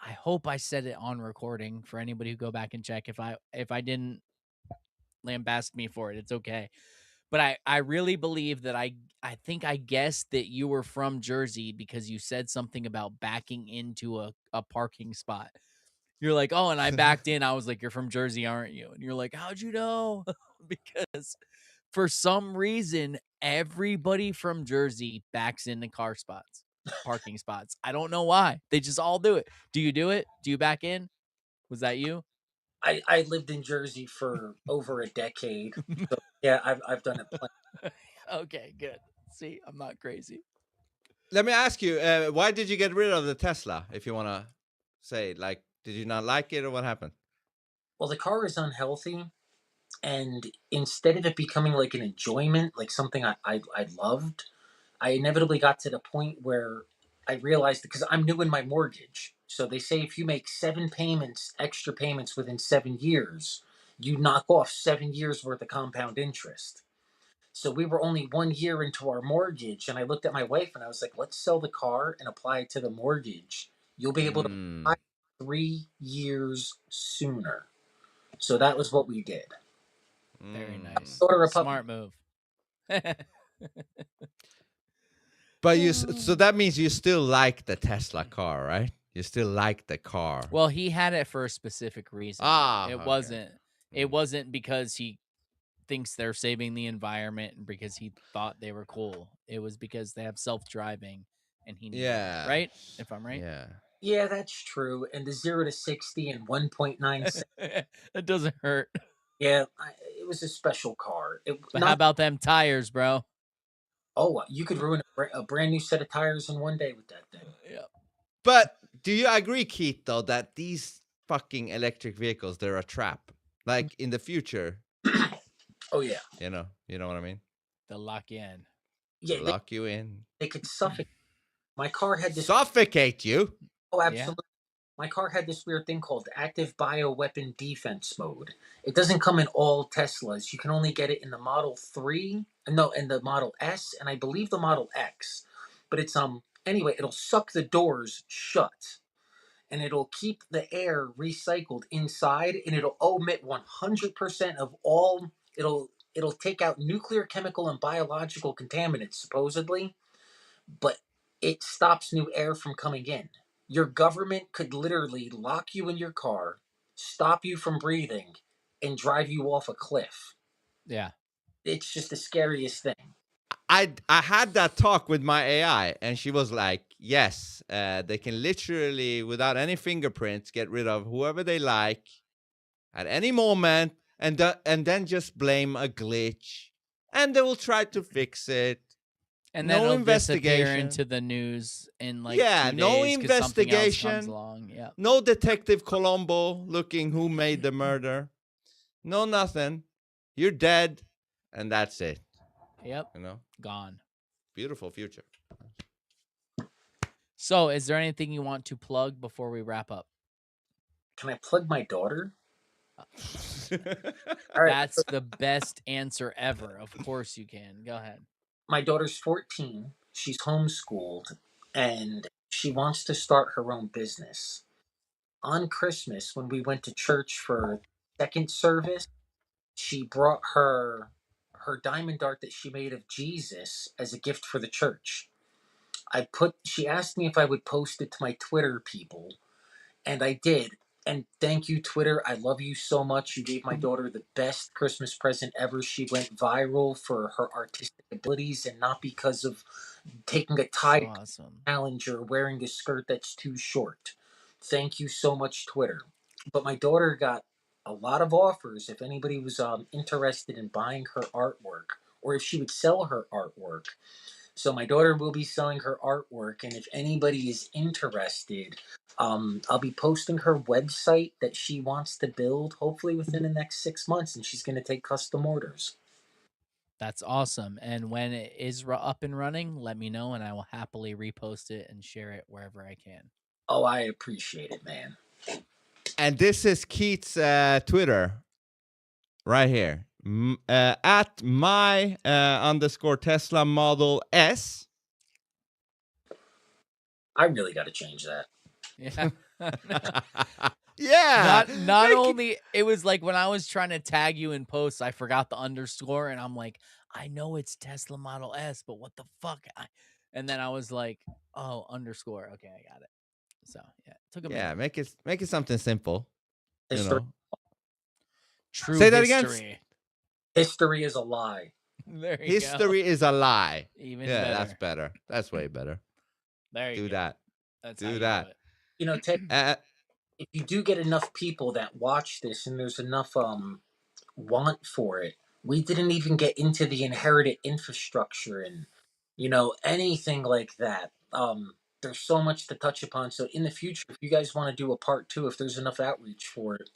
hope I said it on recording for anybody who go back and check. If I didn't, lambast me for it, it's okay. But I really believe that I think I guessed that you were from Jersey because you said something about backing into a parking spot. You're like, oh, and I backed in. I was like, you're from Jersey, aren't you? And you're like, how'd you know? Because for some reason, everybody from Jersey backs into parking spots. I don't know why. They just all do it. Do you do it? Do you back in? Was that you? I lived in Jersey for over a decade. So yeah, I've done it plenty. Okay, good. See, I'm not crazy. Let me ask you, why did you get rid of the Tesla? If you want to say, like, did you not like it or what happened? Well, the car is unhealthy, and instead of it becoming like an enjoyment, like something I loved, I inevitably got to the point where I realized, because I'm new in my mortgage. So they say if you make 7 payments, extra payments within 7 years, you knock off 7 years worth of compound interest. So we were only 1 year into our mortgage, and I looked at my wife and I was like, let's sell the car and apply it to the mortgage. You'll be able to apply 3 years sooner. So that was what we did. Very nice. Smart move. But so that means you still like the Tesla car, right? You still like the car. Well, he had it for a specific reason. It wasn't because he thinks they're saving the environment and because he thought they were cool. It was because they have self-driving and he needed it, right? If I'm right? Yeah, that's true. And the 0 to 60 in 1.9 seconds. It doesn't hurt. Yeah, it was a special car. But how about them tires, bro? Oh, you could ruin a brand new set of tires in one day with that thing. Yeah. But do you agree, Keith, though, that these fucking electric vehicles, they're a trap? Like in the future. Oh yeah. You know what I mean? They'll lock you in. Yeah, lock you in. They could suffocate. My car had this. Suffocate you? Oh, absolutely. Yeah. My car had this weird thing called active bioweapon defense mode. It doesn't come in all Teslas. You can only get it in the Model 3, no, in the Model S, and I believe the Model X. But it's anyway, it'll suck the doors shut, and it'll keep the air recycled inside, and it'll omit 100% of all. It'll take out nuclear, chemical, and biological contaminants supposedly, but it stops new air from coming in. Your government could literally lock you in your car, stop you from breathing, and drive you off a cliff. Yeah. It's just the scariest thing. I had that talk with my AI, and she was like, yes, they can literally, without any fingerprints, get rid of whoever they like at any moment, and then just blame a glitch, and they will try to fix it. And then it'll disappear into the news in like 2 days, no investigation. Comes along. Yeah. No Detective Colombo looking who made the murder. No nothing. You're dead, and that's it. Yep. You know, gone. Beautiful future. So, is there anything you want to plug before we wrap up? Can I plug my daughter? All right. That's the best answer ever. Of course you can. Go ahead. My daughter's 14. She's homeschooled and she wants to start her own business. On Christmas, when we went to church for second service, she brought her diamond dart that she made of Jesus as a gift for the church. She asked me if I would post it to my Twitter people, and I did. And thank you, Twitter. I love you so much. You gave my daughter the best Christmas present ever. She went viral for her artistic abilities and not because of taking a So tie awesome. challenge or wearing a skirt that's too short. Thank you so much, Twitter. But my daughter got a lot of offers if anybody was interested in buying her artwork or if she would sell her artwork. So my daughter will be selling her artwork, and if anybody is interested, I'll be posting her website that she wants to build, hopefully within the next 6 months, and she's going to take custom orders. That's awesome. And when it is up and running, let me know and I will happily repost it and share it wherever I can. Oh, I appreciate it, man. And this is Keith's Twitter right here. At my underscore Tesla Model S. I really got to change that. Yeah. Yeah. Not only it was like when I was trying to tag you in posts, I forgot the underscore, and I'm like, I know it's Tesla Model S, but what the fuck? And then I was like, oh, underscore. Okay, I got it. So yeah, it took a minute. make it something simple. History, True Say that again? history. history is a lie. There you go. History is a lie. Even Yeah, better. that's better. That's way better. There you Do go. that. That's Do how you that. do it. You know, Ted, if you do get enough people that watch this and there's enough want for it, we didn't even get into the inherited infrastructure and anything like that. There's so much to touch upon. So in the future, if you guys want to do a part 2, if there's enough outreach for it,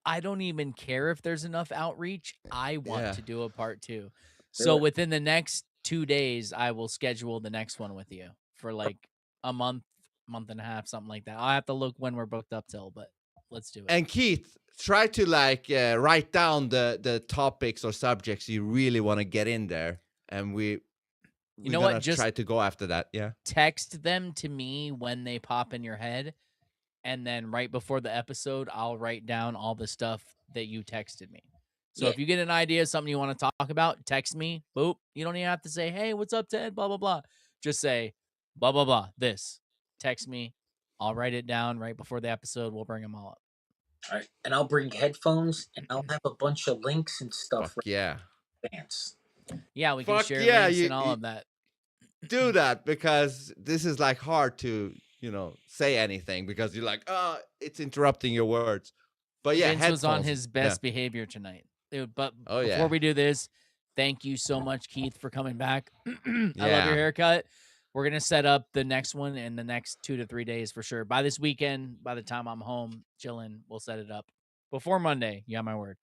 I don't even care if there's enough outreach. I want Yeah. to do a part 2. So within the next 2 days, I will schedule the next one with you for like a month and a half, something like that. I'll have to look when we're booked up till, but let's do it. And Keith, try to write down the topics or subjects you really want to get in there, and we're know what? gonna Just try to go after that. Yeah. text them to me when they pop in your head, and then right before the episode, I'll write down all the stuff that you texted me. So if you get an idea, something you want to talk about, text me. Boop. You don't even have to say, hey, what's up, Ted? Blah, blah, blah. Just say, blah, blah, blah. This. Text me. I'll write it down right before the episode. We'll bring them all up. all right, and I'll bring headphones and I'll have a bunch of links and stuff Fuck yeah. in advance. Yeah, we can Fuck share yeah, links you- and all you- of that. Do that, because this is like hard to say anything because you're like, it's interrupting your words. But yeah, Vince was on headphones. his best behavior tonight. But Oh, before yeah. we do this, thank you so much, Keith, for coming back. I love Yeah. your haircut. We're going to set up the next one in the next 2 to 3 days for sure. By this weekend, by the time I'm home chilling, we'll set it up. Before Monday, you got my word.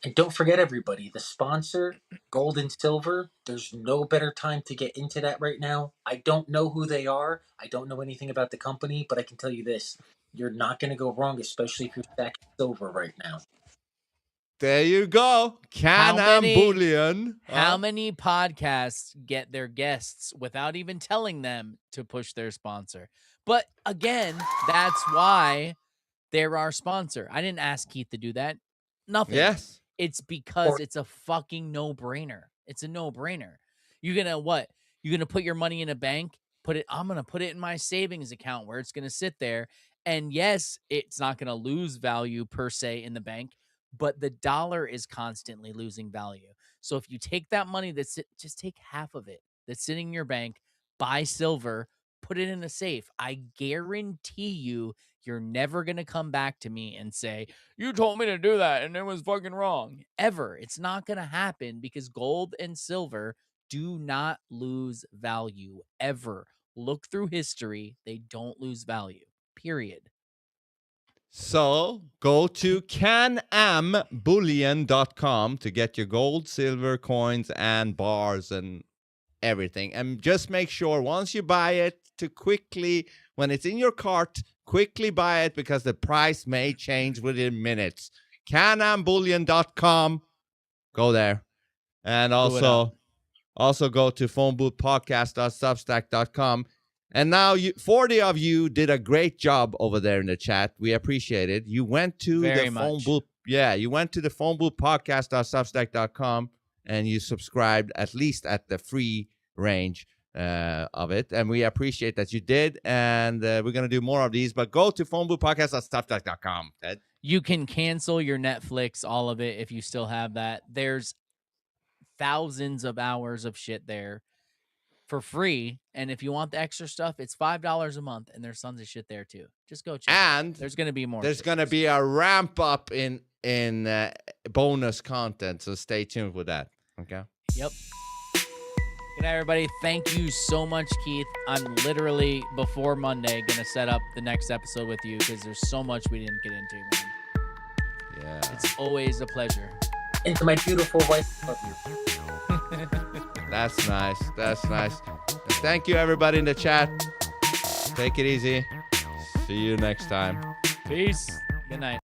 And don't forget, everybody, the sponsor, Gold and Silver, there's no better time to get into that right now. I don't know who they are. I don't know anything about the company, but I can tell you this. You're not going to go wrong, especially if you're stacking silver right now. There you go. How Can-Am many- Bullion. How many podcasts get their guests without even telling them to push their sponsor? But again, that's why they're our sponsor. I didn't ask Keith to do that. Nothing. Yes. It's because it's a fucking no-brainer. It's a no-brainer. You're gonna what? You're gonna put your money in a bank, I'm gonna put it in my savings account where it's gonna sit there. And yes, it's not gonna lose value per se in the bank, but the dollar is constantly losing value. So if you take that money just take half of it that's sitting in your bank, buy silver, put it in a safe. I guarantee you're never going to come back to me and say, you told me to do that and it was fucking wrong. Ever. It's not going to happen because gold and silver do not lose value ever. Look through history. They don't lose value. Period. So go to canambullion.com to get your gold, silver coins, and bars and everything. And just make sure once you buy it to quickly, when it's in your cart, quickly buy it because the price may change within minutes. Canambullion.com. Go there. And also Also go to phoneboothpodcast.substack.com. And now 40 of you did a great job over there in the chat. We appreciate it. You went to Very the phone much. booth. Yeah, you went to the phoneboothpodcast.substack.com and you subscribed at least at the free range of it. And we appreciate that you did. And we're going to do more of these. But go to phoneboothpodcast.substack.com, Ted. You can cancel your Netflix, all of it, if you still have that. There's thousands of hours of shit there for free. And if you want the extra stuff, it's $5 a month. And there's tons of shit there too. Just go check it out. And There's going to be more. there's shit. going to be a ramp up in bonus content. So stay tuned with that. Okay. Yep. Good night, everybody. Thank you so much, Keith. I'm literally, before Monday, going to set up the next episode with you because there's so much we didn't get into, man. Yeah. It's always a pleasure. And to my beautiful wife, love you. That's nice. That's nice. Thank you, everybody in the chat. Take it easy. See you next time. Peace. Good night.